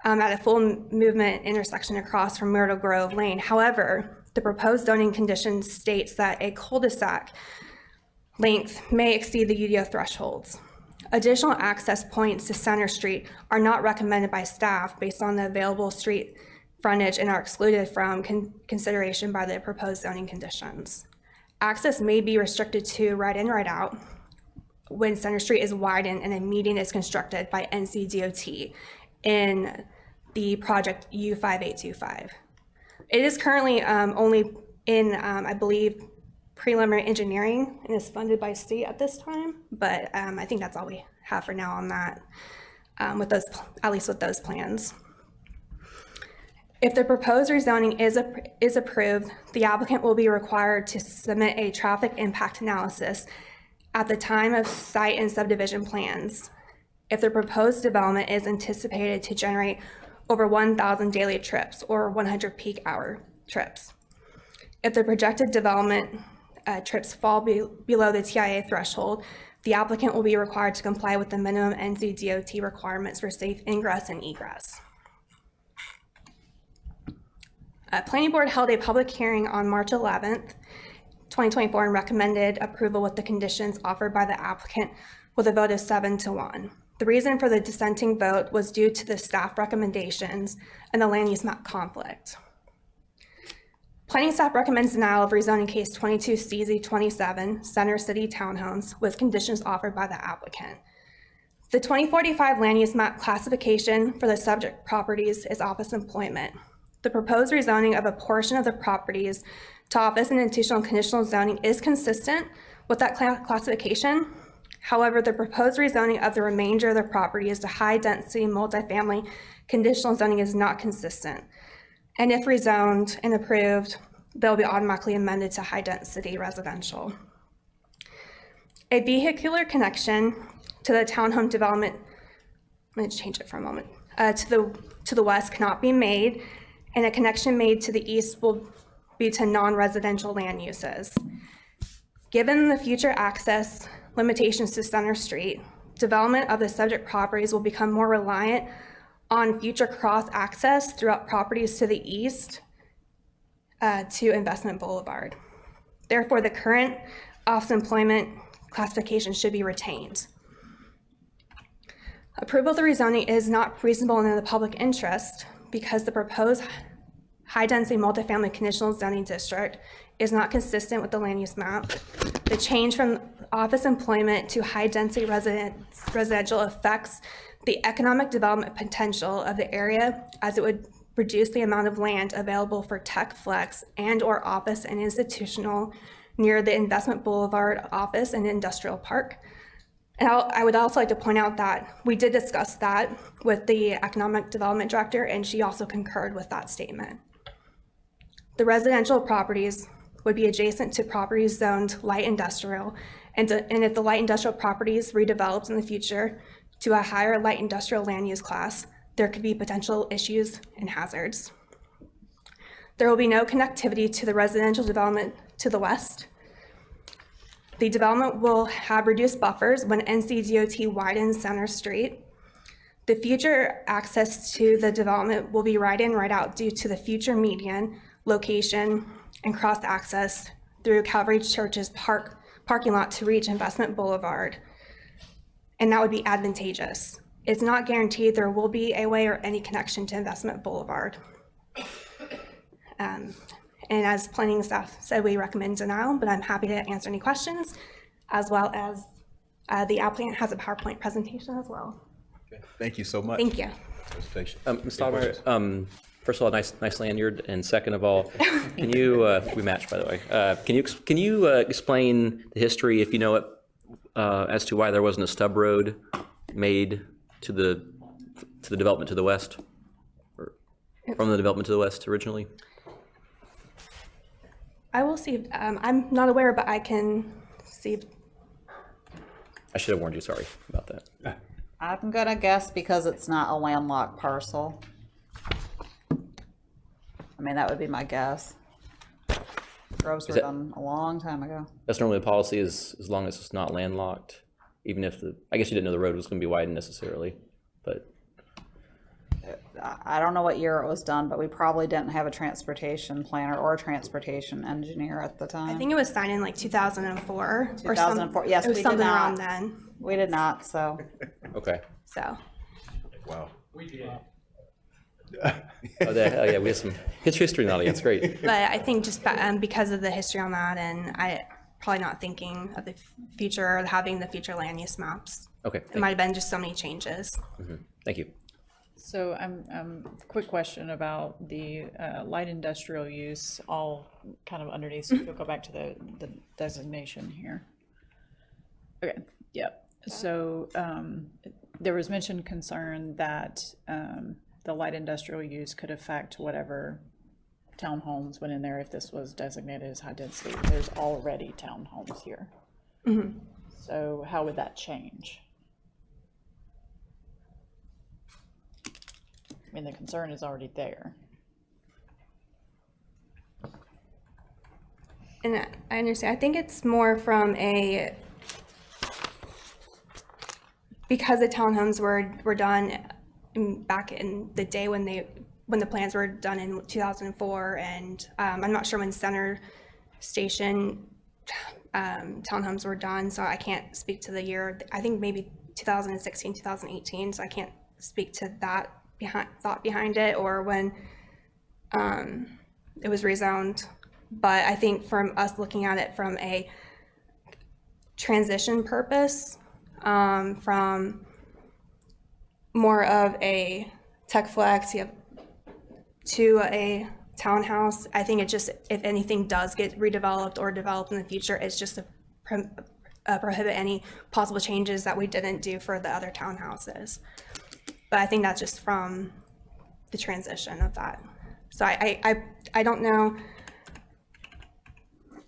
at a full movement intersection across from Myrtle Grove Lane. However, the proposed zoning condition states that a cul-de-sac length may exceed the UDO thresholds. Additional access points to Center Street are not recommended by staff based on the available street frontage and are excluded from consideration by the proposed zoning conditions. Access may be restricted to right in, right out when Center Street is widened and a median is constructed by NCDOT in the project U5825. It is currently only in, I believe, preliminary engineering and is funded by state at this time, but I think that's all we have for now on that, with those, at least with those plans. If the proposed rezoning is approved, the applicant will be required to submit a traffic impact analysis at the time of site and subdivision plans. If the proposed development is anticipated to generate over 1,000 daily trips or 100 peak hour trips. If the projected development trips fall below the TIA threshold, the applicant will be required to comply with the minimum NCDOT requirements for safe ingress and egress. Planning Board held a public hearing on March 11th, 2024, and recommended approval with the conditions offered by the applicant with a vote of 7-1. The reason for the dissenting vote was due to the staff recommendations and the land use map conflict. Planning staff recommends denial of rezoning case 22CZ27 Center City Townhomes with conditions offered by the applicant. The 2045 land use map classification for the subject properties is office employment. The proposed rezoning of a portion of the properties to office and institutional conditional zoning is consistent with that classification. However, the proposed rezoning of the remainder of the properties to high-density multifamily conditional zoning is not consistent. And if rezoned and approved, they'll be automatically amended to high-density residential. A vehicular connection to the townhome development, I'm going to change it for a moment, to the west cannot be made, and a connection made to the east will be to non-residential land uses. Given the future access limitations to Center Street, development of the subject properties will become more reliant on future cross-access throughout properties to the east to Investment Boulevard. Therefore, the current office employment classification should be retained. Approval of the rezoning is not reasonable in the public interest because the proposed high-density multifamily conditional zoning district is not consistent with the land use map. The change from office employment to high-density residential affects the economic development potential of the area, as it would reduce the amount of land available for tech flex and or office and institutional near the Investment Boulevard office and industrial park. And I would also like to point out that we did discuss that with the economic development director, and she also concurred with that statement. The residential properties would be adjacent to properties zoned light industrial, and if the light industrial properties redeveloped in the future to a higher light industrial land use class, there could be potential issues and hazards. There will be no connectivity to the residential development to the west. The development will have reduced buffers when NCDOT widens Center Street. The future access to the development will be right in, right out due to the future median location and cross access through Calvary Church's parking lot to reach Investment Boulevard. And that would be advantageous. It's not guaranteed there will be a way or any connection to Investment Boulevard. And as planning staff said, we recommend denial, but I'm happy to answer any questions, as well as the applicant has a PowerPoint presentation as well. Okay. Thank you so much. Thank you. Mr. Stallmeyer, first of all, nice lanyard, and second of all, can you we match, by the way. Can you explain the history, if you know it, as to why there wasn't a stub road made to the development to the west, or from the development to the west originally? I will see. I'm not aware, but I can see. I should have warned you. Sorry about that. I'm gonna guess because it's not a landlocked parcel. I mean, that would be my guess. Roads were done a long time ago. That's normally the policy, is as long as it's not landlocked, even if I guess you didn't know the road was going to be widened necessarily, but. I don't know what year it was done, but we probably didn't have a transportation planner or a transportation engineer at the time. I think it was signed in like 2004. 2004, yes, it was we something did not. around then. We did not, so. Okay. So. Wow. We did. Yeah, we have some history in the audience. Great. But I think just because of the history on that, and I probably not thinking of the future or having the future land use maps. Okay. It might have been just so many changes. Mm-hmm. Thank you. So quick question about the light industrial use, all kind of underneath, so we'll go back to the designation here. Okay, yep. So there was mentioned concern that the light industrial use could affect whatever townhomes went in there if this was designated as high density. There's already townhomes here. Mm-hmm. So how would that change? I mean, the concern is already there. And I understand. I think it's more from because the townhomes were done back in the day when the plans were done in 2004, and I'm not sure when Center Station townhomes were done, so I can't speak to the year. I think maybe 2016, 2018, so I can't speak to that thought behind it, or when it was rezoned. But I think from us looking at it from a transition purpose, from more of a tech flex to a townhouse, I think it just, if anything does get redeveloped or developed in the future, it's just to prohibit any possible changes that we didn't do for the other townhouses. But I think that's just from the transition of that. So I don't know.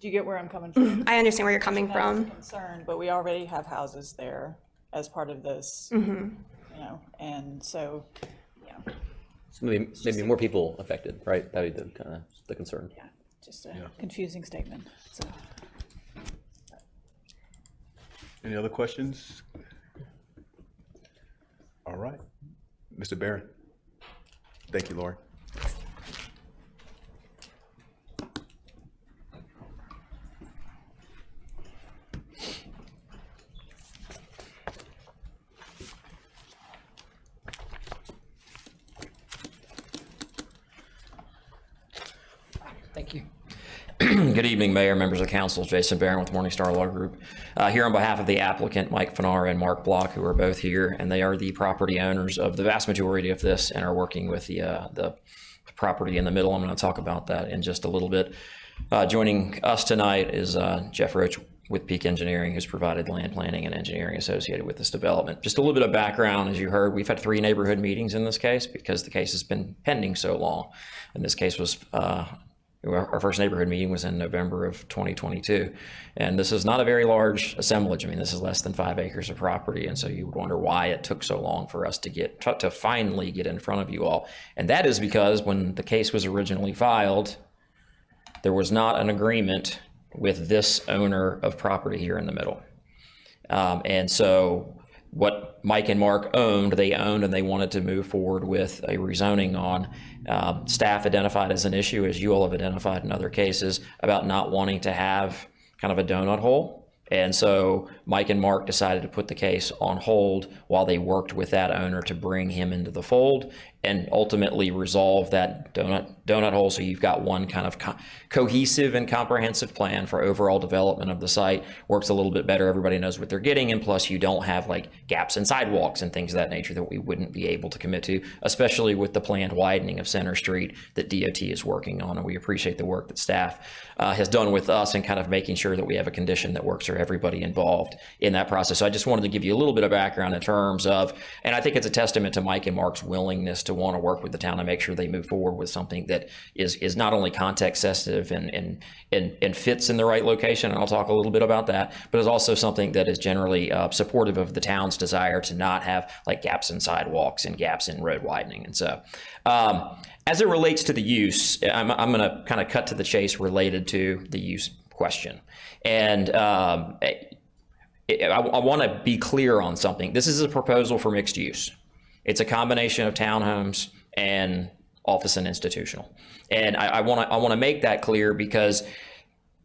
Do you get where I'm coming from? I understand where you're coming That's from. a concern, but we already have houses there as part of this, Mm-hmm. you know, and so, yeah. So maybe more people affected, right? That would be the kind of the concern. Yeah, just a confusing statement. So. Any other questions? All right. Mr. Barron. Thank you, Lori. Thank you. Good evening, Mayor, members of the council. Jason Barron with Morningstar Law Group. Here on behalf of the applicant, Mike Fanara and Mark Block, who are both here, and they are the property owners of the vast majority of this and are working with the property in the middle. I'm going to talk about that in just a little bit. Joining us tonight is Jeff Roach with Peak Engineering, who's provided land planning and engineering associated with this development. Just a little bit of background, as you heard, we've had 3 neighborhood meetings in this case because the case has been pending so long. And this case was our first neighborhood meeting was in November of 2022. And this is not a very large assemblage. I mean, this is less than 5 acres of property. And so you would wonder why it took so long for us to finally get in front of you all. And that is because when the case was originally filed, there was not an agreement with this owner of property here in the middle. And so what Mike and Mark owned, they owned, and they wanted to move forward with a rezoning on. Staff identified as an issue, as you all have identified in other cases, about not wanting to have kind of a donut hole. And so Mike and Mark decided to put the case on hold while they worked with that owner to bring him into the fold and ultimately resolve that donut hole, so you've got one kind of cohesive and comprehensive plan for overall development of the site. Works a little bit better, everybody knows what they're getting, and plus you don't have like gaps in sidewalks and things of that nature that we wouldn't be able to commit to, especially with the planned widening of Center Street that DOT is working on. And we appreciate the work that staff has done with us and kind of making sure that we have a condition that works for everybody involved in that process. So I just wanted to give you a little bit of background in terms of, and I think it's a testament to Mike and Mark's willingness to want to work with the town and make sure they move forward with something that is not only context sensitive and fits in the right location, and I'll talk a little bit about that, but is also something that is generally supportive of the town's desire to not have like gaps in sidewalks and gaps in road widening. And so as it relates to the use, I'm going to kind of cut to the chase related to the use question. And I want to be clear on something. This is a proposal for mixed use. It's a combination of townhomes and office and institutional. And I want to make that clear because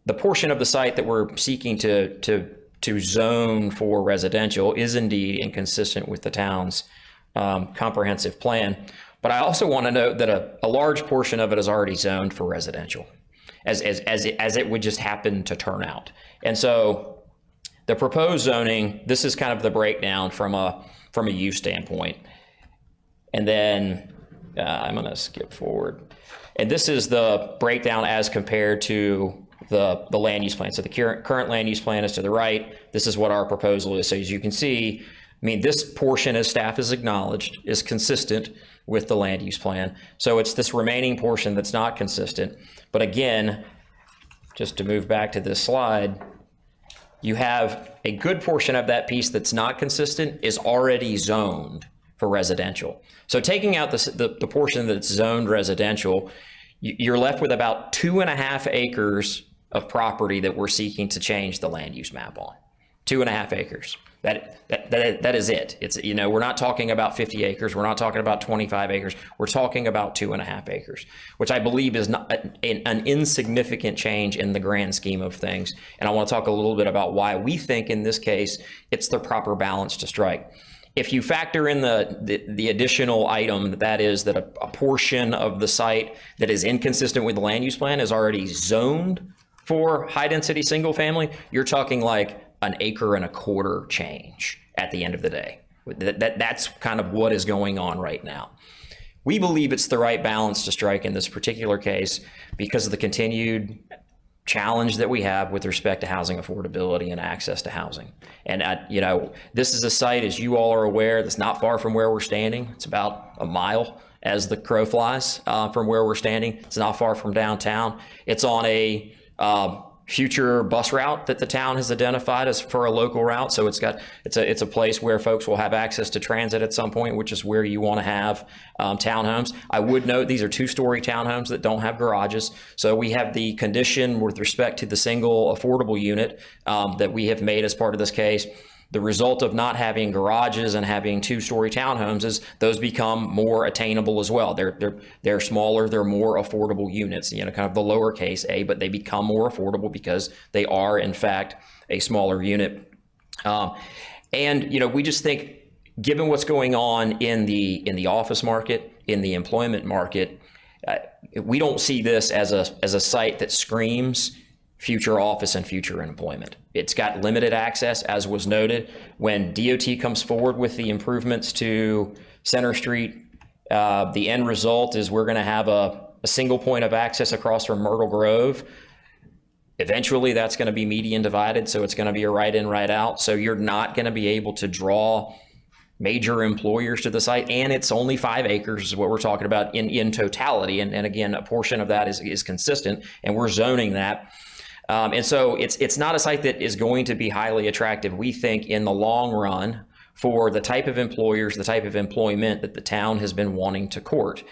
the portion of the site that we're seeking to zone for residential is indeed inconsistent with the town's comprehensive plan. But I also want to note that a large portion of it is already zoned for residential, as it would just happen to turn out. And so the proposed zoning, this is kind of the breakdown from a use standpoint. And then I'm going to skip forward. And this is the breakdown as compared to the land use plan. So the current land use plan is to the right. This is what our proposal is. So as you can see, I mean, this portion, as staff has acknowledged, is consistent with the land use plan. So it's this remaining portion that's not consistent. But again, just to move back to this slide, you have a good portion of that piece that's not consistent is already zoned for residential. So taking out the portion that's zoned residential, you're left with about 2.5 acres of property that we're seeking to change the land use map on. 2.5 acres. That is it. It's, you know, we're not talking about 50 acres. We're not talking about 25 acres. We're talking about 2.5 acres, which I believe is not an insignificant change in the grand scheme of things. And I want to talk a little bit about why we think in this case, it's the proper balance to strike. If you factor in the additional item, that is that a portion of the site that is inconsistent with the land use plan is already zoned for high density single family, you're talking like 1.25 acres change at the end of the day. That's kind of what is going on right now. We believe it's the right balance to strike in this particular case because of the continued challenge that we have with respect to housing affordability and access to housing. And you know, this is a site, as you all are aware, that's not far from where we're standing. It's about a mile as the crow flies from where we're standing. It's not far from downtown. It's on a future bus route that the town has identified as for a local route. So it's a place where folks will have access to transit at some point, which is where you want to have townhomes. I would note these are 2-story townhomes that don't have garages. So we have the condition with respect to the single affordable unit that we have made as part of this case. The result of not having garages and having 2-story townhomes is those become more attainable as well. They're smaller, they're more affordable units, you know, kind of the lowercase a, but they become more affordable because they are in fact a smaller unit. And you know, we just think, given what's going on in the office market, in the employment market, we don't see this as a site that screams future office and future employment. It's got limited access, as was noted. When DOT comes forward with the improvements to Center Street, the end result is we're going to have a single point of access across from Myrtle Grove. Eventually, that's going to be median divided, so it's going to be a right in, right out. So you're not going to be able to draw major employers to the site, and it's only 5 acres is what we're talking about in totality. And again, a portion of that is consistent, and we're zoning that. And so it's not a site that is going to be highly attractive, we think, in the long run for the type of employers, the type of employment that the town has been wanting to court.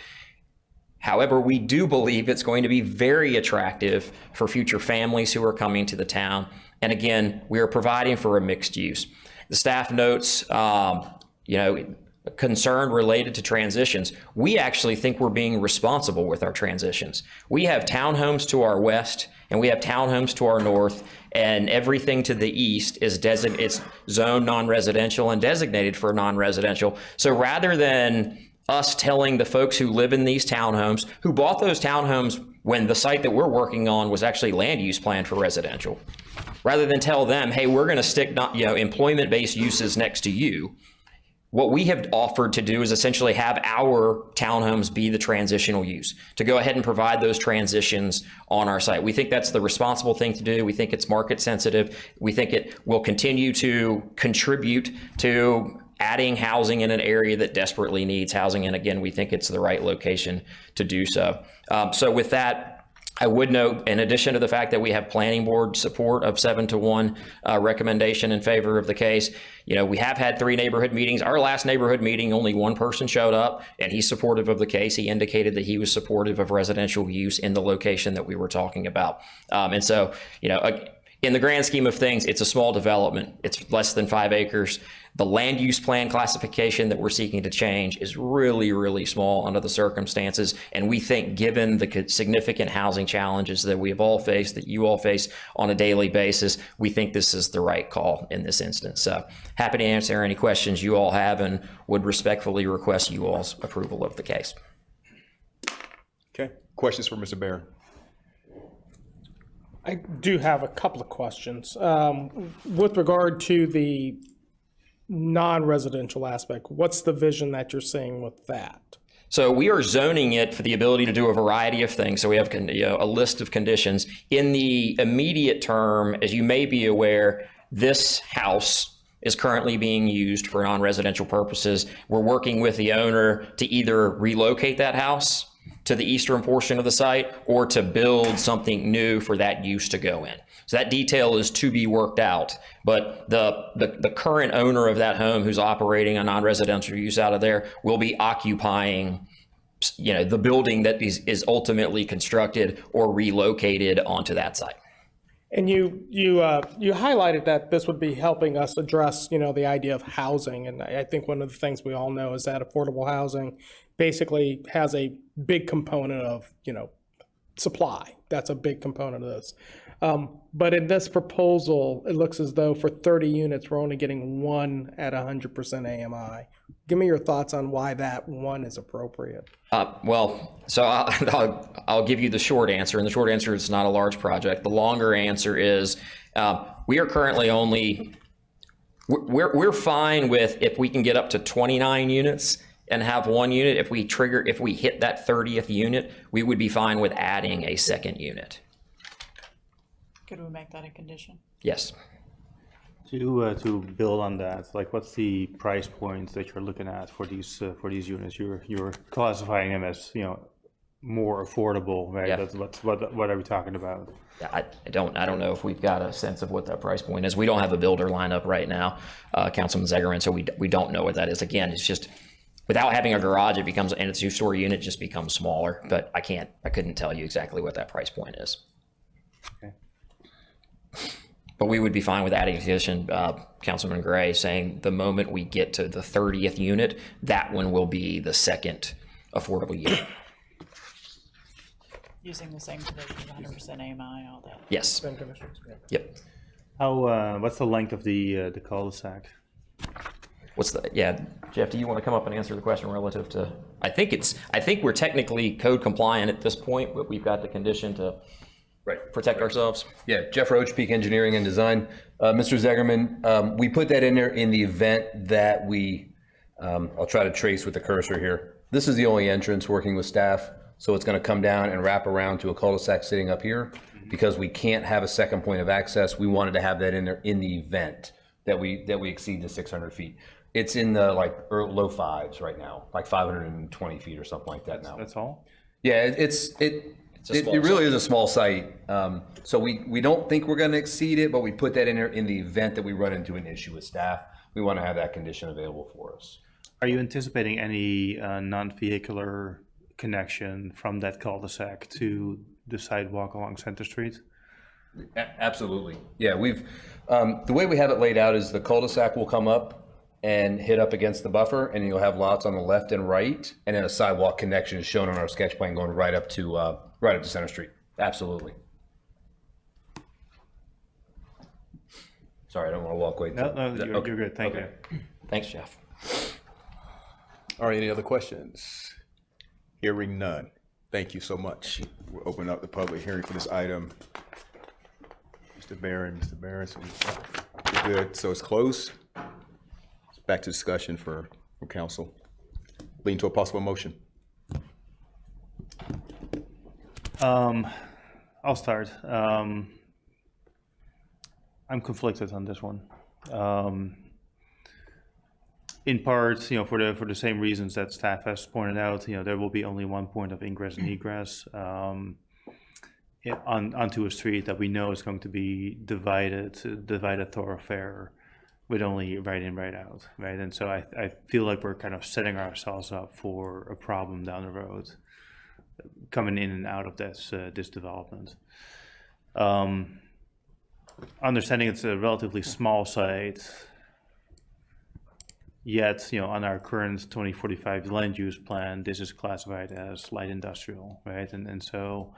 However, we do believe it's going to be very attractive for future families who are coming to the town. And again, we are providing for a mixed use. The staff notes, you know, concern related to transitions. We actually think we're being responsible with our transitions. We have townhomes to our west and we have townhomes to our north, and everything to the east is it's zoned non-residential and designated for non-residential. So rather than us telling the folks who live in these townhomes, who bought those townhomes when the site that we're working on was actually land use planned for residential, rather than tell them, hey, we're going to stick employment-based uses next to you, what we have offered to do is essentially have our townhomes be the transitional use, to go ahead and provide those transitions on our site. We think that's the responsible thing to do. We think it's market sensitive. We think it will continue to contribute to adding housing in an area that desperately needs housing. And again, we think it's the right location to do so. So with that, I would note, in addition to the fact that we have planning board support of 7-1 recommendation in favor of the case, you know, we have had 3 neighborhood meetings. Our last neighborhood meeting, only 1 person showed up, and he's supportive of the case. He indicated that he was supportive of residential use in the location that we were talking about. And so, you know, in the grand scheme of things, it's a small development. It's less than 5 acres. The land use plan classification that we're seeking to change is really, really small under the circumstances. And we think, given the significant housing challenges that we have all faced, that you all face on a daily basis, we think this is the right call in this instance. So happy to answer any questions you all have and would respectfully request you all's approval of the case. Okay, questions for Mr. Barron? I do have a couple of questions. With regard to the non-residential aspect, what's the vision that you're seeing with that? So we are zoning it for the ability to do a variety of things. So we have a list of conditions. In the immediate term, as you may be aware, this house is currently being used for non-residential purposes. We're working with the owner to either relocate that house to the eastern portion of the site or to build something new for that use to go in. So that detail is to be worked out, but the current owner of that home who's operating a non-residential use out of there will be occupying, you know, the building that is ultimately constructed or relocated onto that site. And you highlighted that this would be helping us address, you know, the idea of housing. And I think one of the things we all know is that affordable housing basically has a big component of, you know, supply. That's a big component of this. But in this proposal, it looks as though for 30 units, we're only getting one at 100% AMI. Give me your thoughts on why that one is appropriate. Well, so I'll give you the short answer, and the short answer is it's not a large project. The longer answer is we are currently we're fine with if we can get up to 29 units and have one unit. If we hit that 30th unit, we would be fine with adding a second unit. Could we make that a condition? Yes. To build on that, like what's the price point that you're looking at for these units? You're classifying them as, you know, more affordable, right? Yeah. That's what are we talking about? Yeah, I don't know if we've got a sense of what that price point is. We don't have a builder lined up right now, Councilman Zegerman, so we don't know what that is. Again, it's just without having a garage, it becomes, and a two-story unit just becomes smaller. But I couldn't tell you exactly what that price point is. Okay. But we would be fine with adding a condition, Councilman Gray, saying the moment we get to the 30th unit, that one will be the second affordable unit. Using the same condition, 100% AMI, all that. Yes. Same conditions. Yeah. Yep. How? What's the length of the cul-de-sac? Jeff, do you want to come up and answer the question relative to? I think we're technically code compliant at this point, but we've got the condition to. Right. Protect ourselves. Yeah, Jeff Roach, Peak Engineering and Design. Mr. Zegerman, we put that in there in the event that we, I'll try to trace with the cursor here. This is the only entrance working with staff. So it's going to come down and wrap around to a cul-de-sac sitting up here because we can't have a second point of access. We wanted to have that in there in the event that we exceed the 600 feet. It's in the low fives right now, like 520 feet or something like that now. That's all? Yeah, it really is a small site. So we don't think we're going to exceed it, but we put that in there in the event that we run into an issue with staff. We want to have that condition available for us. Are you anticipating any non-vehicular connection from that cul-de-sac to the sidewalk along Center Street? Absolutely. Yeah, we've the way we have it laid out is the cul-de-sac will come up and hit up against the buffer, and you'll have lots on the left and right, and then a sidewalk connection is shown on our sketch plan going right up to Center Street. Absolutely. Sorry, I don't want to walk away. No, you're good. Thank you. Thanks, Jeff. All right, any other questions? Hearing none. Thank you so much. We'll open up the public hearing for this item. Mr. Barron, so we're good. So it's closed. It's back to discussion for council. Lean to a possible motion. I'll start. I'm conflicted on this one. In part, for the same reasons that staff has pointed out, there will be only one point of ingress and egress onto a street that we know is going to be divided thoroughfare with only right in, right out, right? And so I feel like we're kind of setting ourselves up for a problem down the road coming in and out of this development. Understanding it's a relatively small site, yet, on our current 2045 land use plan, this is classified as light industrial, right? And so,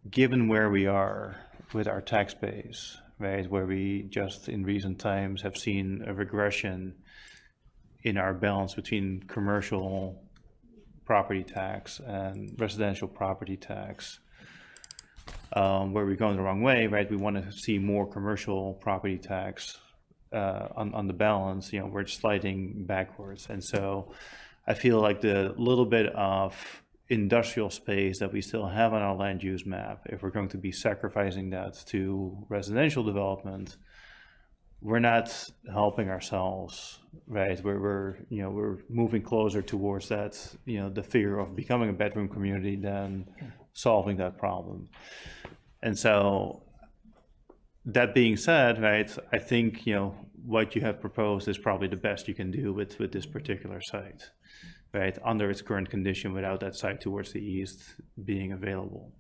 given where we are with our tax base, right, where we just in recent times have seen a regression in our balance between commercial property tax and residential property tax, where we're going the wrong way, right? We want to see more commercial property tax on the balance, we're sliding backwards. And so I feel like the little bit of industrial space that we still have on our land use map, if we're going to be sacrificing that to residential development, we're not helping ourselves, right? We're moving closer towards that, the fear of becoming a bedroom community than solving that problem. And so, that being said, right, I think, what you have proposed is probably the best you can do with this particular site, right, under its current condition without that site towards the east being available.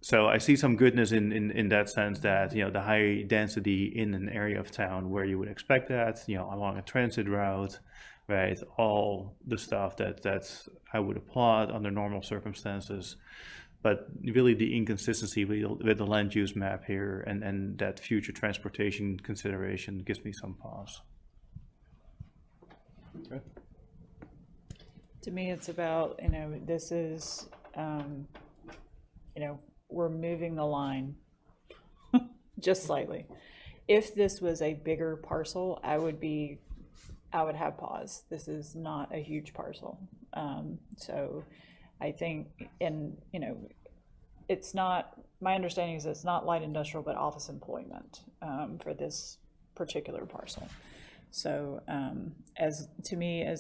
So I see some goodness in that sense that, the high density in an area of town where you would expect that, along a transit route, right, all the stuff that's I would applaud under normal circumstances. But really the inconsistency with the land use map here and that future transportation consideration gives me some pause. Okay. To me, it's about, this is, we're moving the line just slightly. If this was a bigger parcel, I would have pause. This is not a huge parcel. So I think, it's not, my understanding is it's not light industrial, but office employment for this particular parcel. So as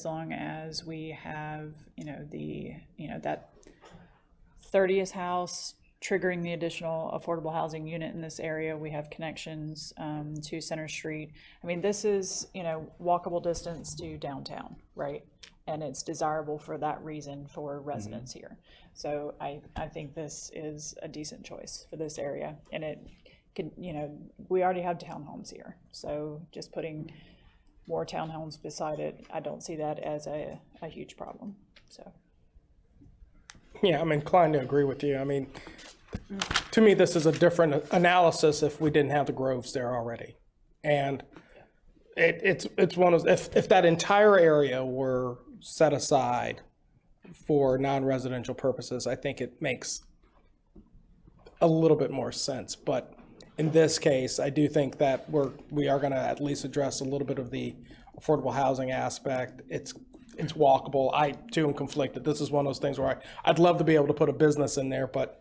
long as we have, that 30th house triggering the additional affordable housing unit in this area, we have connections to Center Street. I mean, this is, walkable distance to downtown, right? And it's desirable for that reason for residents here. So I think this is a decent choice for this area. And it can, we already have townhomes here. So just putting more townhomes beside it, I don't see that as a huge problem, so. Yeah, I'm inclined to agree with you. I mean, to me, this is a different analysis if we didn't have the groves there already. And it's one of, if that entire area were set aside for non-residential purposes, I think it makes a little bit more sense. But in this case, I do think that we are going to at least address a little bit of the affordable housing aspect. It's walkable. I too am conflicted. This is one of those things where I'd love to be able to put a business in there, but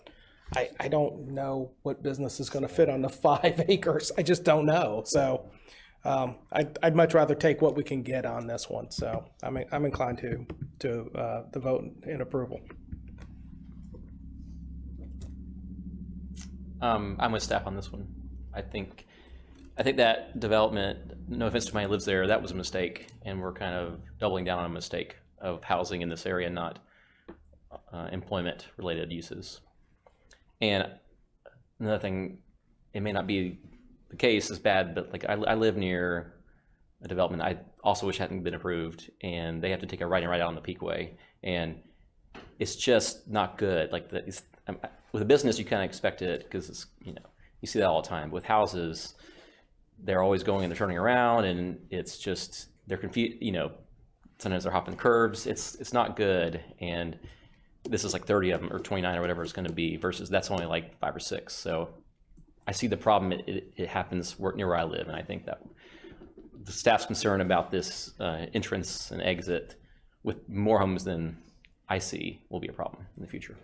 I don't know what business is going to fit on the 5 acres. I just don't know. So I'd much rather take what we can get on this one. So I'm inclined to vote in approval. I'm with staff on this one. I think that development, no offense to anybody who lives there, that was a mistake, and we're kind of doubling down on a mistake of housing in this area, not employment-related uses. And another thing, it may not be the case as bad, but like I live near a development I also wish hadn't been approved, and they have to take a right out on the Peakway, and it's just not good. Like with a business, you kind of expect it because it's, you see that all the time. With houses, they're always going and they're turning around, and it's just they're confused. Sometimes they're hopping curbs. It's not good, and this is like 30 of them or 29 or whatever it's going to be versus that's only like 5 or 6. So I see the problem. It happens near where I live, and I think that the staff's concern about this entrance and exit with more homes than I see will be a problem in the future.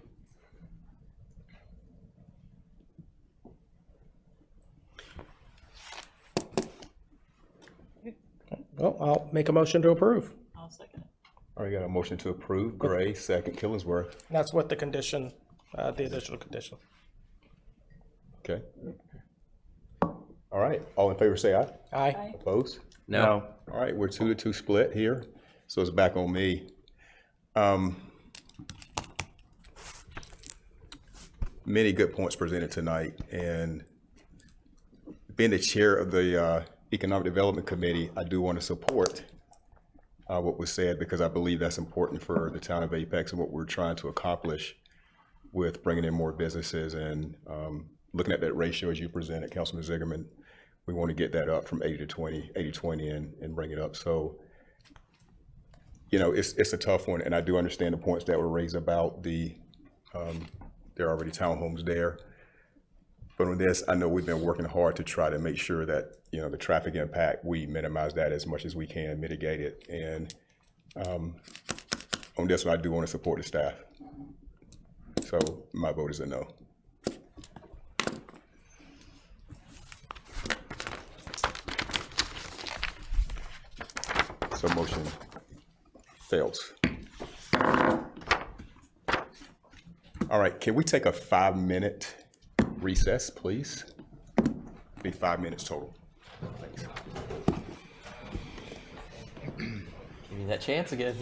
Well, I'll make a motion to approve. I'll second it. All right, got a motion to approve. Gray, second. Killingsworth. That's what the condition, the additional condition. Okay. All right. All in favor, say aye. Aye. Opposed? No. All right, we're 2-2 split here, so it's back on me. Many good points presented tonight, and being the chair of the Economic Development Committee, I do want to support what was said because I believe that's important for the town of Apex and what we're trying to accomplish with bringing in more businesses and looking at that ratio as you presented, Councilman Zigerman. We want to get that up from 80-20 and bring it up. So, it's a tough one, and I do understand the points that were raised about there are already townhomes there. But on this, I know we've been working hard to try to make sure that, the traffic impact, we minimize that as much as we can, mitigate it. And on this one, I do want to support the staff. So my vote is a no. So motion fails. All right, can we take a 5-minute recess, please? Be 5 minutes total. Thanks. Give me that chance again.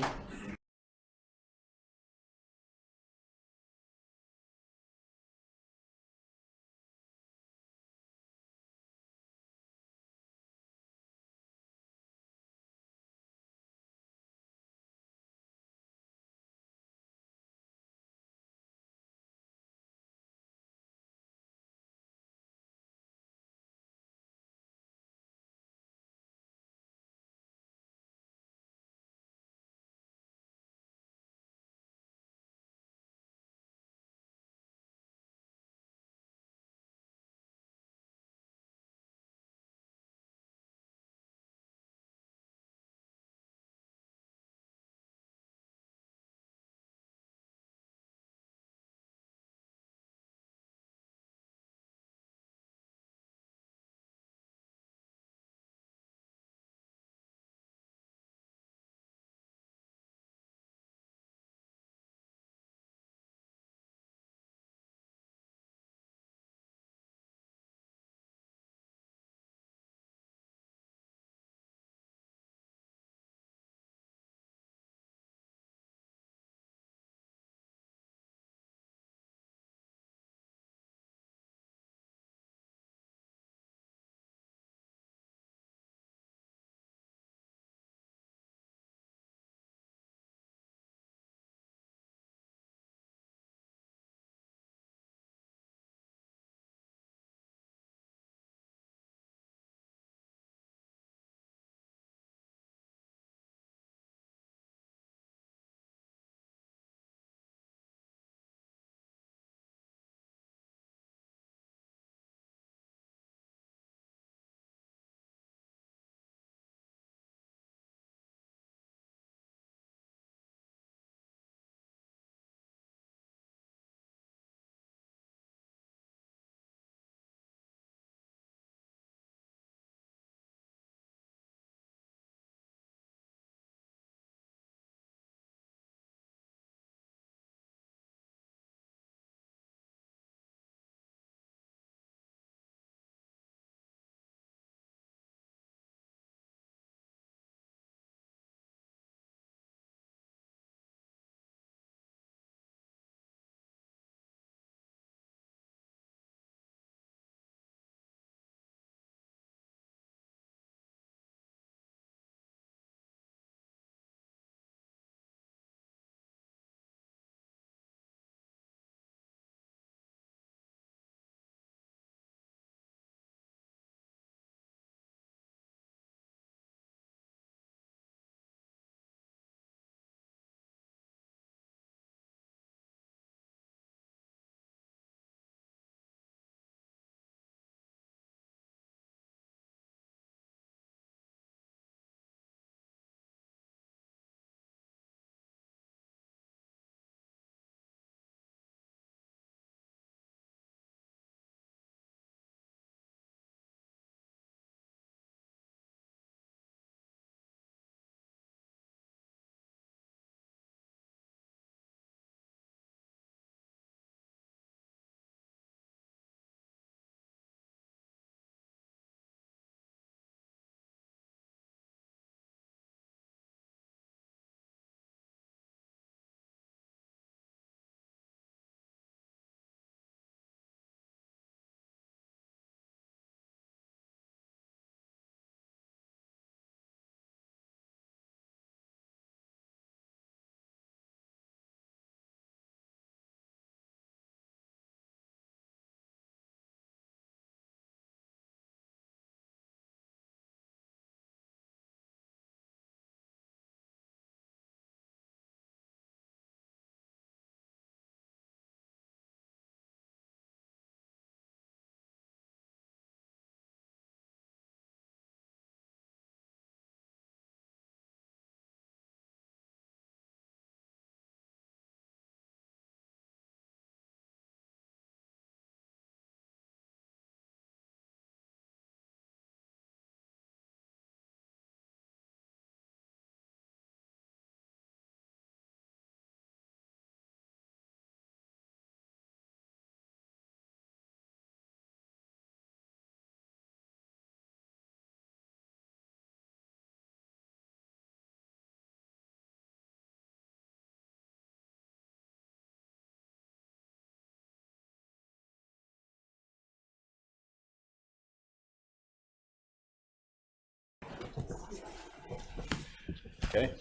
Okay.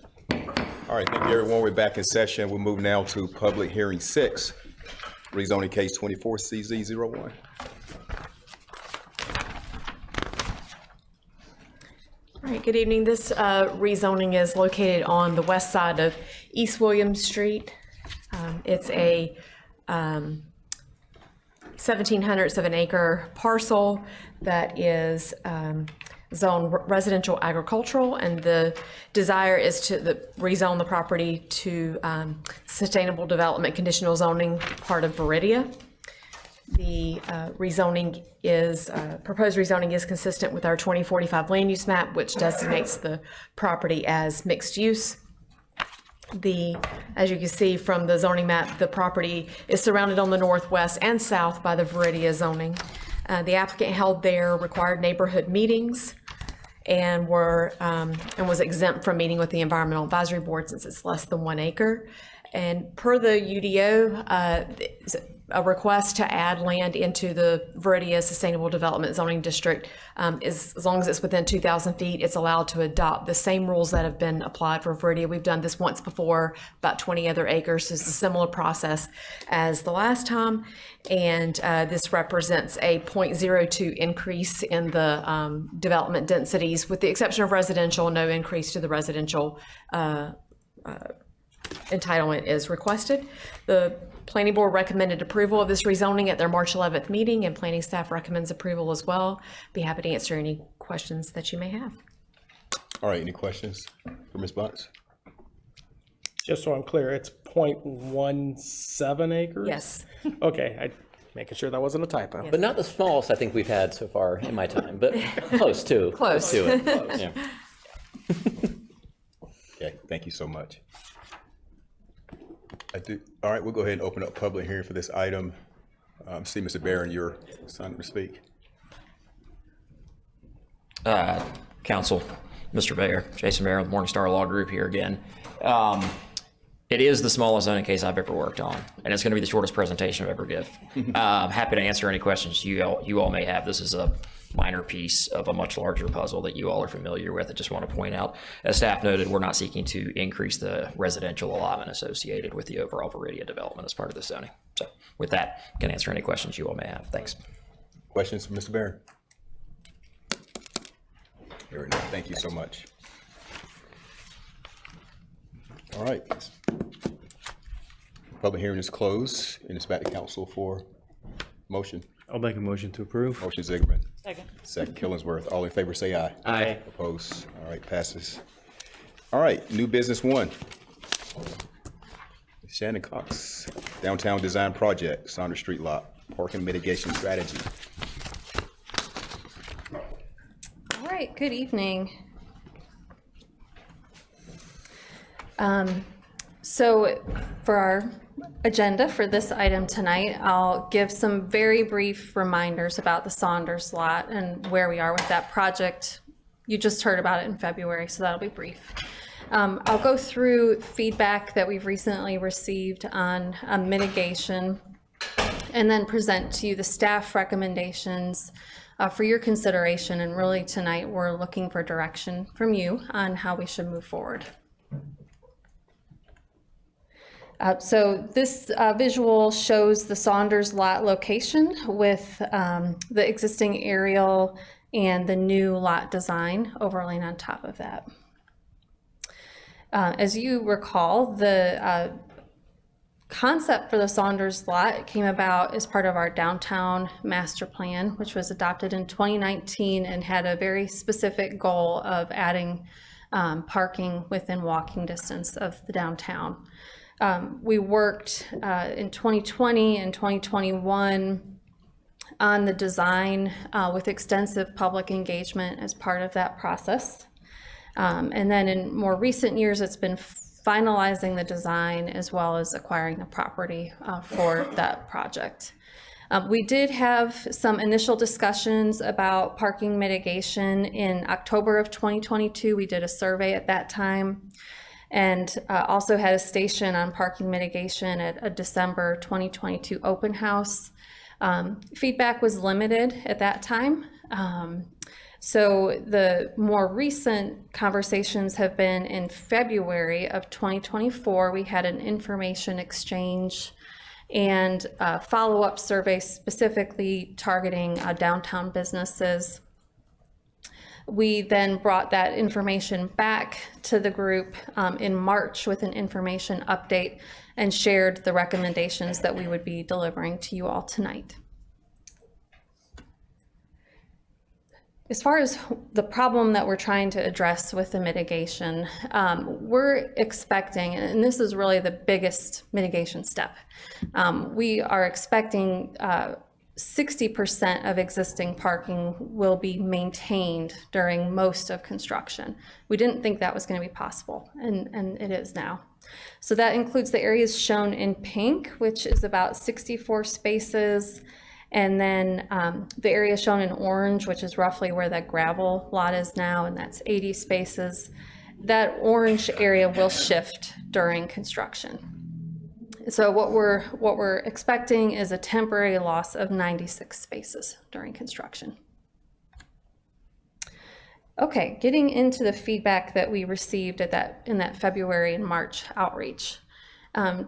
All right, thank you, everyone. We're back in session. We'll move now to public hearing 6, rezoning case 24CZ01. All right, good evening. This rezoning is located on the west side of East William Street. It's a 1,700ths of an acre parcel that is zoned residential agricultural, and the desire is to rezone the property to sustainable development conditional zoning, part of Veridia. The rezoning is, proposed rezoning is consistent with our 2045 land use map, which designates the property as mixed use. As you can see from the zoning map, the property is surrounded on the northwest and south by the Veridia zoning. The applicant held their required neighborhood meetings and was exempt from meeting with the Environmental Advisory Board since it's less than 1 acre. And per the UDO, a request to add land into the Veridia Sustainable Development Zoning District is, as long as it's within 2,000 feet, it's allowed to adopt the same rules that have been applied for Veridia. We've done this once before, about 20 other acres. So it's a similar process as the last time. And this represents a 0.02 increase in the development densities, with the exception of residential. No increase to the residential entitlement is requested. The Planning Board recommended approval of this rezoning at their March 11th meeting, and planning staff recommends approval as well. Be happy to answer any questions that you may have. All right, any questions for Ms. Bunce? Just so I'm clear, it's 0.17 acres? Yes. Okay, making sure that wasn't a typo. But not the smallest I think we've had so far in my time, but close to. Close to it. Close. Yeah. Okay, thank you so much. All right, we'll go ahead and open up public hearing for this item. See, Mr. Barron, you're signed to speak. Council, Mr. Mayor, Jason Mayer with Morningstar Law Group here again. It is the smallest zoning case I've ever worked on, and it's going to be the shortest presentation I've ever give. Happy to answer any questions you all may have. This is a minor piece of a much larger puzzle that you all are familiar with. I just want to point out, as staff noted, we're not seeking to increase the residential allotment associated with the overall Veridia development as part of the zoning. So with that, I can answer any questions you all may have. Thanks. Questions for Mr. Barron? Very nice. Thank you so much. All right. Public hearing is closed, and it's back to council for motion. I'll make a motion to approve. Motion Ziegman. Second. Second Killingsworth. All in favor say aye. Aye. Opposed? All right, passes. All right, new business 1. Shannon Cox, downtown design project, Saunders Street lot, parking mitigation strategy. All right, good evening. So for our agenda for this item tonight, I'll give some very brief reminders about the Saunders lot and where we are with that project. You just heard about it in February, so that'll be brief. I'll go through feedback that we've recently received on mitigation, and then present to you the staff recommendations for your consideration. And really tonight, we're looking for direction from you on how we should move forward. So this visual shows the Saunders lot location with the existing aerial and the new lot design overlaying on top of that. As you recall, the concept for the Saunders lot came about as part of our downtown master plan, which was adopted in 2019 and had a very specific goal of adding parking within walking distance of the downtown. We worked in 2020 and 2021 on the design with extensive public engagement as part of that process. And then in more recent years, it's been finalizing the design as well as acquiring the property for that project. We did have some initial discussions about parking mitigation in October of 2022. We did a survey at that time, and also had a station on parking mitigation at a December 2022 open house. Feedback was limited at that time. So the more recent conversations have been in February of 2024. We had an information exchange and a follow-up survey specifically targeting downtown businesses. We then brought that information back to the group in March with an information update and shared the recommendations that we would be delivering to you all tonight. As far as the problem that we're trying to address with the mitigation, we're expecting, and this is really the biggest mitigation step, we are expecting 60% of existing parking will be maintained during most of construction. We didn't think that was going to be possible, and it is now. So that includes the areas shown in pink, which is about 64 spaces, and then the area shown in orange, which is roughly where that gravel lot is now, and that's 80 spaces. That orange area will shift during construction. So what we're expecting is a temporary loss of 96 spaces during construction. Okay, getting into the feedback that we received in that February and March outreach.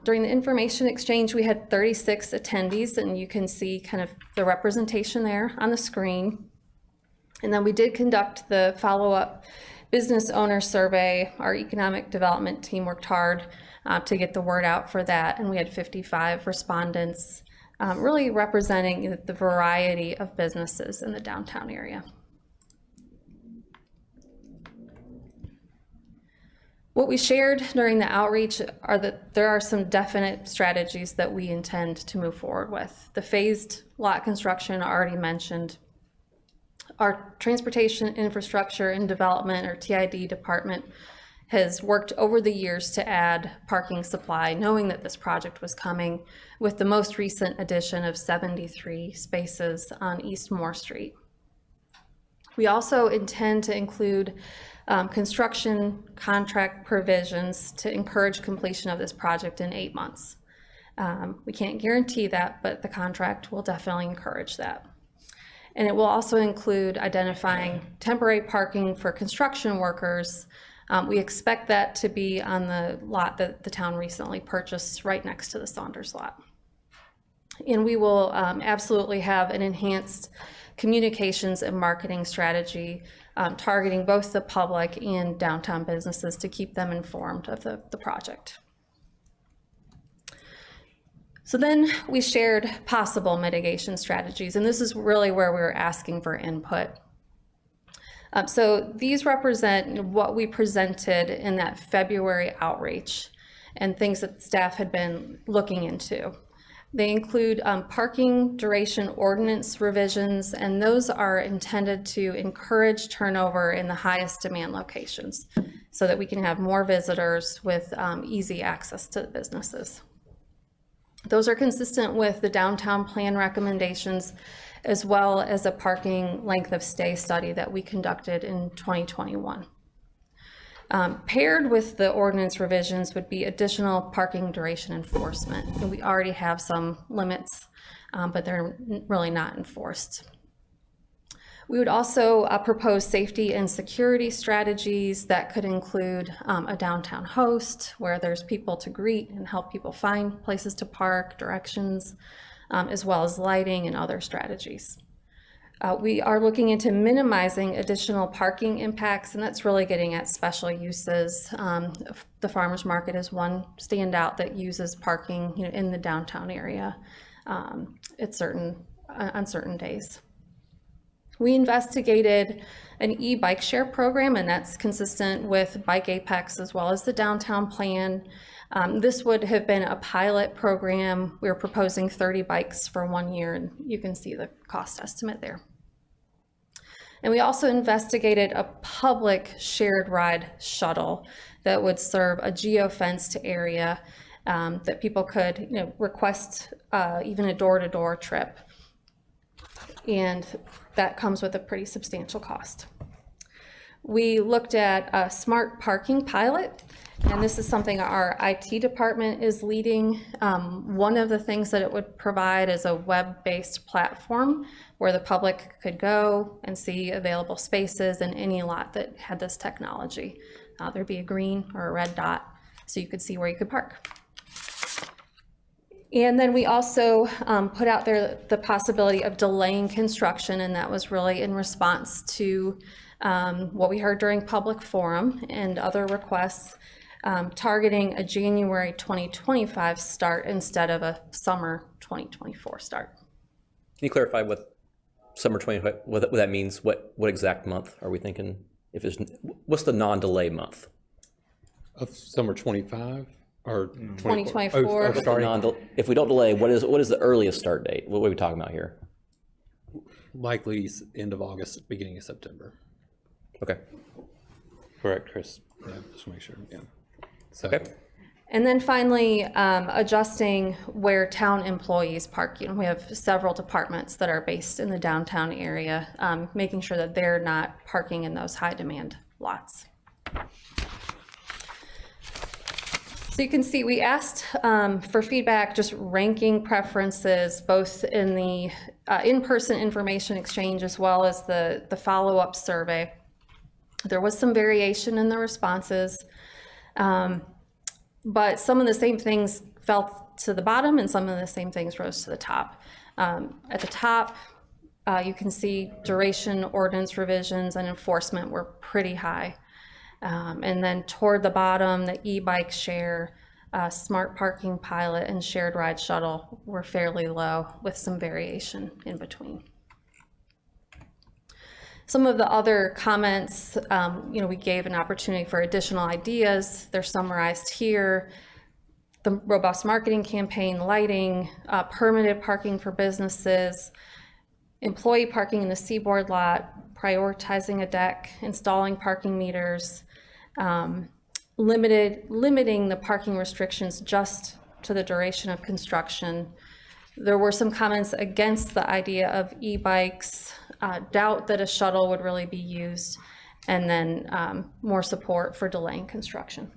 During the information exchange, we had 36 attendees, and you can see kind of the representation there on the screen. And then we did conduct the follow-up business owner survey. Our economic development team worked hard to get the word out for that, and we had 55 respondents, really representing the variety of businesses in the downtown area. What we shared during the outreach are that there are some definite strategies that we intend to move forward with. The phased lot construction already mentioned. Our Transportation Infrastructure and Development, or TID department, has worked over the years to add parking supply, knowing that this project was coming, with the most recent addition of 73 spaces on East Moore Street. We also intend to include construction contract provisions to encourage completion of this project in 8 months. We can't guarantee that, but the contract will definitely encourage that. And it will also include identifying temporary parking for construction workers. We expect that to be on the lot that the town recently purchased right next to the Saunders lot. And we will absolutely have an enhanced communications and marketing strategy targeting both the public and downtown businesses to keep them informed of the project. So then we shared possible mitigation strategies, and this is really where we were asking for input. So these represent what we presented in that February outreach and things that staff had been looking into. They include parking duration ordinance revisions, and those are intended to encourage turnover in the highest demand locations so that we can have more visitors with easy access to the businesses. Those are consistent with the downtown plan recommendations, as well as a parking length of stay study that we conducted in 2021. Paired with the ordinance revisions would be additional parking duration enforcement. And we already have some limits, but they're really not enforced. We would also propose safety and security strategies that could include a downtown host where there's people to greet and help people find places to park, directions, as well as lighting and other strategies. We are looking into minimizing additional parking impacts, and that's really getting at special uses. The farmers market is one standout that uses parking, in the downtown area on certain days. We investigated an e-bike share program, and that's consistent with Bike Apex as well as the downtown plan. This would have been a pilot program. We're proposing 30 bikes for 1 year, and you can see the cost estimate there. And we also investigated a public shared ride shuttle that would serve a geo-fenced area that people could request even a door-to-door trip. And that comes with a pretty substantial cost. We looked at a smart parking pilot, And this is something our IT department is leading. One of the things that it would provide is a web-based platform where the public could go and see available spaces in any lot that had this technology. There'd be a green or a red dot, so you could see where you could park. And then we also put out there the possibility of delaying construction, and that was really in response to what we heard during public forum and other requests, targeting a January 2025 start instead of a summer 2024 start. Can you clarify what summer 25, what that means? What exact month are we thinking? If it's, what's the non-delay month? Of summer 25 or 2024. If we don't delay, what is the earliest start date? What are we talking about here? Likely end of August, beginning of September. Okay. Correct, Chris. Yeah, just to make sure. Yeah. So. Okay. And then finally, adjusting where town employees park. We have several departments that are based in the downtown area, making sure that they're not parking in those high demand lots. So you can see we asked for feedback, just ranking preferences, both in the in-person information exchange as well as the follow-up survey. There was some variation in the responses. But some of the same things fell to the bottom and some of the same things rose to the top. At the top, you can see duration, ordinance revisions, and enforcement were pretty high. And then toward the bottom, the e-bike share, smart parking pilot, and shared ride shuttle were fairly low with some variation in between. Some of the other comments, we gave an opportunity for additional ideas. They're summarized here. The robust marketing campaign, lighting, permitted parking for businesses, employee parking in the Seaboard lot, prioritizing a deck, installing parking meters, limiting the parking restrictions just to the duration of construction. There were some comments against the idea of e-bikes, doubt that a shuttle would really be used, and then more support for delaying construction.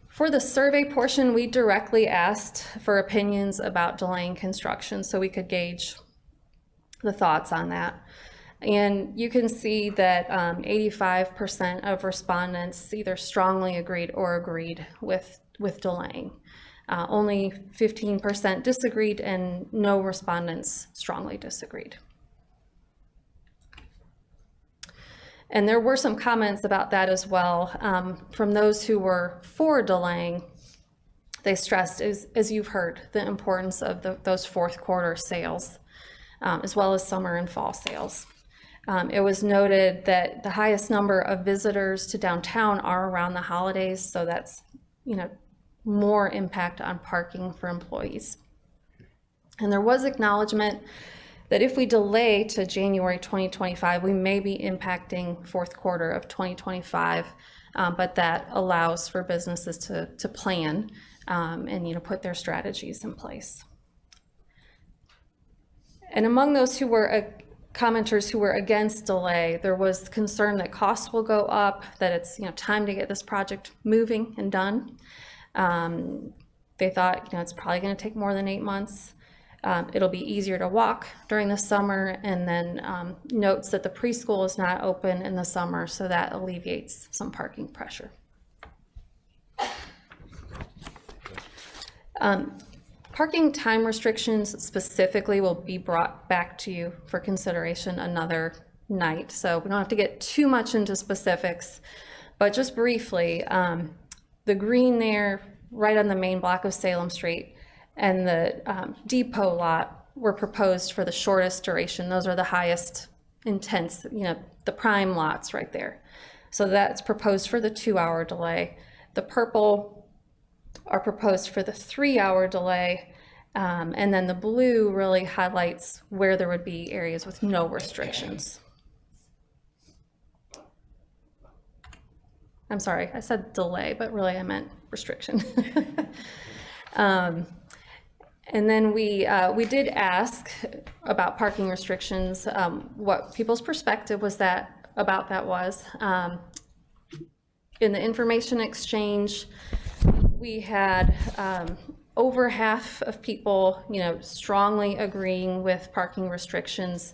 For the survey portion, we directly asked for opinions about delaying construction so we could gauge the thoughts on that. And you can see that 85% of respondents either strongly agreed or agreed with delaying. Only 15% disagreed, and no respondents strongly disagreed. And there were some comments about that as well. From those who were for delaying, they stressed, as you've heard, the importance of those fourth quarter sales, as well as summer and fall sales. It was noted that the highest number of visitors to downtown are around the holidays, so that's, more impact on parking for employees. And there was acknowledgement that if we delay to January 2025, we may be impacting fourth quarter of 2025, but that allows for businesses to plan and put their strategies in place. And among those who were commenters who were against delay, there was concern that costs will go up, that it's time to get this project moving and done. They thought, it's probably going to take more than 8 months. It'll be easier to walk during the summer, and then notes that the preschool is not open in the summer, so that alleviates some parking pressure. Parking time restrictions specifically will be brought back to you for consideration another night, so we don't have to get too much into specifics, but just briefly, the green there, right on the main block of Salem Street, and the depot lot were proposed for the shortest duration. Those are the highest intense, the prime lots right there. So that's proposed for the 2-hour delay. The purple are proposed for the 3-hour delay. And then the blue really highlights where there would be areas with no restrictions. I'm sorry, I said delay, but really I meant restriction. And then we did ask about parking restrictions. What people's perspective was that about that was. In the information exchange, we had over half of people, strongly agreeing with parking restrictions.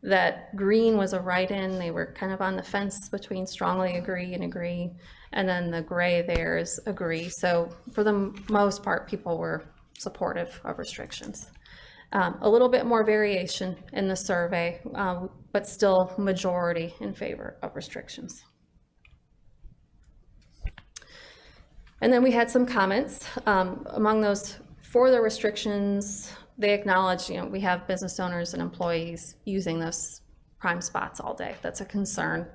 That green was a write-in. They were kind of on the fence between strongly agree and agree. And then the gray there is agree. So for the most part, people were supportive of restrictions. A little bit more variation in the survey, but still majority in favor of restrictions. And then we had some comments. Among those for the restrictions, they acknowledge, we have business owners and employees using those prime spots all day. That's a concern.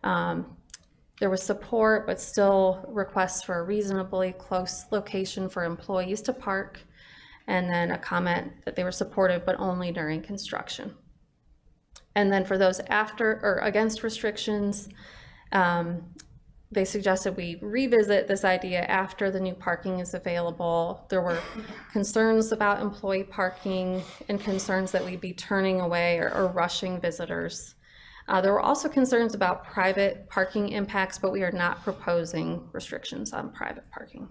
There was support, but still requests for a reasonably close location for employees to park. And then a comment that they were supportive, but only during construction. And then for those after or against restrictions, they suggested we revisit this idea after the new parking is available. There were concerns about employee parking and concerns that we'd be turning away or rushing visitors. There were also concerns about private parking impacts, but we are not proposing restrictions on private parking.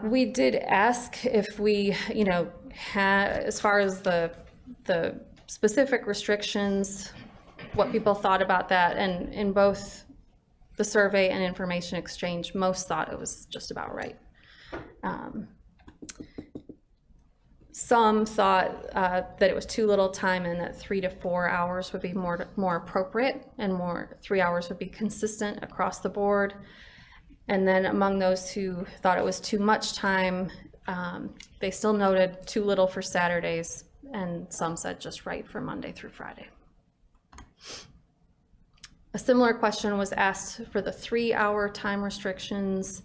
We did ask if we, had, as far as the specific restrictions, what people thought about that, and in both the survey and information exchange, most thought it was just about right. Some thought that it was too little time and that 3 to 4 hours would be more appropriate, and 3 hours would be consistent across the board. And then among those who thought it was too much time, they still noted too little for Saturdays, and some said just right for Monday through Friday. A similar question was asked for the 3-hour time restrictions.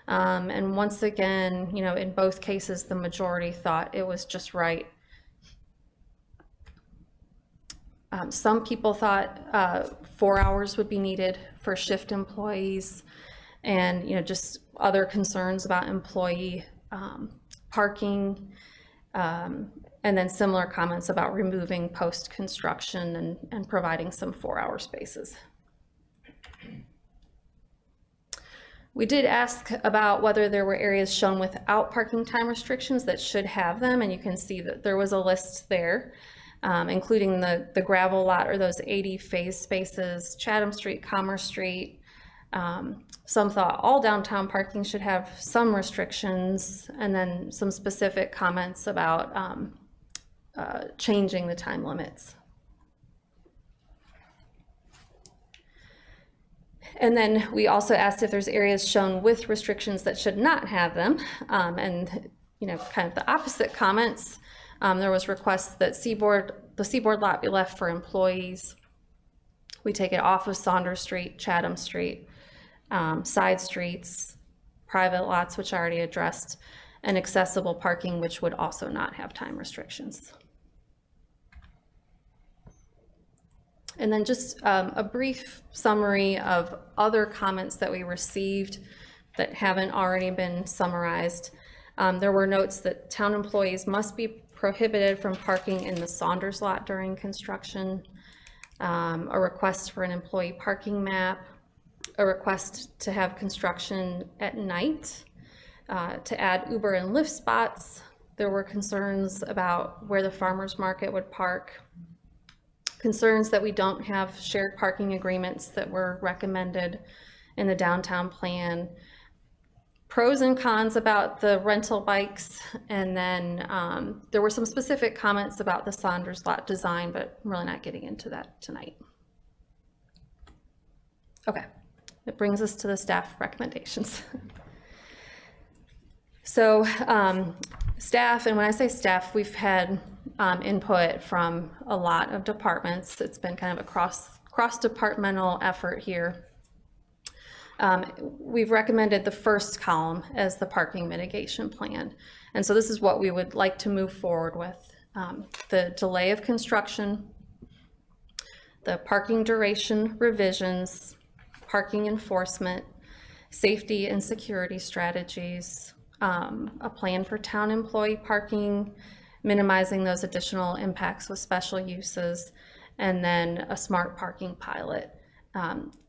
And once again, in both cases, the majority thought it was just right. Some people thought 4 hours would be needed for shift employees, and just other concerns about employee parking, and then similar comments about removing post-construction and providing some 4-hour spaces. We did ask about whether there were areas shown without parking time restrictions that should have them, and you can see that there was a list there, including the gravel lot or those 80 phase spaces, Chatham Street, Commerce Street. Some thought all downtown parking should have some restrictions, and then some specific comments about changing the time limits. And then we also asked if there's areas shown with restrictions that should not have them, and kind of the opposite comments. There was requests that the Seaboard lot be left for employees. We take it off of Saunders Street, Chatham Street, side streets, private lots, which I already addressed, and accessible parking, which would also not have time restrictions. And then just a brief summary of other comments that we received that haven't already been summarized. There were notes that town employees must be prohibited from parking in the Saunders lot during construction, a request for an employee parking map, a request to have construction at night, to add Uber and Lyft spots. There were concerns about where the farmers market would park, concerns that we don't have shared parking agreements that were recommended in the downtown plan, pros and cons about the rental bikes, and then there were some specific comments about the Saunders lot design, but I'm really not getting into that tonight. Okay, it brings us to the staff recommendations. So staff, and when I say staff, we've had input from a lot of departments. It's been kind of a cross-departmental effort here. We've recommended the first column as the parking mitigation plan. And so this is what we would like to move forward with. The delay of construction, the parking duration revisions, parking enforcement, safety and security strategies, a plan for town employee parking, minimizing those additional impacts with special uses, and then a smart parking pilot.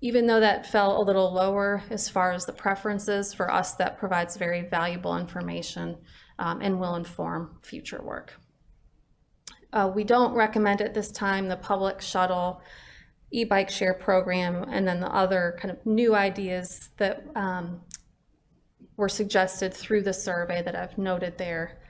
Even though that fell a little lower as far as the preferences, for us that provides very valuable information and will inform future work. We don't recommend at this time the public shuttle, e-bike share program, and then the other kind of new ideas that were suggested through the survey that I've noted there.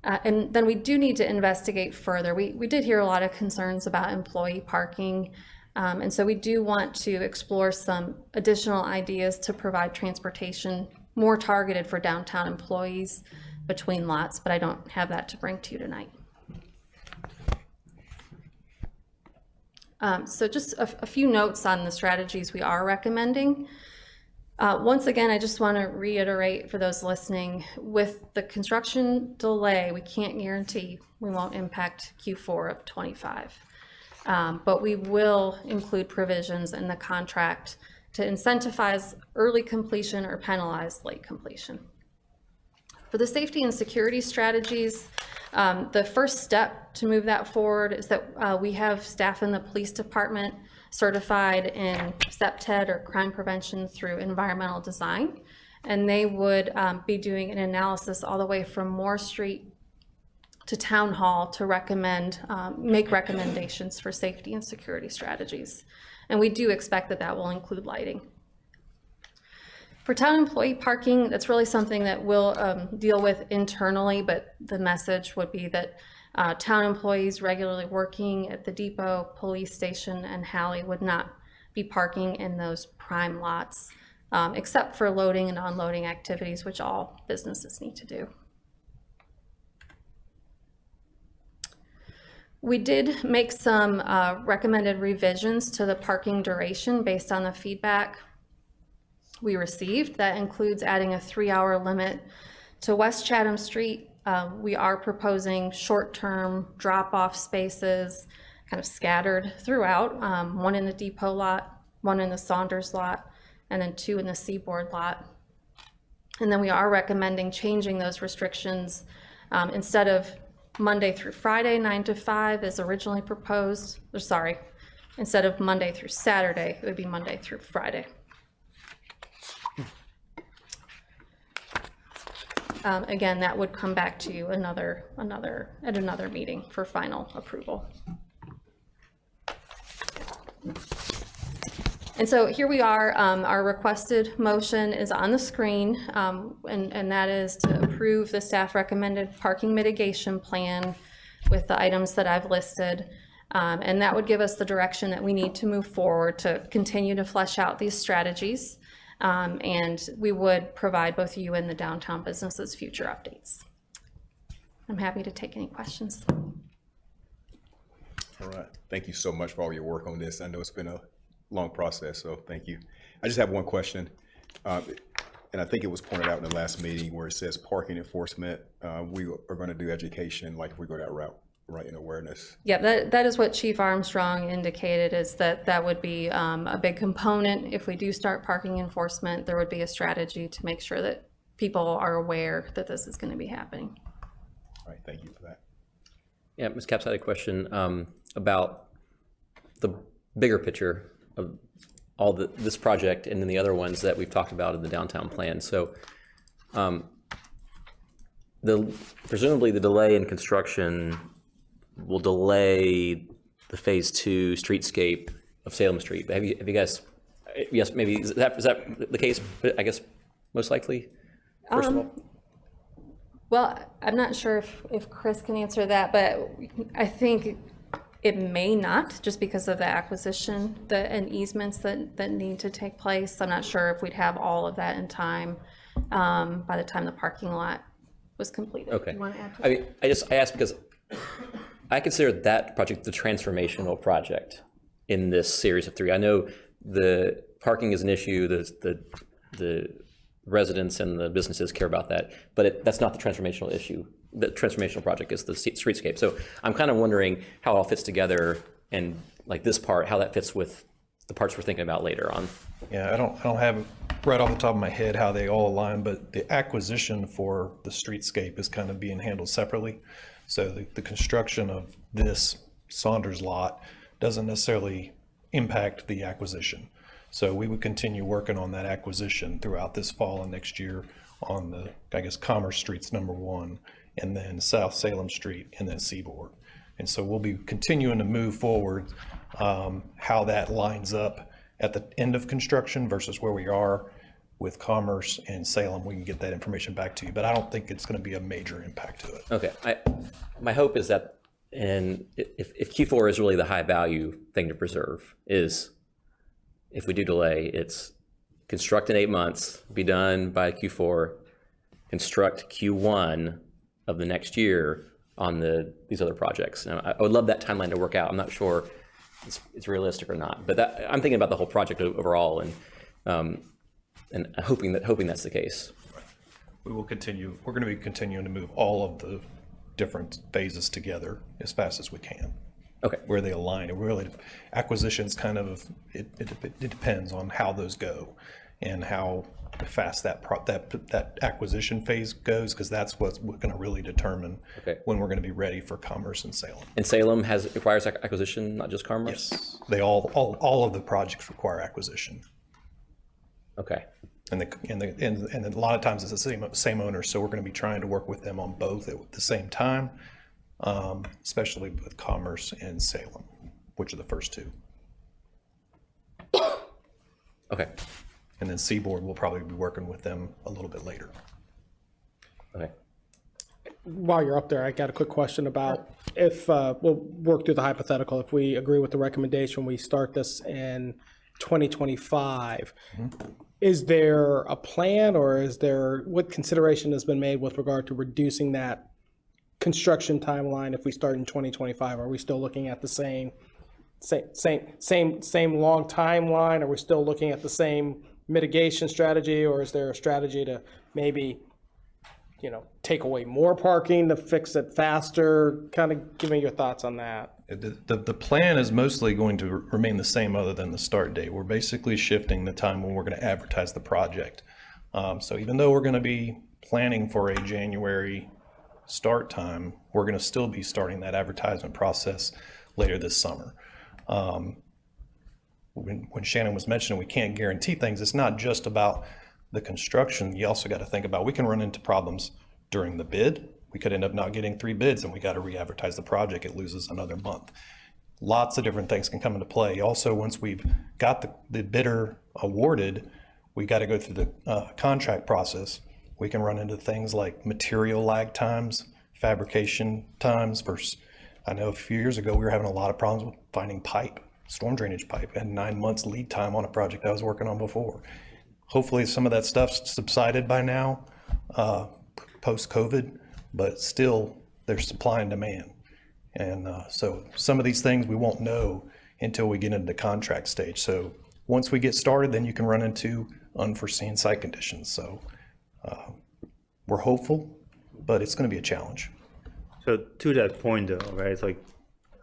And then we do need to investigate further. We did hear a lot of concerns about employee parking. And so we do want to explore some additional ideas to provide transportation more targeted for downtown employees between lots, but I don't have that to bring to you tonight. So just a few notes on the strategies we are recommending. Once again, I just want to reiterate for those listening, with the construction delay, we can't guarantee we won't impact Q4 of 25. But we will include provisions in the contract to incentivize early completion or penalize late completion. For the safety and security strategies, the first step to move that forward is that we have staff in the police department certified in CPTED or crime prevention through environmental design. And they would be doing an analysis all the way from Moore Street to Town Hall to recommend, make recommendations for safety and security strategies. And we do expect that that will include lighting. For town employee parking, that's really something that we'll deal with internally, but the message would be that town employees regularly working at the depot, police station, and Halley would not be parking in those prime lots, except for loading and unloading activities, which all businesses need to do. We did make some recommended revisions to the parking duration based on the feedback we received. That includes adding a 3-hour limit to West Chatham Street. We are proposing short-term drop-off spaces kind of scattered throughout, one in the depot lot, one in the Saunders lot, and then 2 in the Seaboard lot. And then we are recommending changing those restrictions instead of Monday through Friday, 9 to 5 as originally proposed, or sorry, instead of Monday through Saturday, it would be Monday through Friday. Again, that would come back to you at another meeting for final approval. And so here we are, our requested motion is on the screen, and that is to approve the staff recommended parking mitigation plan with the items that I've listed. And that would give us the direction that we need to move forward to continue to flesh out these strategies. And we would provide both you and the downtown businesses future updates. I'm happy to take any questions. All right. Thank you so much for all your work on this. I know it's been a long process, so thank you. I just have one question. And I think it was pointed out in the last meeting where it says parking enforcement. We are going to do education, like if we go that route, right, in awareness. Yeah, that is what Chief Armstrong indicated, is that that would be a big component. If we do start parking enforcement, there would be a strategy to make sure that people are aware that this is going to be happening. All right, thank you for that. Yeah, Ms. Capps, I had a question about the bigger picture of all this project and then the other ones that we've talked about in the downtown plan. So presumably the delay in construction will delay the phase 2 streetscape of Salem Street. Have you guys, yes, maybe, is that the case, I guess, most likely, first of all? Well, I'm not sure if Chris can answer that, but I think it may not, just because of the acquisition and easements that need to take place. I'm not sure if we'd have all of that in time by the time the parking lot was completed. Okay. You want to add to I mean, I asked because I consider that project the transformational project in this series of 3. I know the parking is an issue, the residents and the businesses care about that, but that's not the transformational issue. The transformational project is the streetscape. So I'm kind of wondering how it all fits together, and like this part, how that fits with the parts we're thinking about later on. Yeah, I don't have right off the top of my head how they all align, but the acquisition for the streetscape is kind of being handled separately. So the construction of this Saunders lot doesn't necessarily impact the acquisition. So we would continue working on that acquisition throughout this fall and next year on the, I guess, Commerce Street's #1, and then South Salem Street, and then Seaboard. And so we'll be continuing to move forward how that lines up at the end of construction versus where we are with Commerce and Salem. We can get that information back to you, but I don't think it's going to be a major impact to it. Okay. My hope is that, and if Q4 is really the high value thing to preserve, is if we do delay, it's construct in 8 months, be done by Q4, construct Q1 of the next year on these other projects. Now, I would love that timeline to work out. I'm not sure it's realistic or not, but I'm thinking about the whole project overall, and hoping that's the case. We will continue. We're going to be continuing to move all of the different phases together as fast as we can. Okay. Where they align. It really, acquisitions kind of, it depends on how those go and how fast that acquisition phase goes, because that's what's going to really determine when we're going to be ready for Commerce and Salem. And Salem requires acquisition, not just Commerce? Yes. They all of the projects require acquisition. Okay. And a lot of times it's the same owner, so we're going to be trying to work with them on both at the same time, especially with Commerce and Salem, which are the first two. Okay. And then Seaboard will probably be working with them a little bit later. Okay. While you're up there, I got a quick question about if we'll work through the hypothetical. If we agree with the recommendation, we start this in 2025. Is there a plan, or what consideration has been made with regard to reducing that construction timeline if we start in 2025? Are we still looking at the same long timeline? Are we still looking at the same mitigation strategy, or is there a strategy to maybe, take away more parking to fix it faster? Kind of give me your thoughts on that. The plan is mostly going to remain the same other than the start date. We're basically shifting the time when we're going to advertise the project. So even though we're going to be planning for a January start time, we're going to still be starting that advertisement process later this summer. When Shannon was mentioning we can't guarantee things, it's not just about the construction. You also got to think about, we can run into problems during the bid. We could end up not getting 3 bids and we got to re-advertise the project. It loses another month. Lots of different things can come into play. Also, once we've got the bidder awarded, we got to go through the contract process. We can run into things like material lag times, fabrication times versus, I know a few years ago we were having a lot of problems with finding pipe, storm drainage pipe. I had 9 months lead time on a project I was working on before. Hopefully some of that stuff's subsided by now, post-COVID, but still there's supply and demand. And so some of these things we won't know until we get into the contract stage. So once we get started, then you can run into unforeseen site conditions. So we're hopeful, but it's going to be a challenge. So to that point though, right, like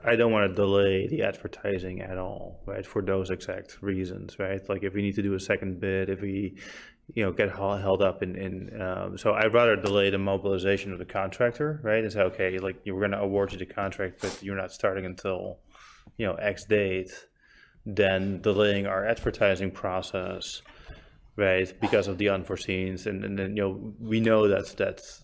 I don't want to delay the advertising at all, right, for those exact reasons, right? Like if we need to do a second bid, if we, get held up so I'd rather delay the mobilization of the contractor, right? And say, okay, like we're going to award you the contract, but you're not starting until, X date, than delaying our advertising process, right? Because of the unforeseens. And then, we know that's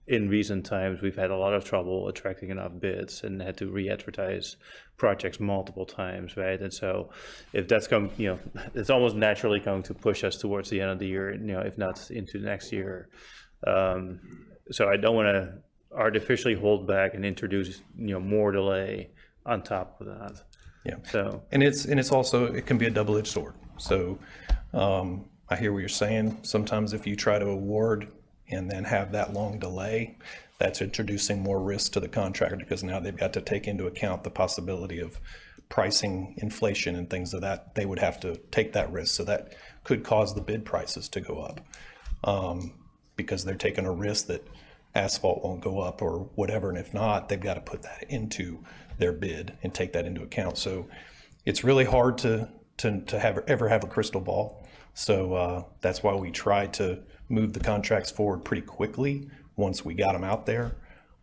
in recent times, we've had a lot of trouble attracting enough bids and had to re-advertise projects multiple times, right? And so if that's it's almost naturally going to push us towards the end of the year, if not into next year. So I don't want to artificially hold back and introduce, more delay on top of that. Yeah. So, and it's also, it can be a double-edged sword. So I hear what you're saying. Sometimes if you try to award and then have that long delay, that's introducing more risk to the contractor, because now they've got to take into account the possibility of pricing inflation and things of that. They would have to take that risk. So that could cause the bid prices to go up because they're taking a risk that asphalt won't go up or whatever. And if not, they've got to put that into their bid and take that into account. So it's really hard to ever have a crystal ball. So that's why we tried to move the contracts forward pretty quickly once we got them out there.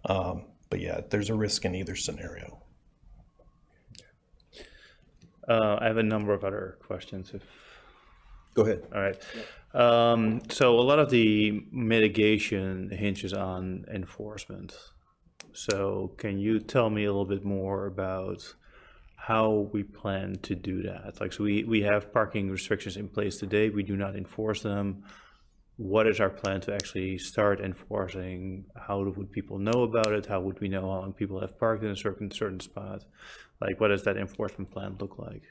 But yeah, there's a risk in either scenario. I have a number of other questions. Go ahead. All right. So a lot of the mitigation hinges on enforcement. So can you tell me a little bit more about how we plan to do that? Like, so we have parking restrictions in place today. We do not enforce them. What is our plan to actually start enforcing? How would people know about it? How would we know how long people have parked in a certain spot? Like, what does that enforcement plan look like?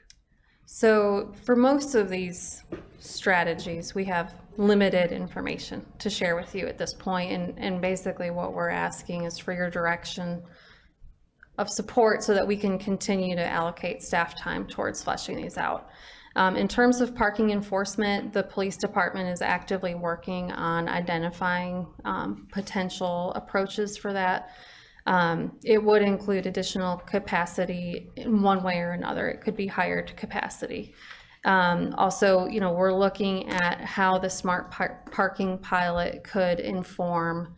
So for most of these strategies, we have limited information to share with you at this point. And basically what we're asking is for your direction of support so that we can continue to allocate staff time towards fleshing these out. In terms of parking enforcement, the police department is actively working on identifying potential approaches for that. It would include additional capacity in one way or another. It could be hired capacity. Also, we're looking at how the smart parking pilot could inform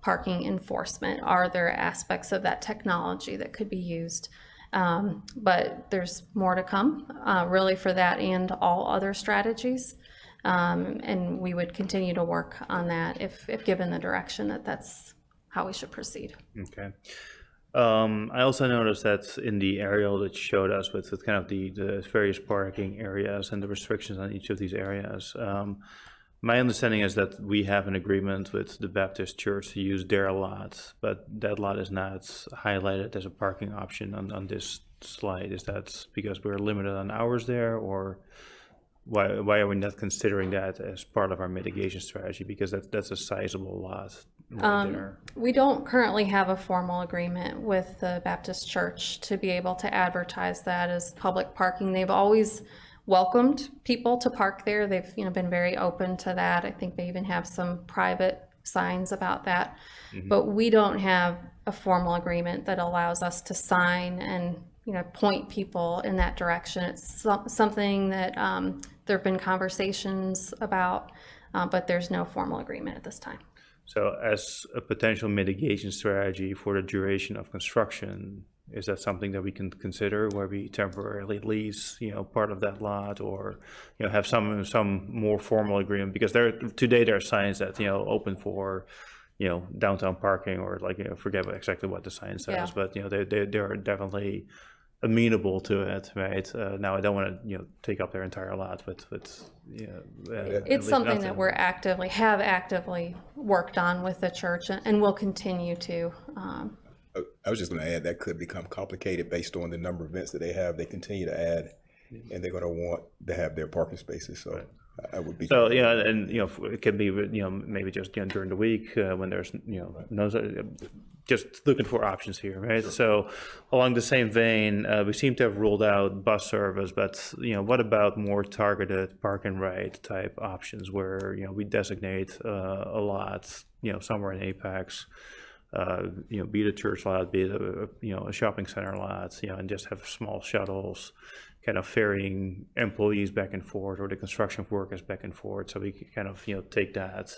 parking enforcement. Are there aspects of that technology that could be used? But there's more to come, really, for that and all other strategies. And we would continue to work on that if given the direction that that's how we should proceed. Okay. I also noticed that in the aerial that showed us with kind of the various parking areas and the restrictions on each of these areas, my understanding is that we have an agreement with the Baptist Church to use their lot, but that lot is not highlighted as a parking option on this slide. Is that because we're limited on hours there, or why are we not considering that as part of our mitigation strategy? Because that's a sizable lot right there. We don't currently have a formal agreement with the Baptist Church to be able to advertise that as public parking. They've always welcomed people to park there. They've been very open to that. I think they even have some private signs about that. Mm-hmm. But we don't have a formal agreement that allows us to sign and point people in that direction. It's something that there have been conversations about, but there's no formal agreement at this time. So as a potential mitigation strategy for the duration of construction, is that something that we can consider, where we temporarily lease, part of that lot, or, have some more formal agreement? Because today there are signs that, open for, downtown parking, or forget exactly what the sign says, yeah. But, they are definitely amenable to it, right? Now I don't want to, take up their entire lot, but it's something that we're have actively worked on with the church, and will continue to. I was just going to add that could become complicated based on the number of events that they have. They continue to add, and they're going to want to have their parking spaces. So I would be. So and it can be maybe just during the week when there's no, just looking for options here, right? Sure. So along the same vein, we seem to have ruled out bus service, but what about more targeted park and ride type options where we designate a lot somewhere in Apex. Be it a church lot, be it a shopping center lot, and just have small shuttles kind of ferrying employees back and forth, or the construction workers back and forth, so we can kind of take that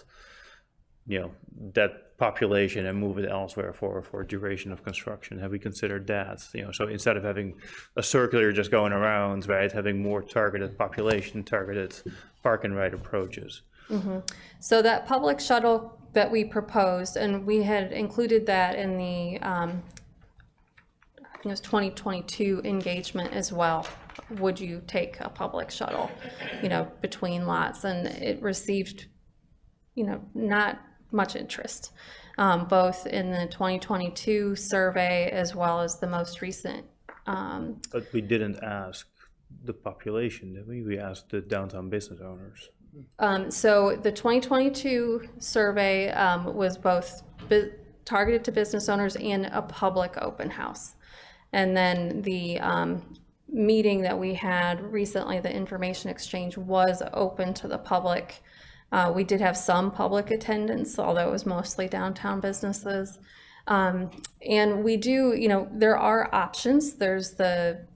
that population and move it elsewhere for a duration of construction. Have we considered that? So instead of having a circular just going around, right, having more targeted population, targeted park and ride approaches. Mm-hmm. So that public shuttle that we proposed, and we had included that in the I think it was 2022 engagement as well. Would you take a public shuttle, between lots? And it received, not much interest, both in the 2022 survey as well as the most recent. But we didn't ask the population, did we? We asked the downtown business owners. So the 2022 survey was both targeted to business owners and a public open house. And then the meeting that we had recently, the information exchange, was open to the public. We did have some public attendance, although it was mostly downtown businesses. And we do, there are options. There's the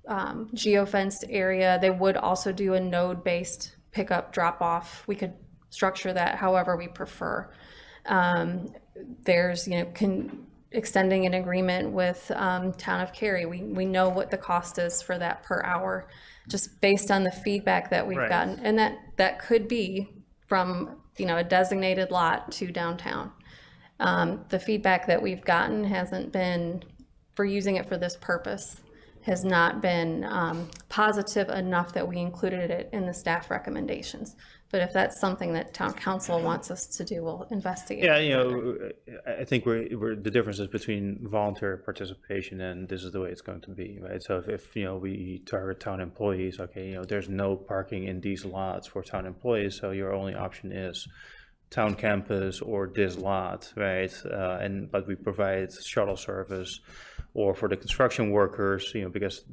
geofenced area. They would also do a node-based pick up, drop off. We could structure that however we prefer. There's, extending an agreement with Town of Cary. We know what the cost is for that per hour, just based on the feedback that we've gotten. And that could be from, a designated lot to downtown. The feedback that we've gotten hasn't been, for using it for this purpose, has not been positive enough that we included it in the staff recommendations. But if that's something that town council wants us to do, we'll investigate. Yeah, I think the difference is between voluntary participation and this is the way it's going to be, right? So if we target town employees, okay, there's no parking in these lots for town employees, so your only option is town campus or this lot, right? But we provide shuttle service, or for the construction workers, because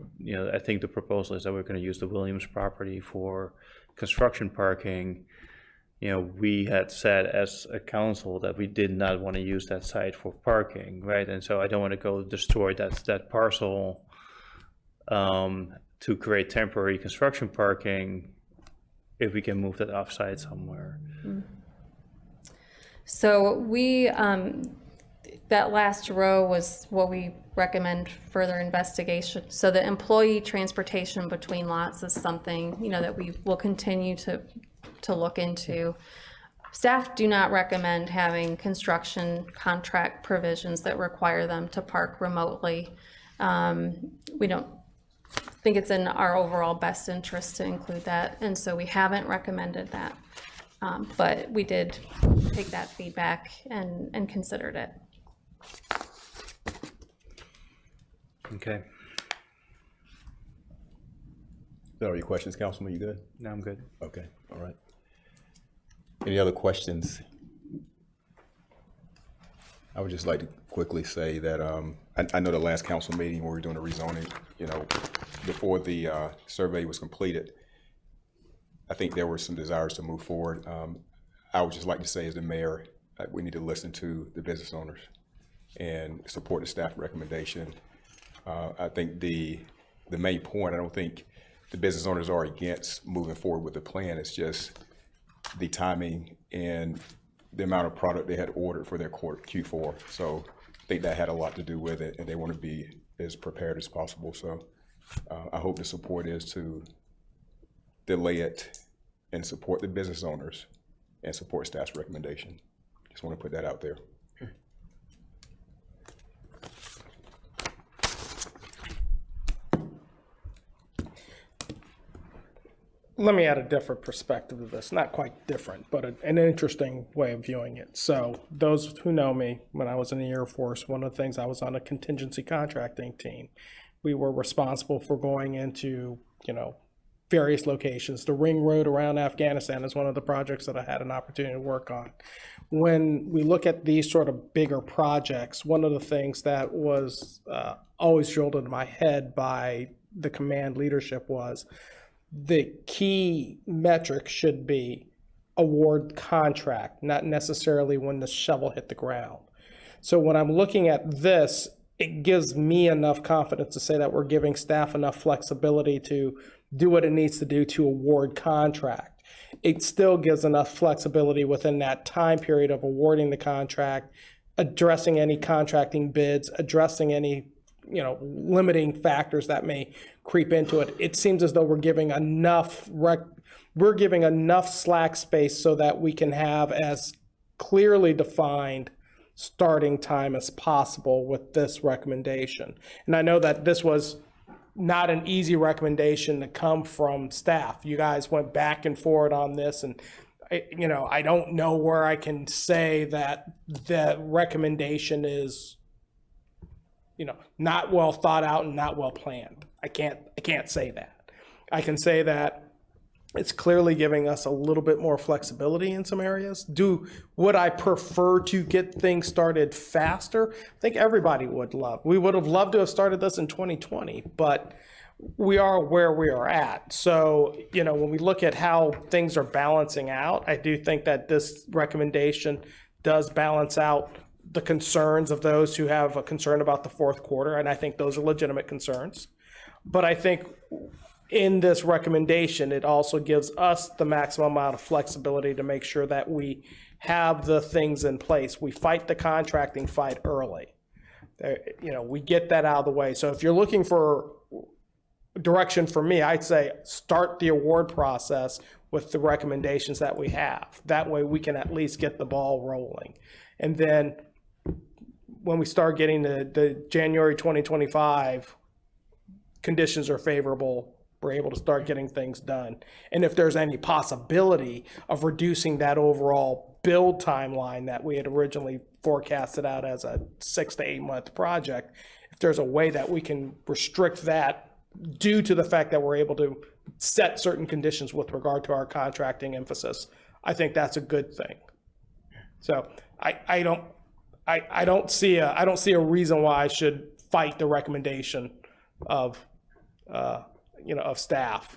I think the proposal is that we're going to use the Williams property for construction parking. We had said as a council that we did not want to use that site for parking, right? And so I don't want to go destroy that parcel to create temporary construction parking if we can move that offsite somewhere. So we, that last row was what we recommend further investigation. So the employee transportation between lots is something, that we will continue to look into. Staff do not recommend having construction contract provisions that require them to park remotely. We don't think it's in our overall best interest to include that, and so we haven't recommended that. But we did take that feedback and considered it. Okay. So are your questions, Councilman? You good? No, I'm good. Okay, all right. Any other questions? I would just like to quickly say that I know the last council meeting where we were doing the rezoning, before the survey was completed, I think there were some desires to move forward. I would just like to say as the mayor, we need to listen to the business owners and support the staff recommendation. I think the main point, I don't think the business owners are against moving forward with the plan. It's just the timing and the amount of product they had ordered for their Q4. So I think that had a lot to do with it, and they want to be as prepared as possible. So I hope the support is to delay it and support the business owners and support staff's recommendation. Just want to put that out there. Let me add a different perspective to this. Not quite different, but an interesting way of viewing it. So those who know me, when I was in the Air Force, one of the things, I was on a contingency contracting team. We were responsible for going into, various locations. The ring road around Afghanistan is one of the projects that I had an opportunity to work on. When we look at these sort of bigger projects, one of the things that was always drilled into my head by the command leadership was the key metric should be award contract, not necessarily when the shovel hit the ground. So when I'm looking at this, it gives me enough confidence to say that we're giving staff enough flexibility to do what it needs to do to award contract. It still gives enough flexibility within that time period of awarding the contract, addressing any contracting bids, addressing any limiting factors that may creep into it. It seems as though we're giving enough slack space so that we can have as clearly defined starting time as possible with this recommendation. And I know that this was not an easy recommendation to come from staff. You guys went back and forth on this, and I don't know where I can say that the recommendation is not well thought out and not well planned. I can't say that. I can say that it's clearly giving us a little bit more flexibility in some areas. Would I prefer to get things started faster? I think everybody would love. We would have loved to have started this in 2020, but we are where we are at. So, when we look at how things are balancing out, I do think that this recommendation does balance out the concerns of those who have a concern about the fourth quarter, and I think those are legitimate concerns. But I think in this recommendation, it also gives us the maximum amount of flexibility to make sure that we have the things in place. We fight the contracting fight early. We get that out of the way. So if you're looking for direction from me, I'd say start the award process with the recommendations that we have. That way we can at least get the ball rolling. And then when we start getting the January 2025, conditions are favorable, we're able to start getting things done. And if there's any possibility of reducing that overall build timeline that we had originally forecasted out as a 6 to 8 month project, if there's a way that we can restrict that due to the fact that we're able to set certain conditions with regard to our contracting emphasis, I think that's a good thing. So I don't see a reason why I should fight the recommendation of staff.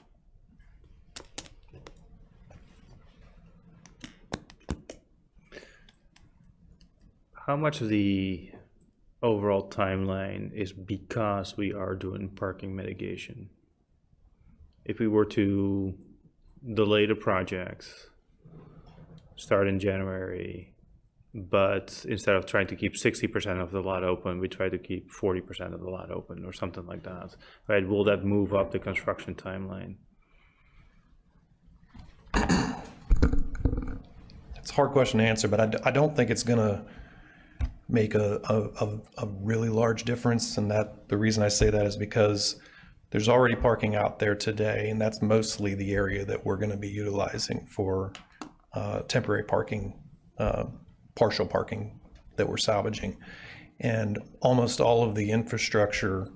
How much of the overall timeline is because we are doing parking mitigation? If we were to delay the projects, start in January, but instead of trying to keep 60% of the lot open, we try to keep 40% of the lot open or something like that, right? Will that move up the construction timeline? It's a hard question to answer, but I don't think it's going to make a really large difference. And that the reason I say that is because there's already parking out there today, and that's mostly the area that we're going to be utilizing for temporary parking, partial parking that we're salvaging. And almost all of the infrastructure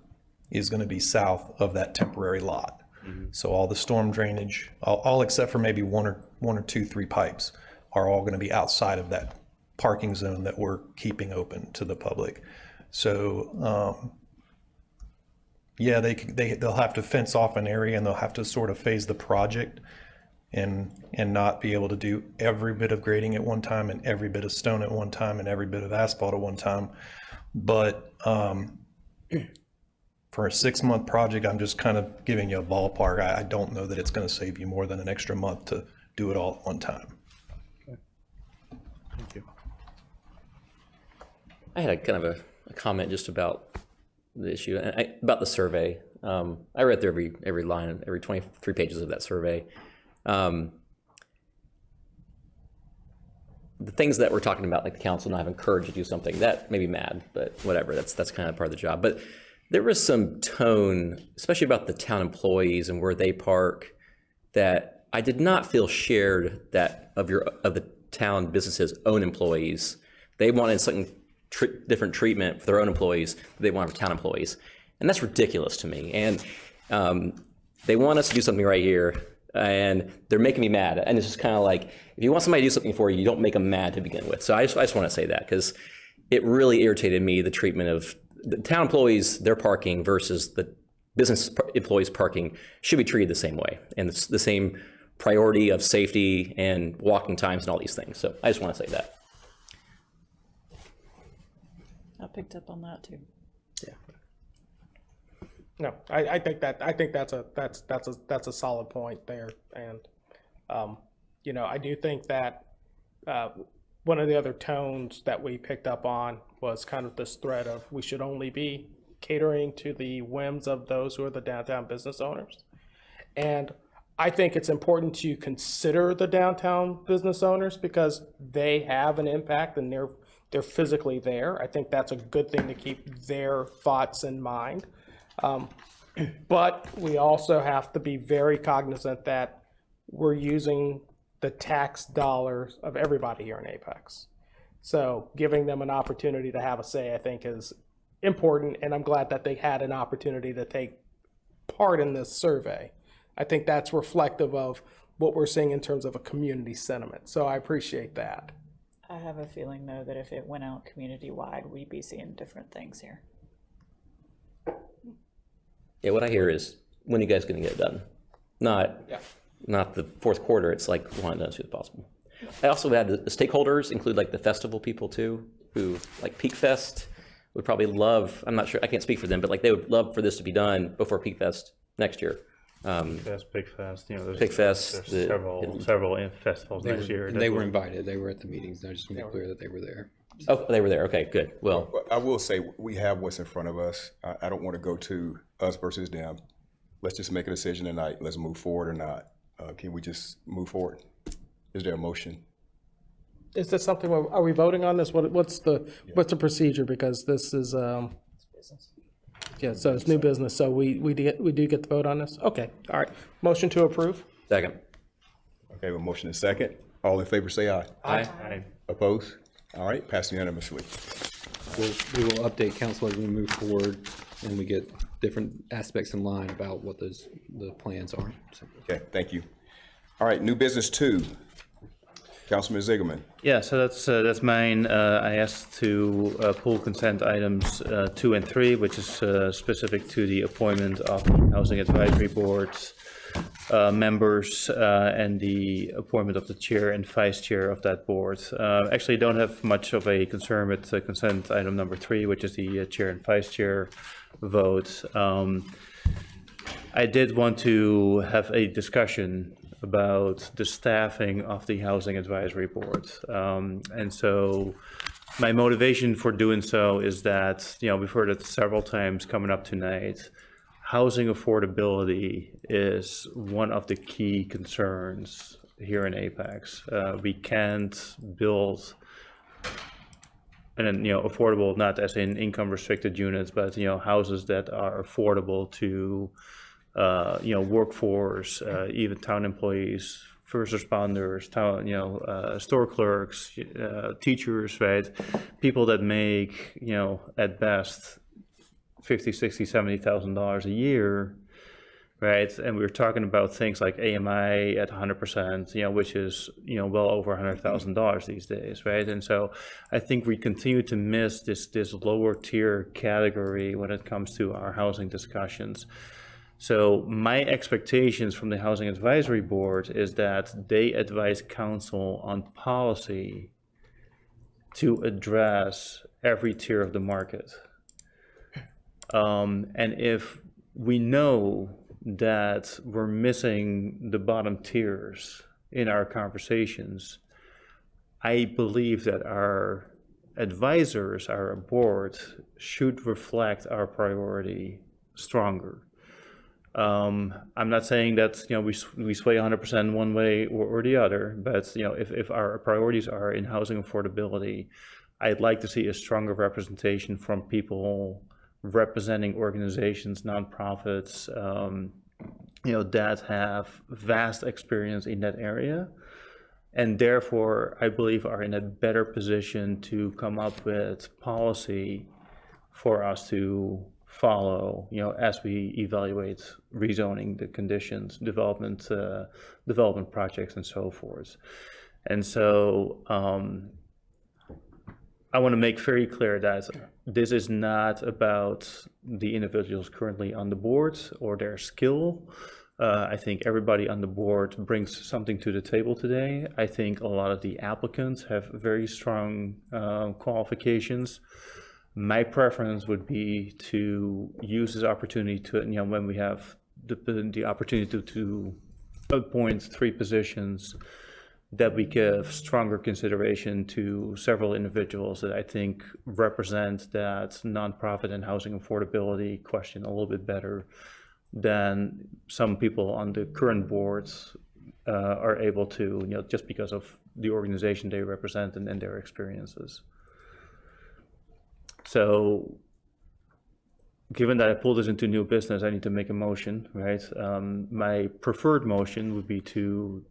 is going to be south of that temporary lot. So all the storm drainage, all except for maybe one or two, 3 pipes, are all going to be outside of that parking zone that we're keeping open to the public. So yeah, they'll have to fence off an area, and they'll have to sort of phase the project and not be able to do every bit of grading at one time and every bit of stone at one time and every bit of asphalt at one time. But for a 6-month project, I'm just kind of giving you a ballpark. I don't know that it's going to save you more than an extra month to do it all at one time. Okay. Thank you. I had a kind of a comment just about the issue, about the survey. I read through every line, every 23 pages of that survey. The things that we're talking about, like the council not having courage to do something, that made me mad, but whatever, that's kind of part of the job. But there was some tone, especially about the town employees and where they park, that I did not feel shared that of the town businesses' own employees. They wanted something different treatment for their own employees than they want for town employees. And that's ridiculous to me. And they want us to do something right here, and they're making me mad. And it's just kind of like, if you want somebody to do something for you, you don't make them mad to begin with. So I just want to say that, because it really irritated me, the treatment of the town employees, their parking versus the business employees' parking should be treated the same way. And it's the same priority of safety and walking times and all these things. So I just want to say that. I picked up on that too. Yeah. No, I think that's a solid point there. And I do think that one of the other tones that we picked up on was kind of this thread of we should only be catering to the whims of those who are the downtown business owners. And I think it's important to consider the downtown business owners because they have an impact and they're physically there. I think that's a good thing to keep their thoughts in mind. But we also have to be very cognizant that we're using the tax dollars of everybody here in Apex. So giving them an opportunity to have a say, I think, is important. And I'm glad that they had an opportunity to take part in this survey. I think that's reflective of what we're seeing in terms of a community sentiment. So I appreciate that. I have a feeling, though, that if it went out community-wide, we'd be seeing different things here. Yeah, what I hear is, when are you guys going to get it done? Not the fourth quarter. It's like, we want it done as soon as possible. I also had the stakeholders include like the festival people too, who like Peak Fest would probably love, I'm not sure, I can't speak for them, but like they would love for this to be done before Peak Fest next year. That's Big Fest, there's. Big Fest, There's the- several festivals next year. And they were invited. They were at the meetings. I just made it clear that they were there. Oh, they were there. Okay, good. Well, But I will say, we have what's in front of us. I don't want to go to us versus them. Let's just make a decision tonight. Let's move forward or not. Can we just move forward? Is there a motion? Is this something, are we voting on this? What's the procedure? Because this is, yeah, so it's new business, so we do get to vote on this? Okay, all right. Motion to approve? second. Okay, well, motion is second. All in favor, say aye. Aye. Opposed? All right, passed unanimously. We will update council as we move forward and we get different aspects in line about what the plans are. So. Okay, thank you. All right, new business 2. Councilman Zigerman. Yeah, so that's mine. I asked to pull consent items 2 and 3, which is specific to the appointment of the Housing Advisory Board members and the appointment of the chair and vice chair of that board. Actually, don't have much of a concern with consent item number 3, which is the chair and vice chair vote. I did want to have a discussion about the staffing of the Housing Advisory Board. And so my motivation for doing so is that, we've heard it several times coming up tonight, housing affordability is one of the key concerns here in Apex. We can't build, and then, affordable, not as in income restricted units, but, houses that are affordable to workforce, even town employees, first responders, town, store clerks, teachers, right? People that make, at best, $50,000, $60,000, $70,000 a year, right? And we were talking about things like AMI at 100%, which is, well over $100,000 these days, right? And so I think we continue to miss this lower tier category when it comes to our housing discussions. So my expectations from the Housing Advisory Board is that they advise council on policy to address every tier of the market. And if we know that we're missing the bottom tiers in our conversations, I believe that our advisors, our board, should reflect our priority stronger. I'm not saying that we sway 100% one way or the other, but if our priorities are in housing affordability, I'd like to see a stronger representation from people representing organizations, nonprofits, that have vast experience in that area, and therefore I believe are in a better position to come up with policy for us to follow, as we evaluate rezoning, the conditions, development projects, and so forth. And so I want to make very clear that this is not about the individuals currently on the board or their skill. I think everybody on the board brings something to the table today. I think a lot of the applicants have very strong qualifications. My preference would be to use this opportunity to, when we have the opportunity to appoint 3 positions, that we give stronger consideration to several individuals that I think represent that nonprofit and housing affordability question a little bit better than some people on the current boards are able to, just because of the organization they represent and their experiences. So given that I pulled this into new business, I need to make a motion, right? My preferred motion would be to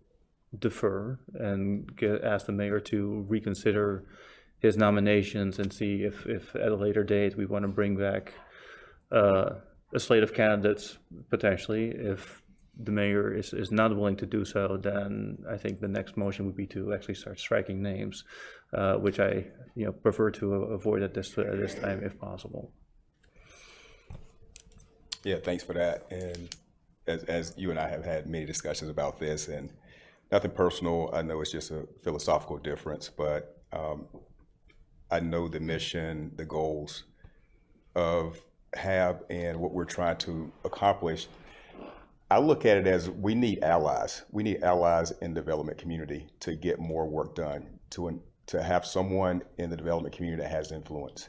defer and ask the mayor to reconsider his nominations and see if at a later date we want to bring back a slate of candidates potentially. If the mayor is not willing to do so, then I think the next motion would be to actually start striking names, which I prefer to avoid at this time if possible. Yeah, thanks for that. And as you and I have had many discussions about this, and nothing personal, I know it's just a philosophical difference, but I know the mission, the goals of HAB and what we're trying to accomplish. I look at it as we need allies. We need allies in the development community to get more work done, to have someone in the development community that has influence.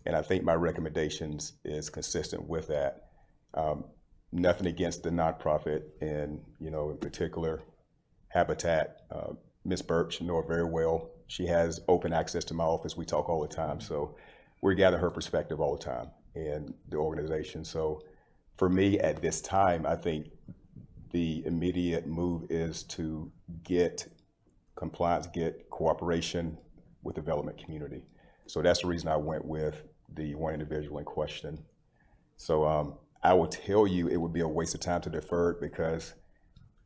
And I think my recommendations is consistent with that. Nothing against the nonprofit and, in particular, Habitat. Ms. Birch know her very well. She has open access to my office. We talk all the time. So we gather her perspective all the time and the organization. So for me at this time, I think the immediate move is to get compliance, get cooperation with the development community. So that's the reason I went with the one individual in question. So I will tell you it would be a waste of time to defer it because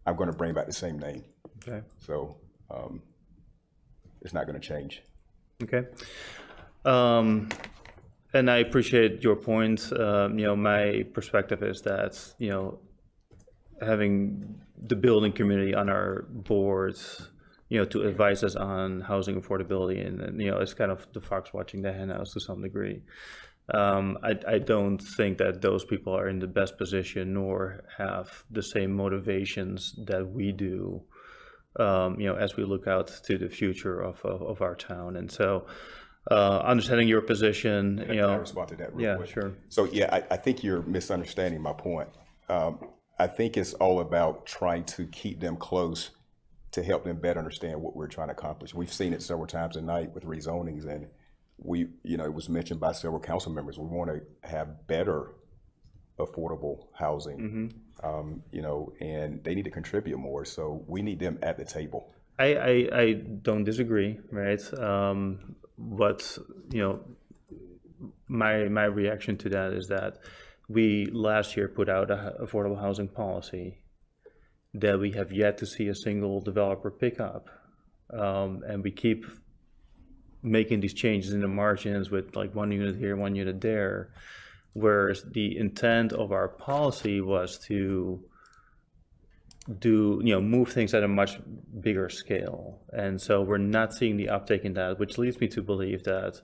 I'm going to bring back the same name. Okay. So it's not going to change. Okay. And I appreciate your point. My perspective is that, having the building community on our boards, to advise us on housing affordability, and it's kind of the fox watching the hen house to some degree. I don't think that those people are in the best position nor have the same motivations that we do, as we look out to the future of our town. And so, understanding your position, Can I respond to that real quick? Sure. So I think you're misunderstanding my point. I think it's all about trying to keep them close to help them better understand what we're trying to accomplish. We've seen it several times tonight with rezonings, and it was mentioned by several council members. We want to have better affordable housing, and they need to contribute more. So we need them at the table. I don't disagree, right? But my reaction to that is that we last year put out an affordable housing policy that we have yet to see a single developer pick up, and we keep making these changes in the margins with like 1 unit here, 1 unit there, whereas the intent of our policy was to move things at a much bigger scale. And so we're not seeing the uptake in that, which leads me to believe that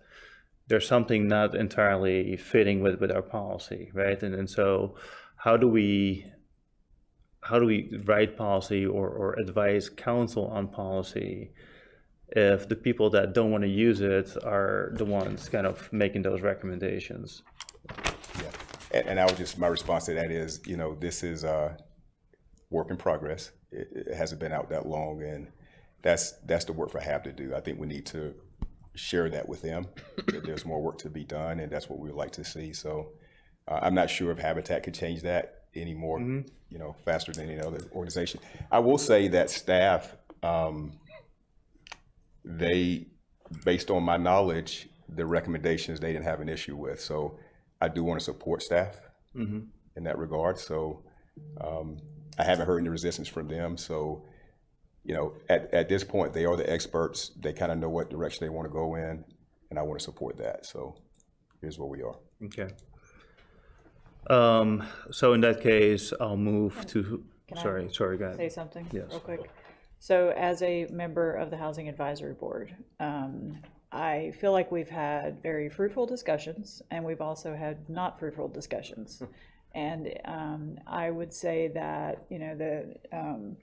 there's something not entirely fitting with our policy, right? And so how do we write policy or advise council on policy if the people that don't want to use it are the ones kind of making those recommendations? Yeah, and my response to that is, this is a work in progress. It hasn't been out that long, and that's the work for HAB to do. I think we need to share that with them, that there's more work to be done, and that's what we would like to see. So I'm not sure if Habitat could change that anymore, faster than any other organization. I will say that staff, based on my knowledge, the recommendations they didn't have an issue with. So I do want to support staff in that regard. So I haven't heard any resistance from them. So, at this point, they are the experts. They kind of know what direction they want to go in, and I want to support that. So here's where we are. Okay. So in that case, I'll move to, sorry, go ahead. Say something Yes. real quick. So as a member of the Housing Advisory Board, I feel like we've had very fruitful discussions, and we've also had not fruitful discussions. And I would say that,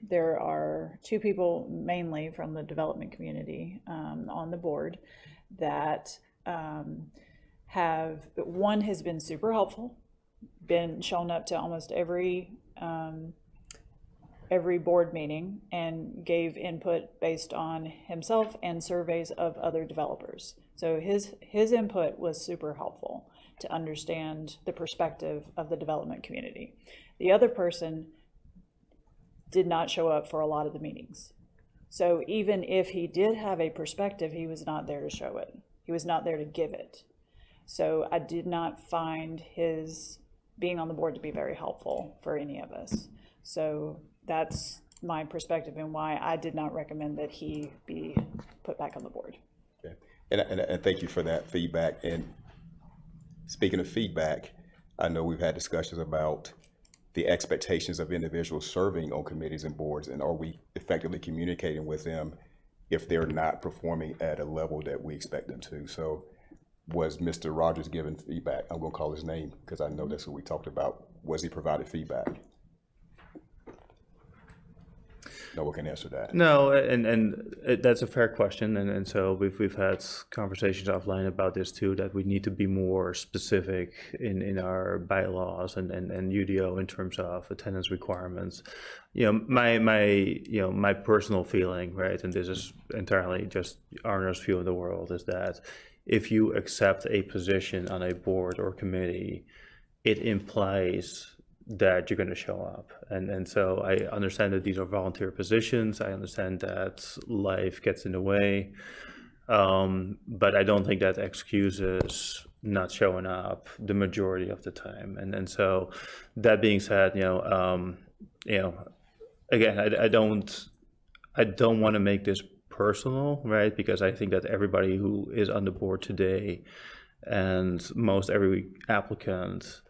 there are two people mainly from the development community on the board that one has been super helpful, been shown up to almost every board meeting and gave input based on himself and surveys of other developers. So his input was super helpful to understand the perspective of the development community. The other person did not show up for a lot of the meetings. So even if he did have a perspective, he was not there to show it. He was not there to give it. So I did not find his being on the board to be very helpful for any of us. So that's my perspective and why I did not recommend that he be put back on the board. Okay. And thank you for that feedback. And speaking of feedback, I know we've had discussions about the expectations of individuals serving on committees and boards, and are we effectively communicating with them if they're not performing at a level that we expect them to? So was Mr. Rogers given feedback? I'm going to call his name because I know that's what we talked about. Was he provided feedback? no one can answer that. No, that's a fair question, and so we've had conversations offline about this too, that we need to be more specific in our bylaws and UDO in terms of attendance requirements. My personal feeling, right, and this is entirely just Arno's view of the world, is that if you accept a position on a board or committee, it implies that you're going to show up. And so I understand that these are volunteer positions. I understand that life gets in the way. But I don't think that excuses not showing up the majority of the time. And so that being said, again, I don't want to make this personal, right? Because I think that everybody who is on the board today and most every applicant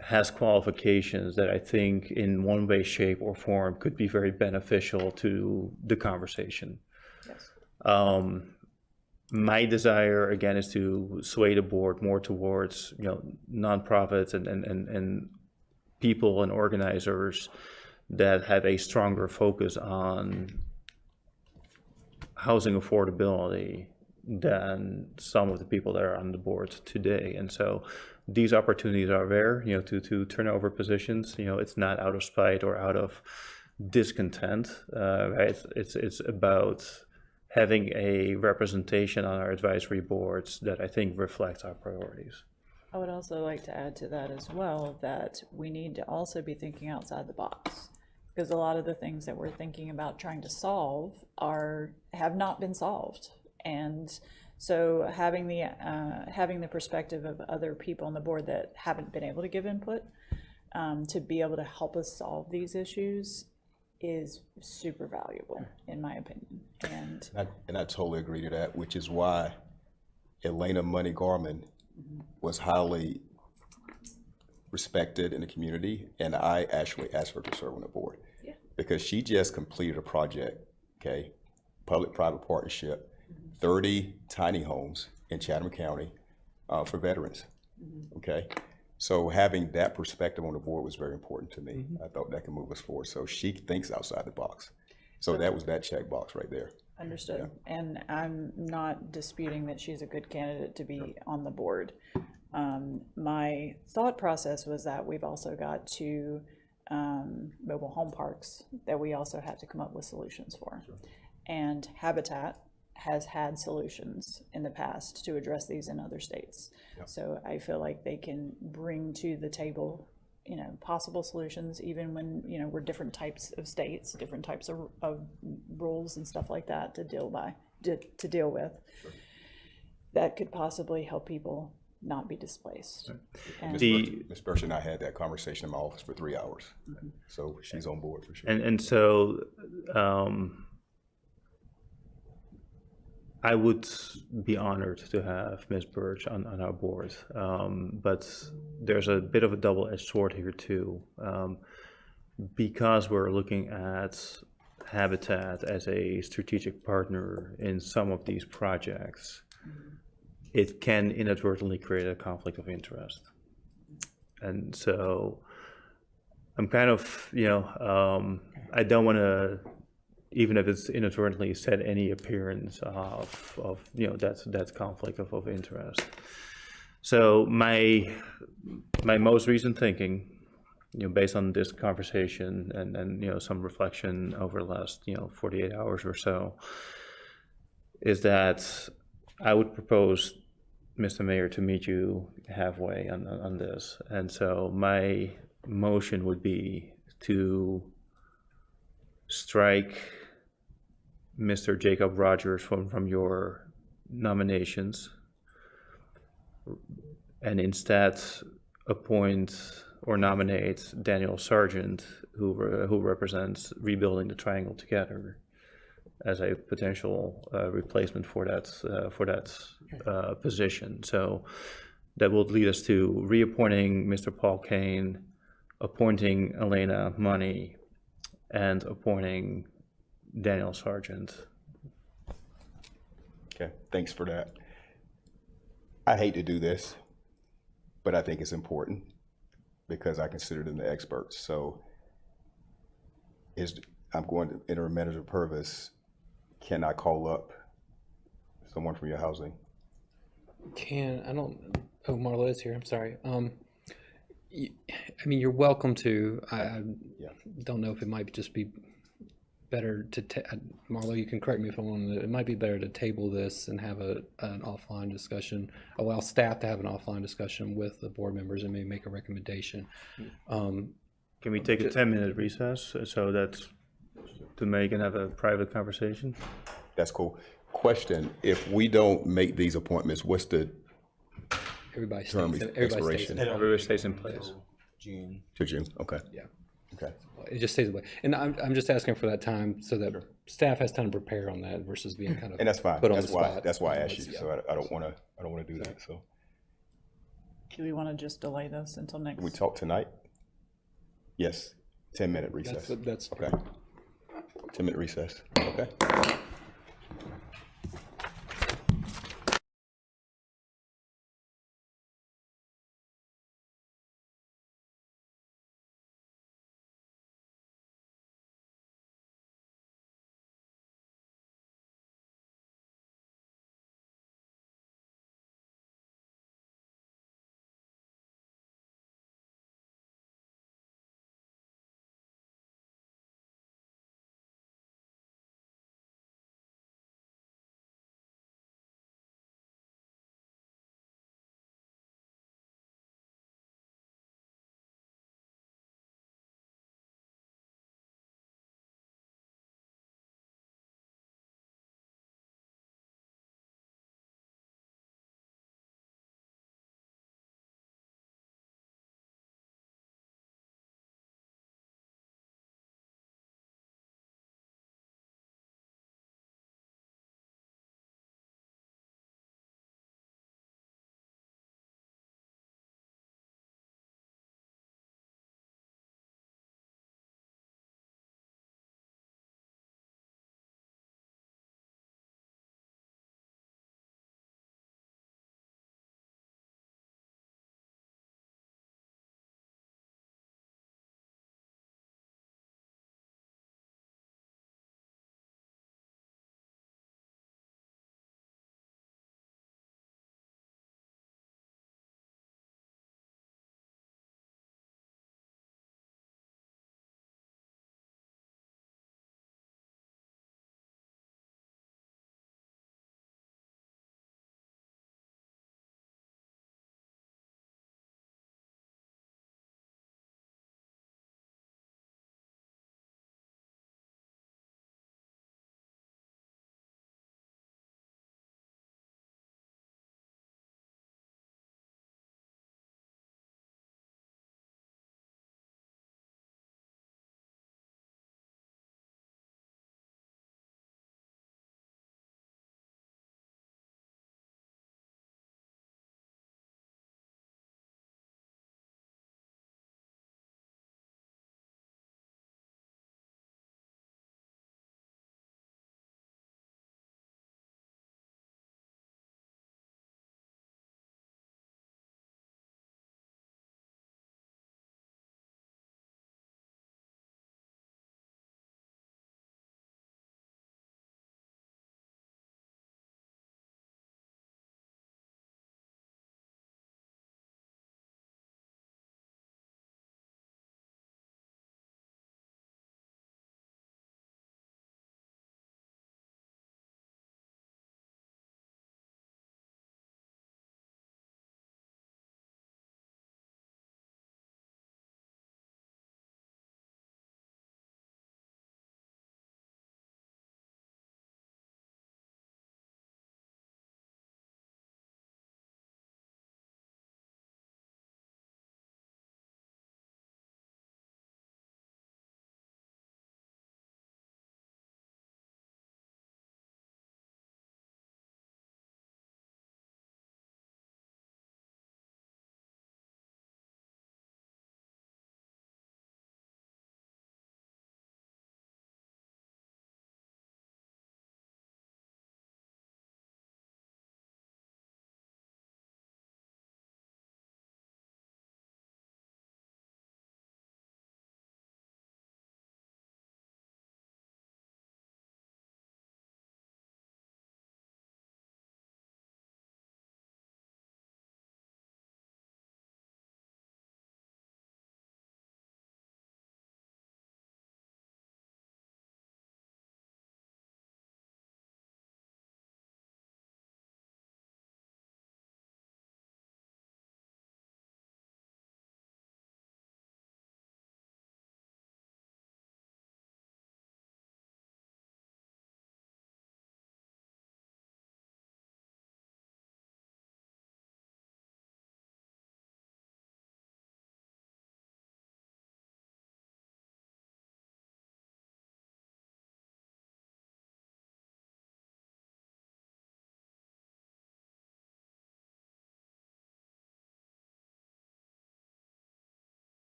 has qualifications that I think in one way, shape, or form could be very beneficial to the conversation. Yes. My desire, again, is to sway the board more towards nonprofits and people and organizers that have a stronger focus on housing affordability than some of the people that are on the board today. And so these opportunities are there, to turn over positions. It's not out of spite or out of discontent, right? It's about having a representation on our advisory boards that I think reflects our priorities. I would also like to add to that as well, that we need to also be thinking outside the box, because a lot of the things that we're thinking about trying to solve have not been solved. And so having the perspective of other people on the board that haven't been able to give input to be able to help us solve these issues is super valuable, in my opinion. And I totally agree to that, which is why Elena Money Garman was highly respected in the community, and I actually asked her to serve on the board because she just completed a project, okay, public-private partnership, 30 tiny homes in Chatham County for veterans, okay? So having that perspective on the board was very important to me. I thought that could move us forward. So she thinks outside the box. So that was that check box right there. Understood. Yeah. And I'm not disputing that she's a good candidate to be on the board. My thought process was that we've also got two mobile home parks that we also had to come up with solutions for. Sure. And Habitat has had solutions in the past to address these in other states. Yep. So I feel like they can bring to the table, possible solutions, even when, we're different types of states, different types of rules and stuff like that to deal with. Sure. That could possibly help people not be displaced. And Ms. Birch and I had that conversation in my office for 3 hours. So she's on board for sure. And so, I would be honored to have Ms. Birch on our board, but there's a bit of a double-edged sword here too, because we're looking at Habitat as a strategic partner in some of these projects. It can inadvertently create a conflict of interest, and so I'm kind of, I don't want to, even if it's inadvertently, set any appearance of that's conflict of interest. So my most recent thinking, based on this conversation and some reflection over the last 48 hours or so, is that I would propose, Mr. Mayor, to meet you halfway on this. And so my motion would be to strike Mr. Jacob Rogers from your nominations and instead appoint or nominate Daniel Sargent, who represents Rebuilding the Triangle Together, as a potential replacement for that position. So that will lead us to reappointing Mr. Paul Kane, appointing Elena Money, and appointing Daniel Sargent. Okay, thanks for that. I hate to do this, but I think it's important because I consider them the experts. So I'm going to interim manager Purvis. Can I call up someone from your housing? Oh, Marlo is here, I'm sorry. I mean, you're welcome to. I don't know if it might just be better to, Marlo, you can correct me if I'm wrong, it might be better to table this and have an offline discussion, allow staff to have an offline discussion with the board members and maybe make a recommendation. Can we take a 10-minute recess so that's to make and have a private conversation? That's cool. Question, if we don't make these appointments, what's the Everybody term stays expiration? Everybody stays in place. June. To June, okay. Yeah. Okay. It just stays away. And I'm just asking for that time so that staff has time to prepare on that versus being kind of And that's fine. put on That's the why, spot. that's why I asked you, so I don't wanna do that, so. Do we want to just delay this until next? We talk tonight? Yes, 10-minute recess. That's okay. 10-minute recess, okay?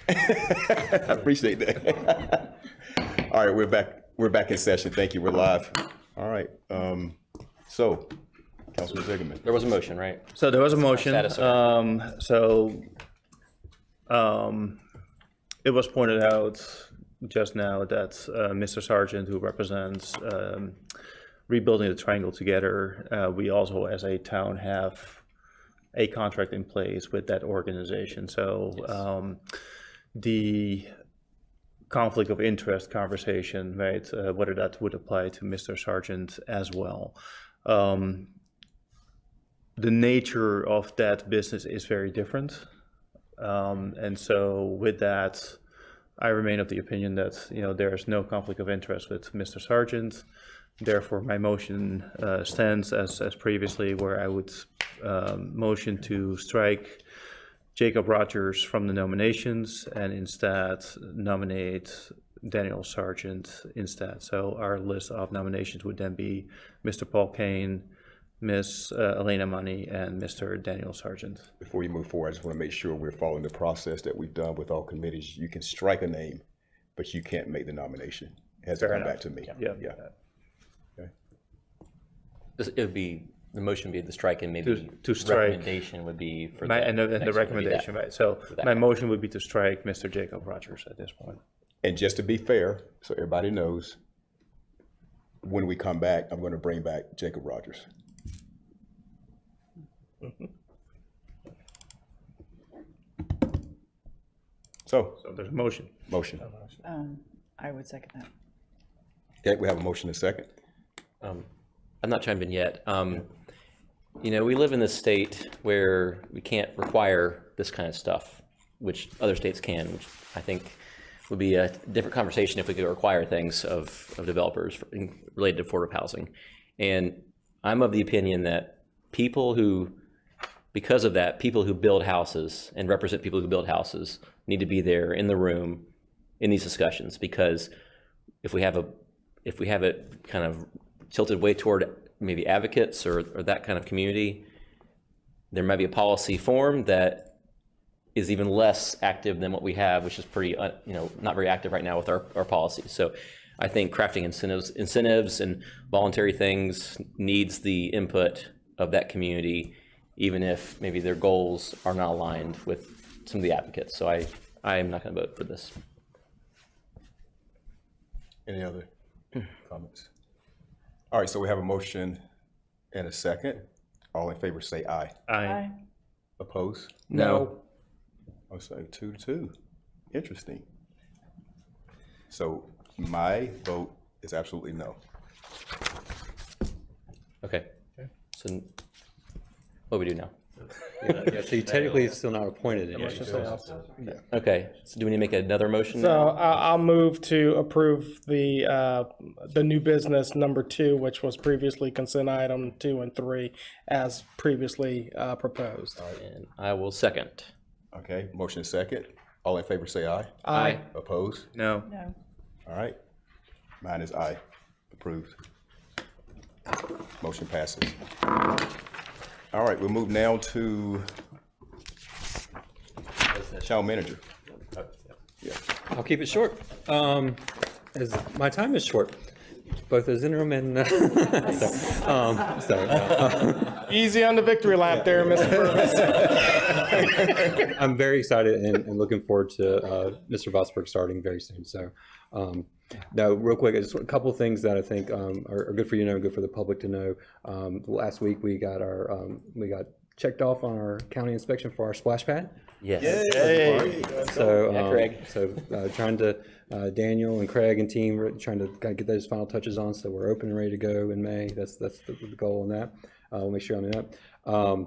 I appreciate that. All right, we're back. We're back in session. Thank you. We're live. All right. So, Councilman Zigerman. There was a motion, right? So there was a motion. Status It was pointed out just now that Mr. Sargent, who represents Rebuilding the Triangle Together, we also as a town have a contract in place with that organization. So the conflict of interest conversation, right, whether that would apply to Mr. Sargent as well. The nature of that business is very different. And so with that, I remain of the opinion that, you know, there is no conflict of interest with Mr. Sargent. Therefore, my motion stands as previously, where I would motion to strike Jacob Rogers from the nominations and instead nominate Daniel Sargent instead. So our list of nominations would then be Mr. Paul Kane, Ms. Elena Money, and Mr. Daniel Sargent. Before you move forward, I just want to make sure we're following the process that we've done with all committees. You can strike a name, but you can't make the nomination. It has to come back to me. Yeah. Okay. It would be, the motion would be to strike, and maybe To strike. recommendation would be for And the next one would be recommendation, that. right. So that my one. motion would be to strike Mr. Jacob Rogers at this point. And just to be fair, so everybody knows, when we come back, I'm going to bring back Jacob Rogers. So there's a motion. Motion. I would second that. Okay, we have a motion and a second. I'm not chimed in yet. You know, we live in this state where we can't require this kind of stuff, which other states can, which I think would be a different conversation if we could require things of developers related to affordable housing. And I'm of the opinion that people who, because of that, people who build houses and represent people who build houses need to be there in the room in these discussions, because if we have it kind of tilted way toward maybe advocates or that kind of community, there might be a policy form that is even less active than what we have, which is pretty, not very active right now with our policies. So I think crafting incentives and voluntary things needs the input of that community, even if maybe their goals are not aligned with some of the advocates. So I am not going to vote for this. Any other comments? All right, so we have a motion and a second. All in favor say aye. Aye. Opposed? No. I'll say 2-2. Interesting. So my vote is absolutely no. Okay. So what do we do now? Yeah, so you technically still not appointed anymore. Okay, so do we need to make another motion? So I'll move to approve the new business number 2, which was previously consent item 2 and 3, as previously proposed. And I will second. Okay, motion is second. All in favor say aye. Aye. Opposed? No. No. All right. Mine is aye. Approved. Motion passes. All right, we'll move now to town manager. Yeah. I'll keep it short. As my time is short, both as interim and Easy on the victory lap there, Mr. Purvis. I'm very excited and looking forward to Mr. Vosberg starting very soon. So, now, real quick, just a couple of things that I think are good for you to know, good for the public to know. Last week we got checked off on our county inspection for our splash pad. Yes. Yay. So, Yeah, Craig. Trying to Daniel and Craig and team trying to kind of get those final touches on, so we're open and ready to go in May. That's the goal on that. We'll make sure on that.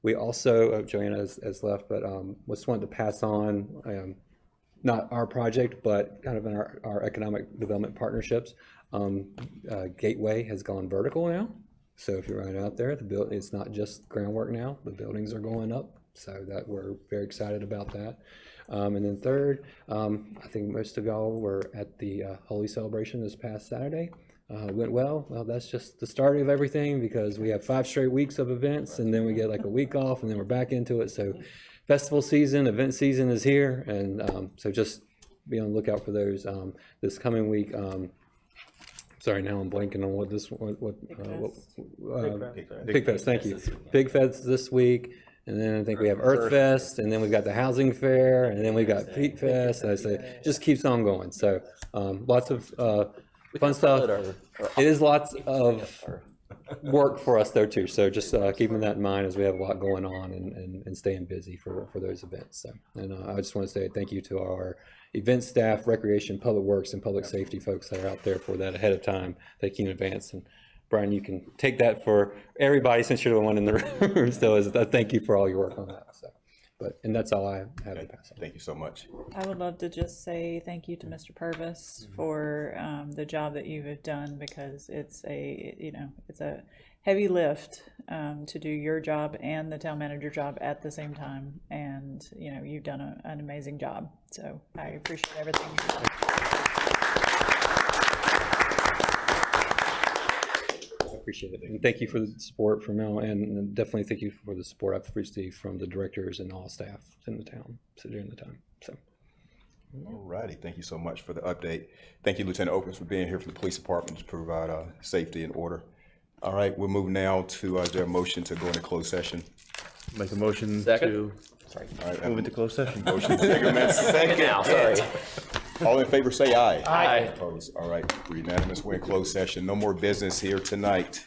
We also Joanna has left, but just wanted to pass on. Not our project, but kind of in our economic development partnerships. Gateway has gone vertical now. So if you're right out there, it's not just groundwork now, the buildings are going up. So that we're very excited about that. And then third, I think most of y'all were at the Holy Celebration this past Saturday. Went well. Well, that's just the start of everything, because we have 5 straight weeks of events, and then we get like a week off, and then we're back into it. So festival season, event season is here, and so just be on the lookout for those this coming week. Sorry, now I'm blanking on what Pig Fest. Thank you. Pig Fest this week, and then I think we have Earth Fest, and then we've got the housing fair, and then we've got Pete Fest. I say just keeps on going. So lots of fun stuff. It is lots of work for us though too. So just keeping that in mind as we have a lot going on and staying busy for those events. So, and I just want to say thank you to our event staff, recreation, public works, and public safety folks that are out there for that ahead of time. Thank you in advance. And Brian, you can take that for everybody since you're the one in the room. So as a thank you for all your work on that. So, and that's all I have to pass on. Thank you so much. I would love to just say thank you to Mr. Purvis for the job that you have done, because it's a heavy lift to do your job and the town manager job at the same time, and you've done an amazing job. So I appreciate everything you've done. Appreciate it, and thank you for the support from Mel, and definitely thank you for the support I've received from the directors and all staff in the town during the time. So, all righty, thank you so much for the update. Thank you, Lieutenant Opens, for being here for the police department to provide safety and order. All right, we'll move now to their motion to go into closed session. Make a motion Second. to All right, move into closed session. motion second. Now, sorry. All in favor, say aye. Aye. Opposed? All right, we're unanimous. We're in closed session. No more business here tonight.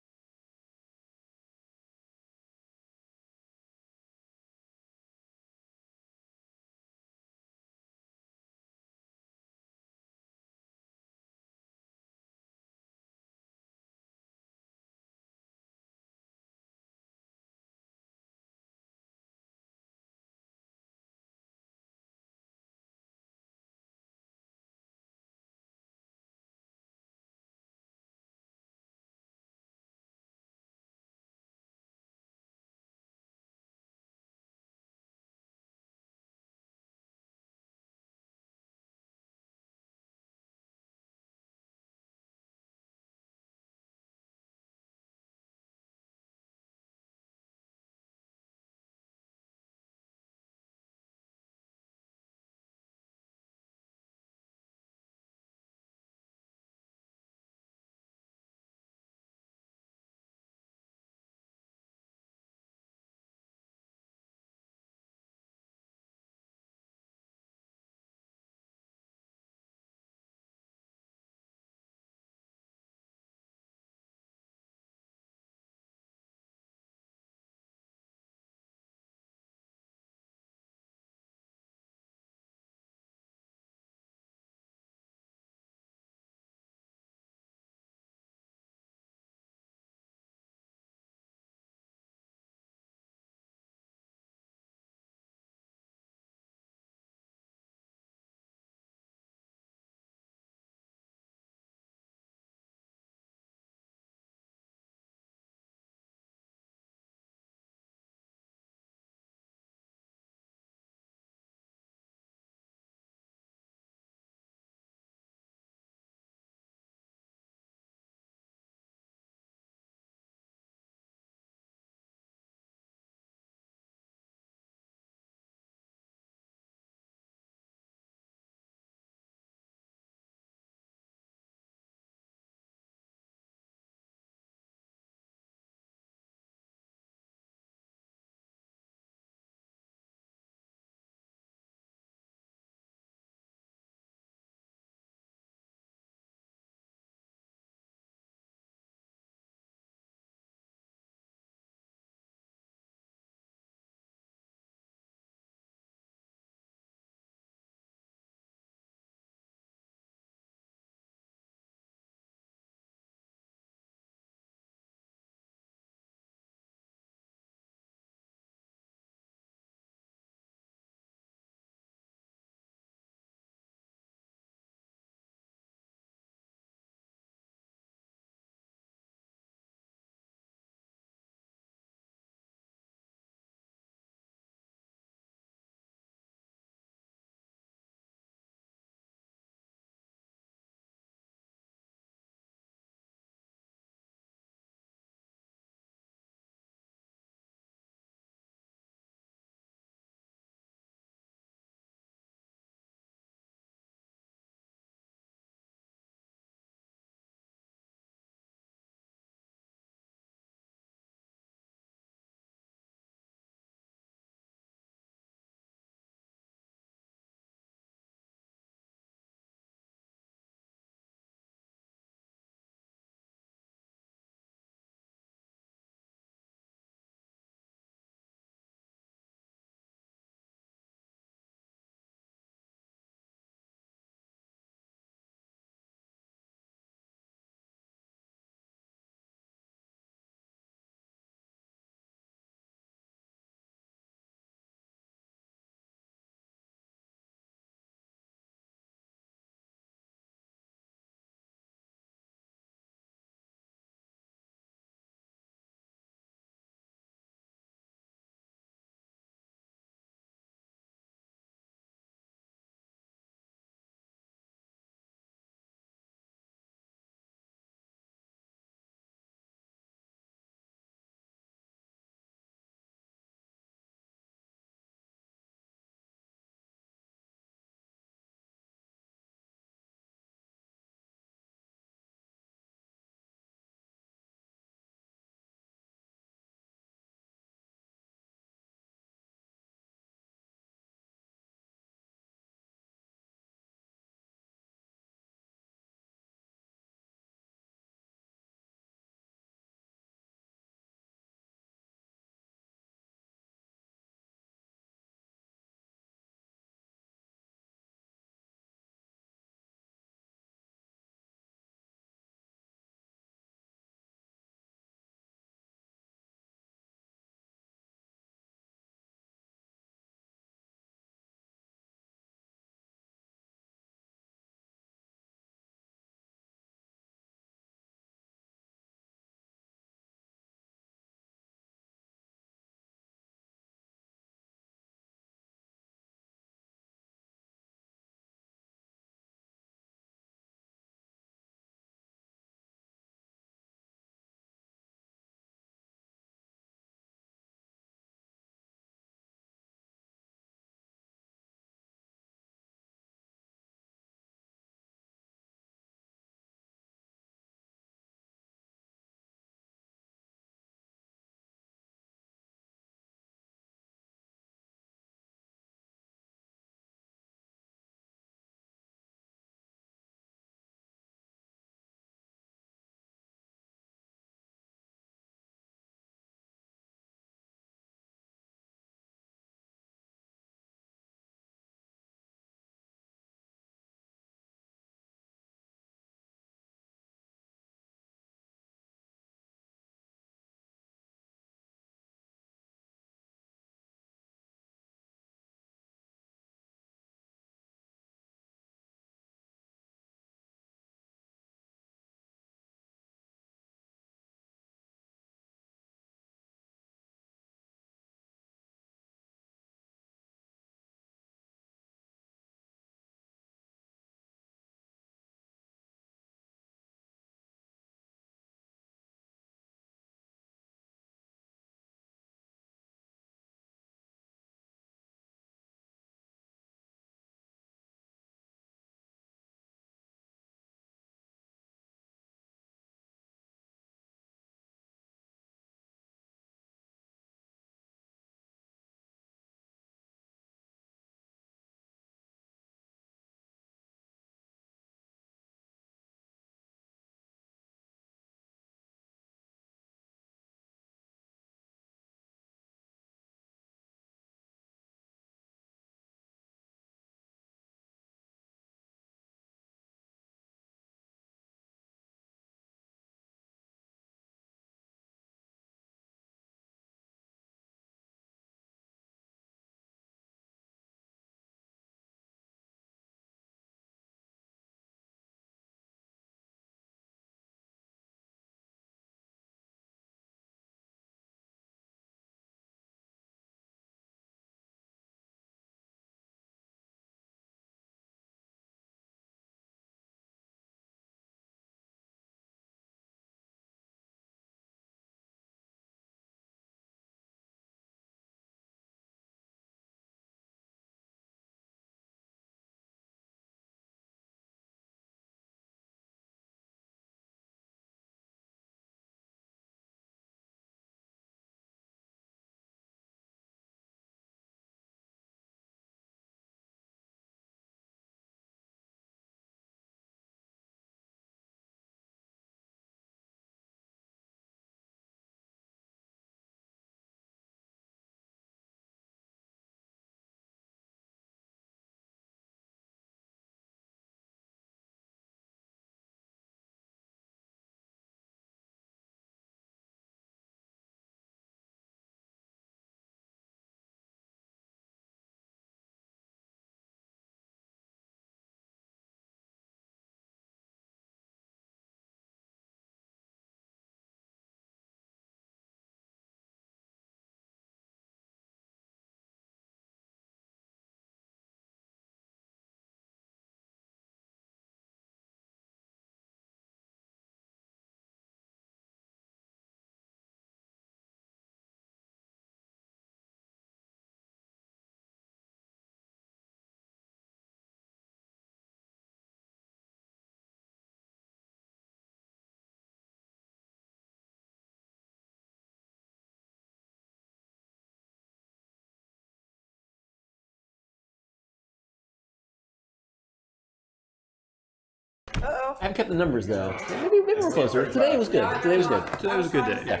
so. I haven't kept the numbers though. Maybe we're closer. Today was good. Today was good. Today was a good day. Yeah,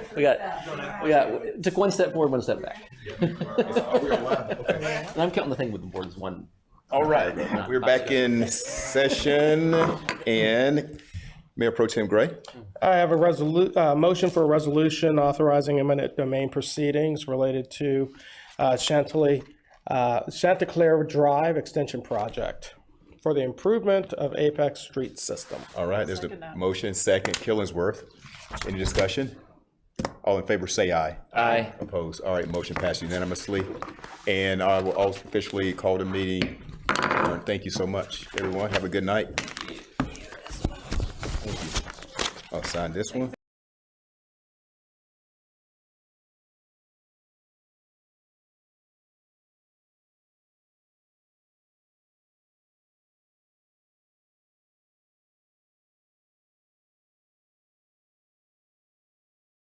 we got took one step forward, one step back. And I'm counting the thing with the board as one. All right, we're back in session, and Mayor Pro Tem Gray. I have a motion for a resolution authorizing eminent domain proceedings related to Chanticleer Drive Extension Project for the improvement of Apex Street System. All right, there's the motion, second, Killingsworth. Any discussion? All in favor, say aye. Aye. Opposed? All right, motion passed unanimously. And I will also officially call the meeting. Thank you so much, everyone. Have a good night. Thank you. I'll sign this one.